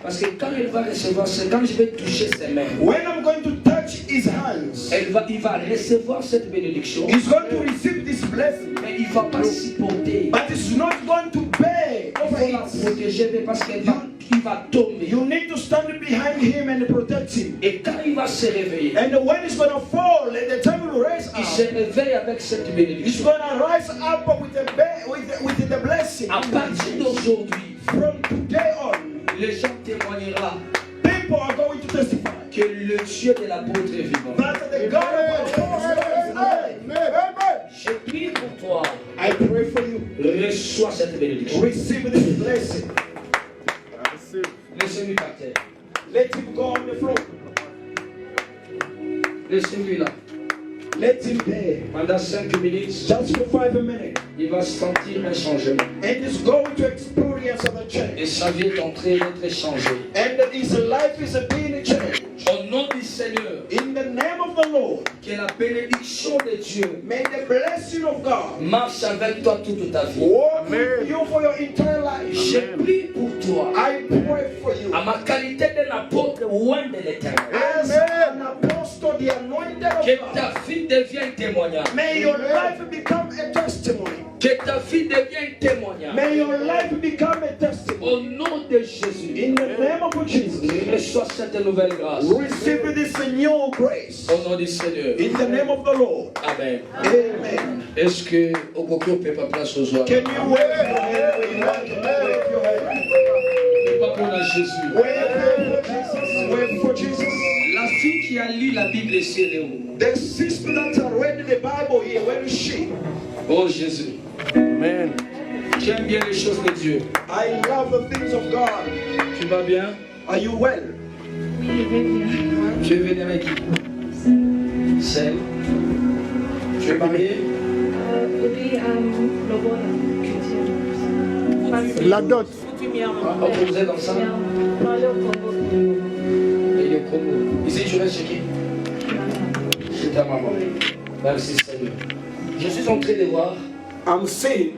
Speaker 2: Parce que quand elle va recevoir, c'est quand je vais toucher ses mains,
Speaker 1: When I'm going to touch his hands,
Speaker 2: il va recevoir cette bénédiction.
Speaker 1: he's going to receive this blessing.
Speaker 2: Mais il ne va pas s'y porter.
Speaker 1: But he's not going to bear
Speaker 2: Il
Speaker 1: over
Speaker 2: faut la
Speaker 1: it.
Speaker 2: protéger parce qu'il va tomber.
Speaker 1: You need to stand behind him and protect him.
Speaker 2: Et quand il va se réveiller,
Speaker 1: And when he's going to fall, and the time will rise
Speaker 2: il se
Speaker 1: up,
Speaker 2: réveille avec cette
Speaker 1: he's
Speaker 2: bénédiction.
Speaker 1: going to rise up with the blessing.
Speaker 2: À partir d'aujourd'hui,
Speaker 1: From today on,
Speaker 2: les gens témoigneront
Speaker 1: people are going to testify
Speaker 2: que le Dieu de l'apôtre est vivant.
Speaker 1: that the God of our Lord is alive.
Speaker 2: Je prie pour toi.
Speaker 1: I pray for you.
Speaker 2: Reçois cette bénédiction.
Speaker 1: Receive this blessing.
Speaker 2: Laissez-lui par terre.
Speaker 1: Let him go on the floor.
Speaker 2: Laissez-lui là.
Speaker 1: Let him there.
Speaker 2: Pendant 5 minutes,
Speaker 1: Just for 5 minutes.
Speaker 2: il va sentir un changement.
Speaker 1: And he's going to experience of a
Speaker 2: Et
Speaker 1: change.
Speaker 2: sa vie est en train d'être changée.
Speaker 1: And his life is being changed.
Speaker 2: Au nom du Seigneur,
Speaker 1: In the name of the Lord,
Speaker 2: que la bénédiction de Dieu
Speaker 1: may the blessing of God
Speaker 2: marche avec toi toute ta vie.
Speaker 1: walk with you for your entire life.
Speaker 2: Je prie pour toi,
Speaker 1: I pray for you.
Speaker 2: à ma qualité d'un apôtre loin de l'éternel,
Speaker 1: As an apostle, the anointed
Speaker 2: que
Speaker 1: of God,
Speaker 2: ta vie devienne témoignage.
Speaker 1: may your life become a testimony.
Speaker 2: Que ta vie devienne témoignage.
Speaker 1: May your life become a testimony.
Speaker 2: Au nom de Jésus,
Speaker 1: In the name of Jesus,
Speaker 2: reçois cette nouvelle grâce.
Speaker 1: receive this new grace.
Speaker 2: Au nom du Seigneur.
Speaker 1: In the name of the Lord.
Speaker 2: Amen.
Speaker 1: Amen.
Speaker 2: Est-ce que Okoko peut pas place aux oies?
Speaker 1: Can you wave your hand where you want to wave your hand?
Speaker 2: Pas pour la Jésus.
Speaker 1: Wave for Jesus. Wave for Jesus.
Speaker 2: La fille qui a lu la Bible ici, elle est où?
Speaker 1: The sister that read the Bible here, where is she?
Speaker 2: Oh Jésus. Amen. J'aime bien les choses de Dieu.
Speaker 1: I love the things of God.
Speaker 2: Tu vas bien?
Speaker 1: Are you well?
Speaker 2: Tu es venu avec qui? Seul. Tu es marié?
Speaker 3: La dot.
Speaker 2: Vous êtes ensemble. Et le Congo. Ici, tu restes chez qui? Chez ta maman. Merci Seigneur. Je suis en train de voir.
Speaker 1: I'm saying,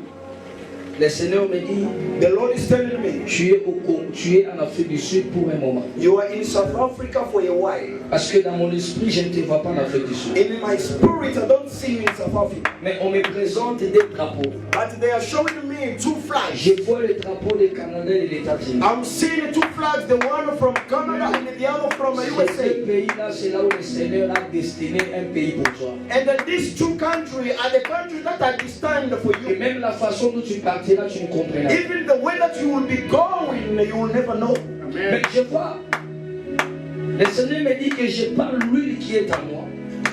Speaker 2: Le Seigneur me dit,
Speaker 1: the Lord is telling me,
Speaker 2: tu es en Afrique du Sud pour un moment.
Speaker 1: you are in South Africa for a while.
Speaker 2: Parce que dans mon esprit, je ne te vois pas en Afrique du Sud.
Speaker 1: In my spirit, I don't see you in South Africa.
Speaker 2: Mais on me présente des drapeaux.
Speaker 1: But they are showing me two flags.
Speaker 2: Je vois le drapeau du Canada et des États-Unis.
Speaker 1: I'm seeing two flags, the one from Canada and the other from
Speaker 2: Ces
Speaker 1: USA.
Speaker 2: deux pays-là, c'est là où le Seigneur a destiné un pays pour toi.
Speaker 1: And then these two countries are the countries that are destined for
Speaker 2: Et
Speaker 1: you.
Speaker 2: même la façon dont tu partiras, tu ne comprendras.
Speaker 1: Even the way that you will be going, you will never know.
Speaker 2: Mais je vois, le Seigneur me dit que je parle l'huile qui est en moi.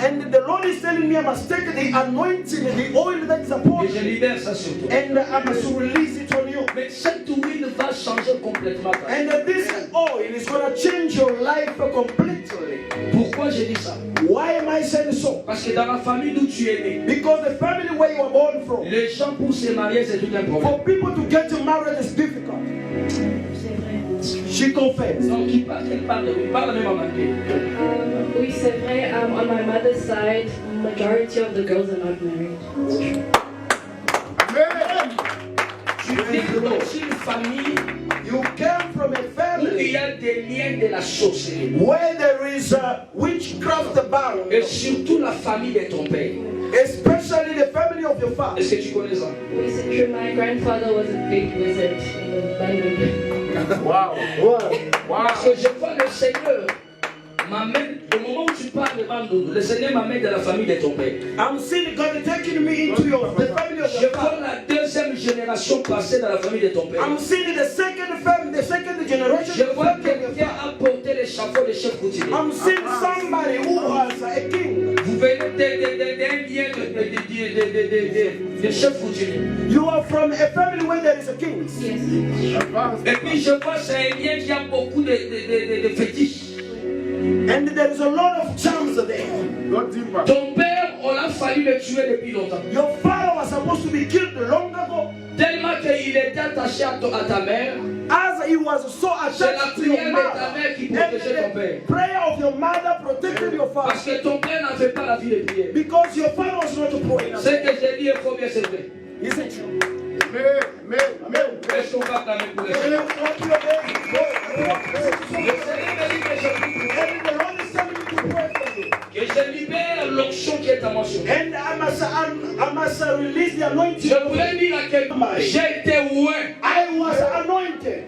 Speaker 1: And the Lord is telling me I must take the anointing, the oil that is upon
Speaker 2: Et je
Speaker 1: me,
Speaker 2: libère ça sur toi.
Speaker 1: and I must release it on you.
Speaker 2: Mais cette huile va changer complètement ta vie.
Speaker 1: And this oil is going to change your life completely.
Speaker 2: Pourquoi je dis ça?
Speaker 1: Why am I saying so?
Speaker 2: Parce que dans la famille d'où tu es né,
Speaker 1: Because the family where you were born from,
Speaker 2: les gens pour se marier, c'est tout un problème.
Speaker 1: for people to get married is difficult. She confessed.
Speaker 2: Donc, il parle même en anglais.
Speaker 4: Oui, c'est vrai. On my mother's side, majority of the girls are not married.
Speaker 2: Tu viens dans une famille
Speaker 1: You came from a
Speaker 2: où il
Speaker 1: family
Speaker 2: y a des liens de la sorcellerie.
Speaker 1: where there is a witchcraft bound,
Speaker 2: Et surtout la famille de ton père.
Speaker 1: especially the family of your father.
Speaker 2: Est-ce que tu connais ça?
Speaker 4: Oui, c'est true. My grandfather was a big wizard in London.
Speaker 1: Wow.
Speaker 2: Parce que je vois le Seigneur m'amène, au moment où tu parles devant nous, le Seigneur m'amène dans la famille de ton père.
Speaker 1: I'm seeing God taking me into the family of
Speaker 2: Je
Speaker 1: your
Speaker 2: vois
Speaker 1: father.
Speaker 2: la deuxième génération passer dans la famille de ton père.
Speaker 1: I'm seeing the second family, the second generation
Speaker 2: Je
Speaker 1: of the
Speaker 2: vois
Speaker 1: family of your
Speaker 2: quelqu'un
Speaker 1: father.
Speaker 2: apporter les chapeaux de chef coutumier.
Speaker 1: I'm seeing somebody who was a king.
Speaker 2: Vous venez d'un lien de chef coutumier.
Speaker 1: You are from a family where there is a king.
Speaker 4: Yes.
Speaker 2: Et puis je vois c'est un lien qui a beaucoup de fétiches.
Speaker 1: And there is a lot of charms there.
Speaker 2: Ton père, on a fallu le tuer depuis longtemps.
Speaker 1: Your father was supposed to be killed long ago.
Speaker 2: Tellement qu'il était attaché à ta mère.
Speaker 1: As he was so
Speaker 2: C'est la
Speaker 1: attached to your
Speaker 2: prière de ta
Speaker 1: mother.
Speaker 2: mère qui
Speaker 1: And
Speaker 2: protégeait ton père.
Speaker 1: the prayer of your mother protected your
Speaker 2: Parce
Speaker 1: father.
Speaker 2: que ton père n'avait pas la vie de prière.
Speaker 1: Because your father was not praying.
Speaker 2: Ce que j'ai dit est faux, bien c'est vrai.
Speaker 1: Is it true?
Speaker 2: Est-ce qu'on va clamer pour les
Speaker 1: And
Speaker 2: gens?
Speaker 1: the Lord is telling me to pray for you.
Speaker 2: Que je libère l'onction qui est en moi sur toi.
Speaker 1: And I must release the anointing.
Speaker 2: Je voulais dire à quelqu'un, j'ai été oint
Speaker 1: I was anointed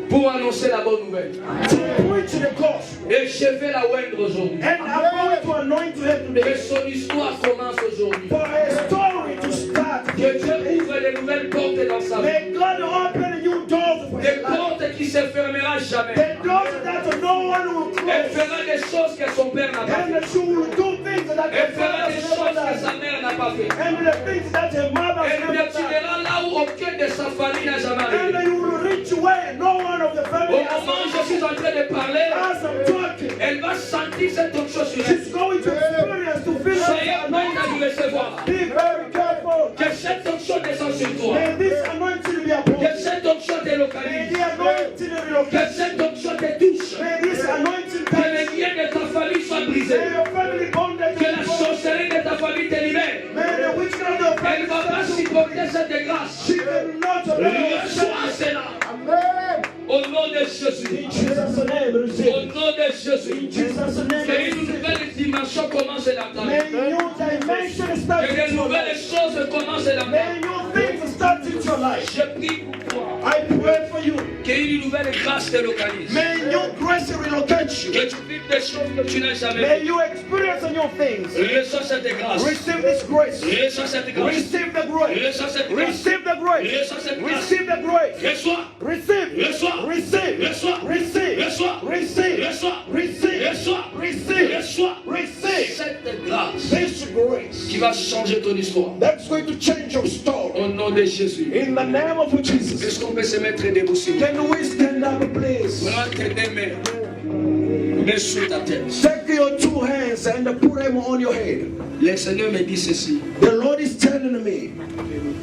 Speaker 2: pour annoncer la bonne nouvelle.
Speaker 1: to preach the gospel.
Speaker 2: Et je vais la oindre aujourd'hui.
Speaker 1: And I'm going to anoint her
Speaker 2: Que
Speaker 1: today
Speaker 2: son histoire commence aujourd'hui.
Speaker 1: for a story to start.
Speaker 2: Que Dieu ouvre de nouvelles portes dans sa vie.
Speaker 1: May God open new doors for
Speaker 2: Des
Speaker 1: her life.
Speaker 2: portes qui ne se fermeront jamais.
Speaker 1: The doors that no one will
Speaker 2: Elle
Speaker 1: close.
Speaker 2: fera des choses que son père n'a pas fait.
Speaker 1: And she will do things that
Speaker 2: Elle
Speaker 1: her
Speaker 2: fera
Speaker 1: father
Speaker 2: des
Speaker 1: has
Speaker 2: choses
Speaker 1: never
Speaker 2: que sa
Speaker 1: done.
Speaker 2: mère n'a pas fait.
Speaker 1: And the things that her mother has
Speaker 2: Elle
Speaker 1: never done.
Speaker 2: décidera là où aucun de sa famille n'a jamais
Speaker 1: And
Speaker 2: arrivé.
Speaker 1: you will reach where no one of the
Speaker 2: Au
Speaker 1: family has
Speaker 2: moment où je suis en train de parler,
Speaker 1: As I'm talking,
Speaker 2: elle va sentir cette onction sur elle.
Speaker 1: she's going to experience to feel
Speaker 2: Soyez
Speaker 1: her
Speaker 2: prête à
Speaker 1: anointing.
Speaker 2: lui recevoir.
Speaker 1: Be very careful.
Speaker 2: Que cette onction descende sur toi.
Speaker 1: May this anointing be upon you.
Speaker 2: Que cette onction te
Speaker 1: May
Speaker 2: localise.
Speaker 1: the anointing
Speaker 2: Que
Speaker 1: relocate.
Speaker 2: cette onction te touche.
Speaker 1: May this anointing
Speaker 2: Que
Speaker 1: touch.
Speaker 2: les liens de ta famille soient brisés.
Speaker 1: May your family bondage
Speaker 2: Que
Speaker 1: be
Speaker 2: la
Speaker 1: broken.
Speaker 2: sorcellerie de ta famille te libère.
Speaker 1: May the witchcraft of
Speaker 2: Elle ne va pas supporter cette grâce.
Speaker 1: she will not allow
Speaker 2: Reçois cela.
Speaker 1: Amen.
Speaker 2: Au nom de Jésus.
Speaker 1: In Jesus' name,
Speaker 2: Au
Speaker 1: receive.
Speaker 2: nom de Jésus.
Speaker 1: In Jesus' name,
Speaker 2: Que une
Speaker 1: receive.
Speaker 2: nouvelle dimension commence dans ta
Speaker 1: May
Speaker 2: vie.
Speaker 1: new dimension start
Speaker 2: Que
Speaker 1: in
Speaker 2: de
Speaker 1: your
Speaker 2: nouvelles
Speaker 1: life.
Speaker 2: choses commencent dans ta
Speaker 1: May
Speaker 2: vie.
Speaker 1: new things start in your life.
Speaker 2: Je prie pour toi.
Speaker 1: I pray for you.
Speaker 2: Qu'une nouvelle grâce te localise.
Speaker 1: May new grace relocate you.
Speaker 2: Que tu vives des choses que tu n'as jamais
Speaker 1: May
Speaker 2: vues.
Speaker 1: you experience new things.
Speaker 2: Reçois cette grâce.
Speaker 1: Receive this grace.
Speaker 2: Reçois cette grâce.
Speaker 1: Receive the grace.
Speaker 2: Reçois cette grâce.
Speaker 1: Receive the grace.
Speaker 2: Reçois cette grâce.
Speaker 1: Receive the grace.
Speaker 2: Reçois.
Speaker 1: Receive.
Speaker 2: Reçois.
Speaker 1: Receive.
Speaker 2: Reçois.
Speaker 1: Receive.
Speaker 2: Reçois.
Speaker 1: Receive.
Speaker 2: Reçois.
Speaker 1: Receive.
Speaker 2: Reçois.
Speaker 1: Receive.
Speaker 2: Reçois.
Speaker 1: Receive.
Speaker 2: Cette grâce
Speaker 1: This grace
Speaker 2: qui va changer ton histoire.
Speaker 1: that's going to change your story.
Speaker 2: Au nom de Jésus.
Speaker 1: In the name of Jesus.
Speaker 2: Est-ce qu'on peut se mettre debout sur
Speaker 1: Can we stand up, please?
Speaker 2: Prends tes deux mains. mains sur ta tête.
Speaker 1: Take your two hands and put them on your head.
Speaker 2: Le Seigneur me dit ceci.
Speaker 1: The Lord is telling me,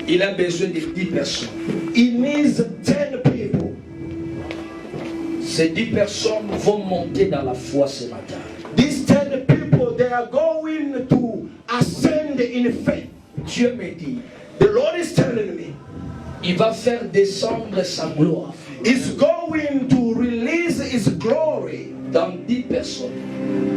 Speaker 2: Il a besoin de 10 personnes.
Speaker 1: He needs 10 people.
Speaker 2: Ces 10 personnes vont monter dans la foi ce matin.
Speaker 1: These 10 people, they are going to ascend in faith.
Speaker 2: Dieu me dit,
Speaker 1: The Lord is telling me,
Speaker 2: il va faire descendre sa gloire
Speaker 1: He's going to release His glory
Speaker 2: dans 10 personnes.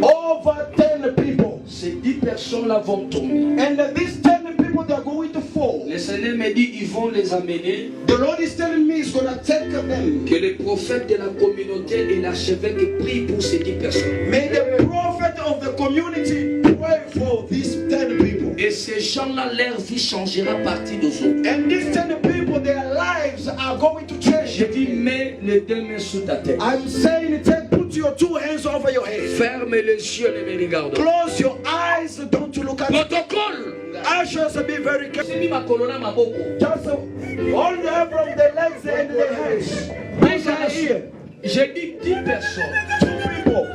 Speaker 1: over 10 people.
Speaker 2: Ces 10 personnes-là vont tomber.
Speaker 1: And these 10 people, they are going to fall.
Speaker 2: Le Seigneur me dit, ils vont les amener.
Speaker 1: The Lord is telling me He's going to take them.
Speaker 2: Que les prophètes de la communauté et l'archevêque prient pour ces 10 personnes.
Speaker 1: May the prophet of the community pray for these 10 people.
Speaker 2: Et ces gens-là, leur vie changera à partir d'aujourd'hui.
Speaker 1: And these 10 people, their lives are going to change.
Speaker 2: Je dis, mets les 2 mains sous ta tête.
Speaker 1: I'm saying, put your 2 hands over your head.
Speaker 2: Ferme les yeux, ne me regarde pas.
Speaker 1: Close your eyes, don't look at me.
Speaker 2: Protocole.
Speaker 1: Ushers, be very careful.
Speaker 2: Simi makolona maboko.
Speaker 1: Just hold them from the legs and the hands. Raise your ear.
Speaker 2: J'ai dit 10 personnes.
Speaker 1: 2 people.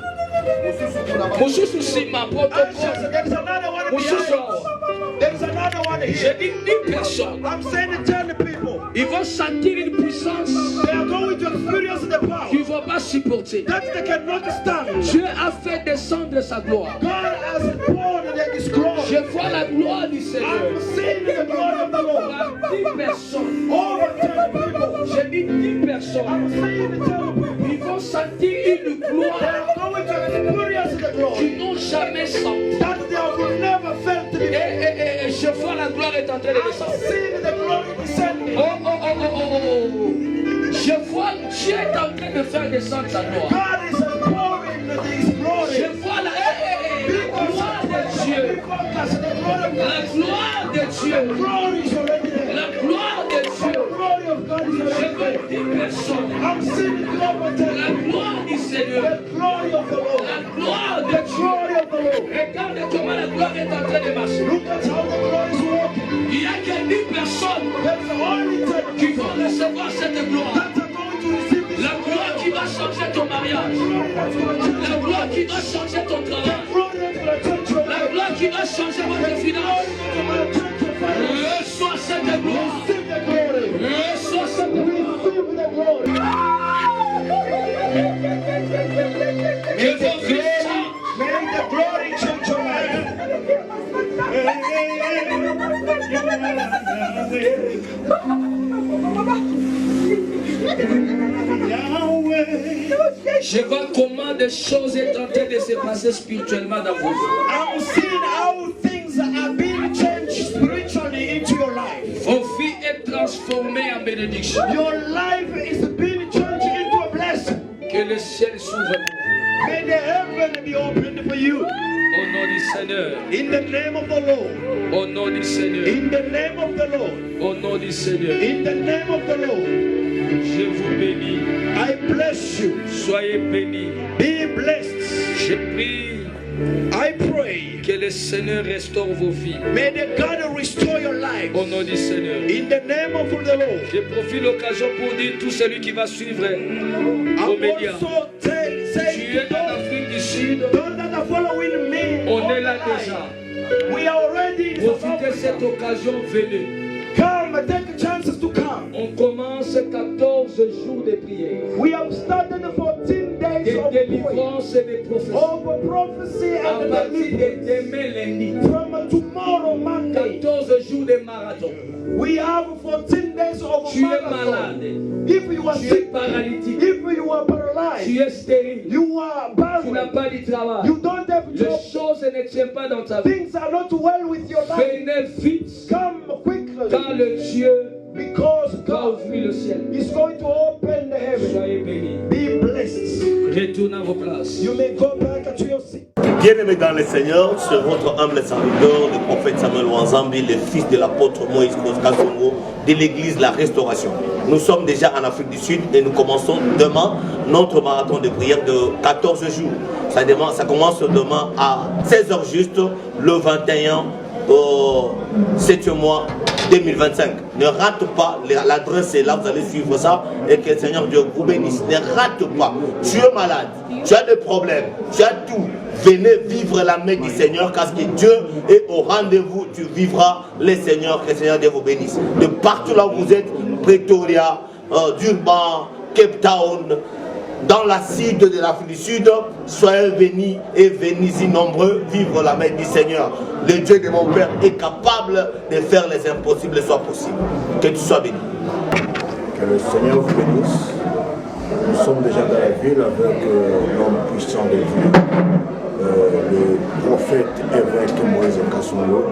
Speaker 2: Mususu sima protocole.
Speaker 1: Ushers, there is another one
Speaker 2: Mususu.
Speaker 1: behind. There is another one
Speaker 2: J'ai
Speaker 1: here.
Speaker 2: dit 10 personnes.
Speaker 1: I'm saying 10 people.
Speaker 2: Ils vont sentir une puissance
Speaker 1: They are going to experience the power
Speaker 2: qu'ils ne vont pas supporter.
Speaker 1: that they cannot stand.
Speaker 2: Dieu a fait descendre sa gloire.
Speaker 1: God has poured His glory.
Speaker 2: Je vois la gloire du Seigneur.
Speaker 1: I'm seeing the glory of the Lord.
Speaker 2: Par 10 personnes.
Speaker 1: Over 10 people.
Speaker 2: J'ai dit 10 personnes.
Speaker 1: I'm seeing the 10 people.
Speaker 2: Ils vont sentir une
Speaker 1: They
Speaker 2: gloire
Speaker 1: are going to experience the glory
Speaker 2: qu'ils n'ont jamais sentie.
Speaker 1: that they have never felt before.
Speaker 2: Et je vois la gloire est en train de
Speaker 1: I'm
Speaker 2: descendre.
Speaker 1: seeing the glory descending.
Speaker 2: Oh. Je vois Dieu est en train de faire descendre sa gloire.
Speaker 1: God is pouring His glory.
Speaker 2: Je vois la gloire de Dieu. La gloire de Dieu.
Speaker 1: Glory is already there.
Speaker 2: La gloire de Dieu.
Speaker 1: The glory of God is
Speaker 2: Je
Speaker 1: already
Speaker 2: vois
Speaker 1: there.
Speaker 2: 10 personnes.
Speaker 1: I'm seeing the glory of
Speaker 2: La gloire du Seigneur.
Speaker 1: the glory of the Lord.
Speaker 2: La gloire de
Speaker 1: The
Speaker 2: Dieu.
Speaker 1: glory of the Lord.
Speaker 2: Regarde comment la gloire est en train de marcher.
Speaker 1: Look at how the glory is walking.
Speaker 2: Il n'y a que 10 personnes
Speaker 1: There's only 10
Speaker 2: qui
Speaker 1: people
Speaker 2: vont recevoir cette gloire.
Speaker 1: that are going to receive this
Speaker 2: La gloire qui va changer ton mariage.
Speaker 1: glory that's going to change
Speaker 2: La gloire qui va changer ton travail.
Speaker 1: glory that's going to change your
Speaker 2: La
Speaker 1: life.
Speaker 2: gloire qui va changer votre finance.
Speaker 1: Glory that's going to change your finances.
Speaker 2: Reçois cette gloire.
Speaker 1: Receive the glory.
Speaker 2: Reçois cette gloire.
Speaker 1: Receive the glory.
Speaker 2: Que vos vies changent.
Speaker 1: May the glory change your life.
Speaker 2: Je vois comment des choses sont en train de se passer spirituellement dans vos vies.
Speaker 1: I'm seeing how things are being changed spiritually into your life.
Speaker 2: Vos vies sont transformées en bénédiction.
Speaker 1: Your life is being changed into a blessing.
Speaker 2: Que le ciel s'ouvre.
Speaker 1: May the heaven be opened for you.
Speaker 2: Au nom du Seigneur.
Speaker 1: In the name of the Lord.
Speaker 2: Au nom du Seigneur.
Speaker 1: In the name of the Lord.
Speaker 2: Au nom du Seigneur.
Speaker 1: In the name of the Lord.
Speaker 2: Je vous bénis.
Speaker 1: I bless you.
Speaker 2: Soyez bénis.
Speaker 1: Be blessed.
Speaker 2: Je prie
Speaker 1: I pray.
Speaker 2: que le Seigneur restaure vos vies.
Speaker 1: May the God restore your life.
Speaker 2: Au nom du Seigneur.
Speaker 1: In the name of the Lord.
Speaker 2: Je profite l'occasion pour dire tout celui qui va suivre aux
Speaker 1: I'm
Speaker 2: médias.
Speaker 1: also
Speaker 2: Tu
Speaker 1: saying
Speaker 2: es en Afrique du Sud.
Speaker 1: those that are following me.
Speaker 2: On est là
Speaker 1: online,
Speaker 2: déjà.
Speaker 1: We are already in South
Speaker 2: Profitez
Speaker 1: Africa.
Speaker 2: cette occasion, venez.
Speaker 1: Come, take chances to come.
Speaker 2: On commence 14 jours de prière,
Speaker 1: We have started 14 days
Speaker 2: de
Speaker 1: of prayer,
Speaker 2: délivrance et de prophétie.
Speaker 1: of prophecy
Speaker 2: À
Speaker 1: and
Speaker 2: partir de
Speaker 1: deliverance.
Speaker 2: demain lundi,
Speaker 1: From tomorrow, Monday,
Speaker 2: 14 jours de marathon.
Speaker 1: we have 14 days of
Speaker 2: Tu es
Speaker 1: marathon.
Speaker 2: malade,
Speaker 1: If you are
Speaker 2: tu es
Speaker 1: sick,
Speaker 2: paralytique,
Speaker 1: if you are
Speaker 2: tu
Speaker 1: paralyzed,
Speaker 2: es stérile,
Speaker 1: you are
Speaker 2: tu n'as
Speaker 1: barren,
Speaker 2: pas de travail.
Speaker 1: you don't have
Speaker 2: Les
Speaker 1: job,
Speaker 2: choses ne tiennent pas dans ta vie.
Speaker 1: things are not well with your life,
Speaker 2: Venez vite,
Speaker 1: come quickly,
Speaker 2: car le Dieu
Speaker 1: because
Speaker 2: va
Speaker 1: God
Speaker 2: ouvrir le ciel.
Speaker 1: is going to open the heaven.
Speaker 2: Soyez bénis.
Speaker 1: Be blessed.
Speaker 2: Retournez à vos places.
Speaker 1: You may go back to your seat.
Speaker 6: Bien-aimés dans le Seigneur, c'est votre humble serviteur, le prophète Samuel Wanzambi, le fils de l'apôtre Moïse Kasongo, de l'église La Restauration. Nous sommes déjà en Afrique du Sud et nous commençons demain notre marathon de prière de 14 jours. Ça commence demain à 16h juste, le 21 au 7e mois 2025. Ne rate pas, l'adresse est là, vous allez suivre ça et que le Seigneur Dieu vous bénisse. Ne rate pas. Tu es malade, tu as des problèmes, tu as tout. Venez vivre la main du Seigneur, parce que Dieu est au rendez-vous. Tu vivras les Seigneurs, que le Seigneur Dieu vous bénisse. De partout là où vous êtes, Pretoria, Durban, Cape Town, dans la sud de l'Afrique du Sud, soyez venus et venez-y nombreux vivre la main du Seigneur. Le Dieu de mon Père est capable de faire les impossibles soit possible. Que tu sois béni.
Speaker 7: Que le Seigneur vous bénisse. Nous sommes déjà dans la ville avec l'homme puissant de Dieu, le prophète évêque Moïse Kassongo.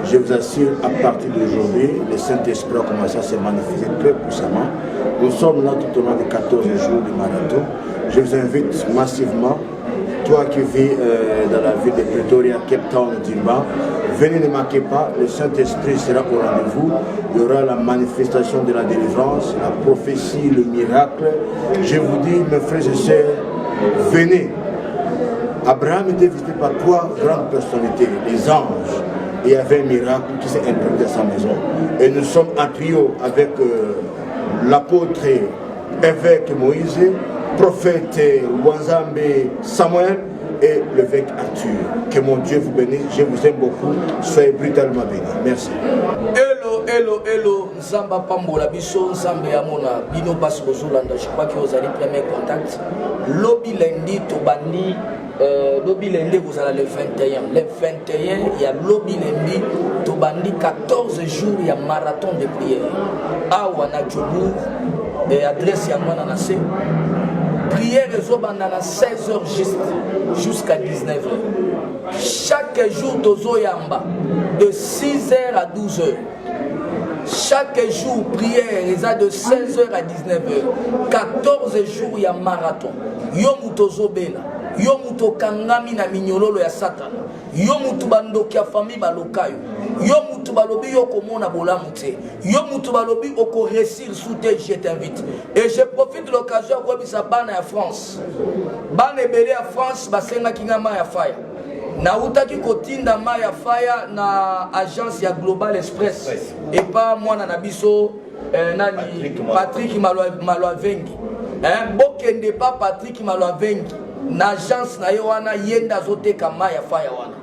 Speaker 7: Je vous assure, à partir d'aujourd'hui, le Saint-Esprit a commencé à se manifester très puissamment. Nous sommes là tout au long des 14 jours du marathon. Je vous invite massivement, toi qui vis dans la ville de Pretoria, Cape Town, Durban, venez, ne manquez pas, le Saint-Esprit sera au rendez-vous. Il y aura la manifestation de la délivrance, la prophétie, le miracle. Je vous dis, mes frères et sœurs, venez. Abraham était visité par 3 grandes personnalités, les anges. Et il y avait un miracle qui s'est imprimé dans sa maison. Et nous sommes en trio avec l'apôtre évêque Moïse, prophète Wanzambe Samuel et l'évêque Arthur. Que mon Dieu vous bénisse, je vous aime beaucoup, soyez brutalement bénis. Merci.
Speaker 2: Hello, Nzamba Pambola, Biso, Nzambe Amona, Bino Basso Zolanda, je crois que vous allez premier contact. Lobby Lendi, Tobandi, Lobby Lendi, vous allez le 21. Le 21, il y a Lobby Lendi, Tobandi, 14 jours, il y a marathon de prière. Awana Djoubou, et adresse Yamana Nassé. Prière à 16h jusqu'à 19h. Chaque jour, Tozo Yamba, de 6h à 12h. Chaque jour, prière de 16h à 19h. 14 jours, il y a marathon. Yomu Tozo Bela. Yomu Kangami na minyololo ya Satan. Yomu Tubandoki ya famille balokayo. Yomu Tubalobi yoko mona bolamute. Yomu Tubalobi oko réussir sous tes, je t'invite. Et je profite de l'occasion pour dire ça bana ya France. Bana ebele ya France, basenga kinga ma ya fire. Na utaki kotinda ma ya fire na agence ya Global Express. Et pas moi na biso nani Patrick Malwavengi. Bokende pas Patrick Malwavengi. Na agence na yowana yenda zoteka ma ya fire wana.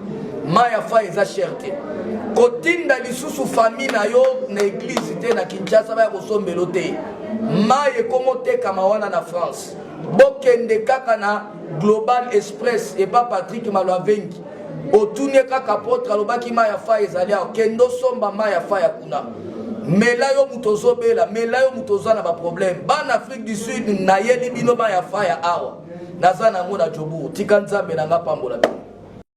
Speaker 2: Ma ya fire eza cherté. Kotinda lisusu famille na yo na église te na Kinshasa ba kosombelo te. Ma ye komoteka mawana na France. Bokende kaka na Global Express et pas Patrick Malwavengi. Otune kaka apôtre alobaki ma ya fire ezali kendo somba ma ya fire kuna. Mela yo mutozo bela, mela yo mutozo na ba problème. Ban Afrique du Sud na yeli bino ma ya fire awa. Nazana ngona jobu, tika Nzambe na nga pambola.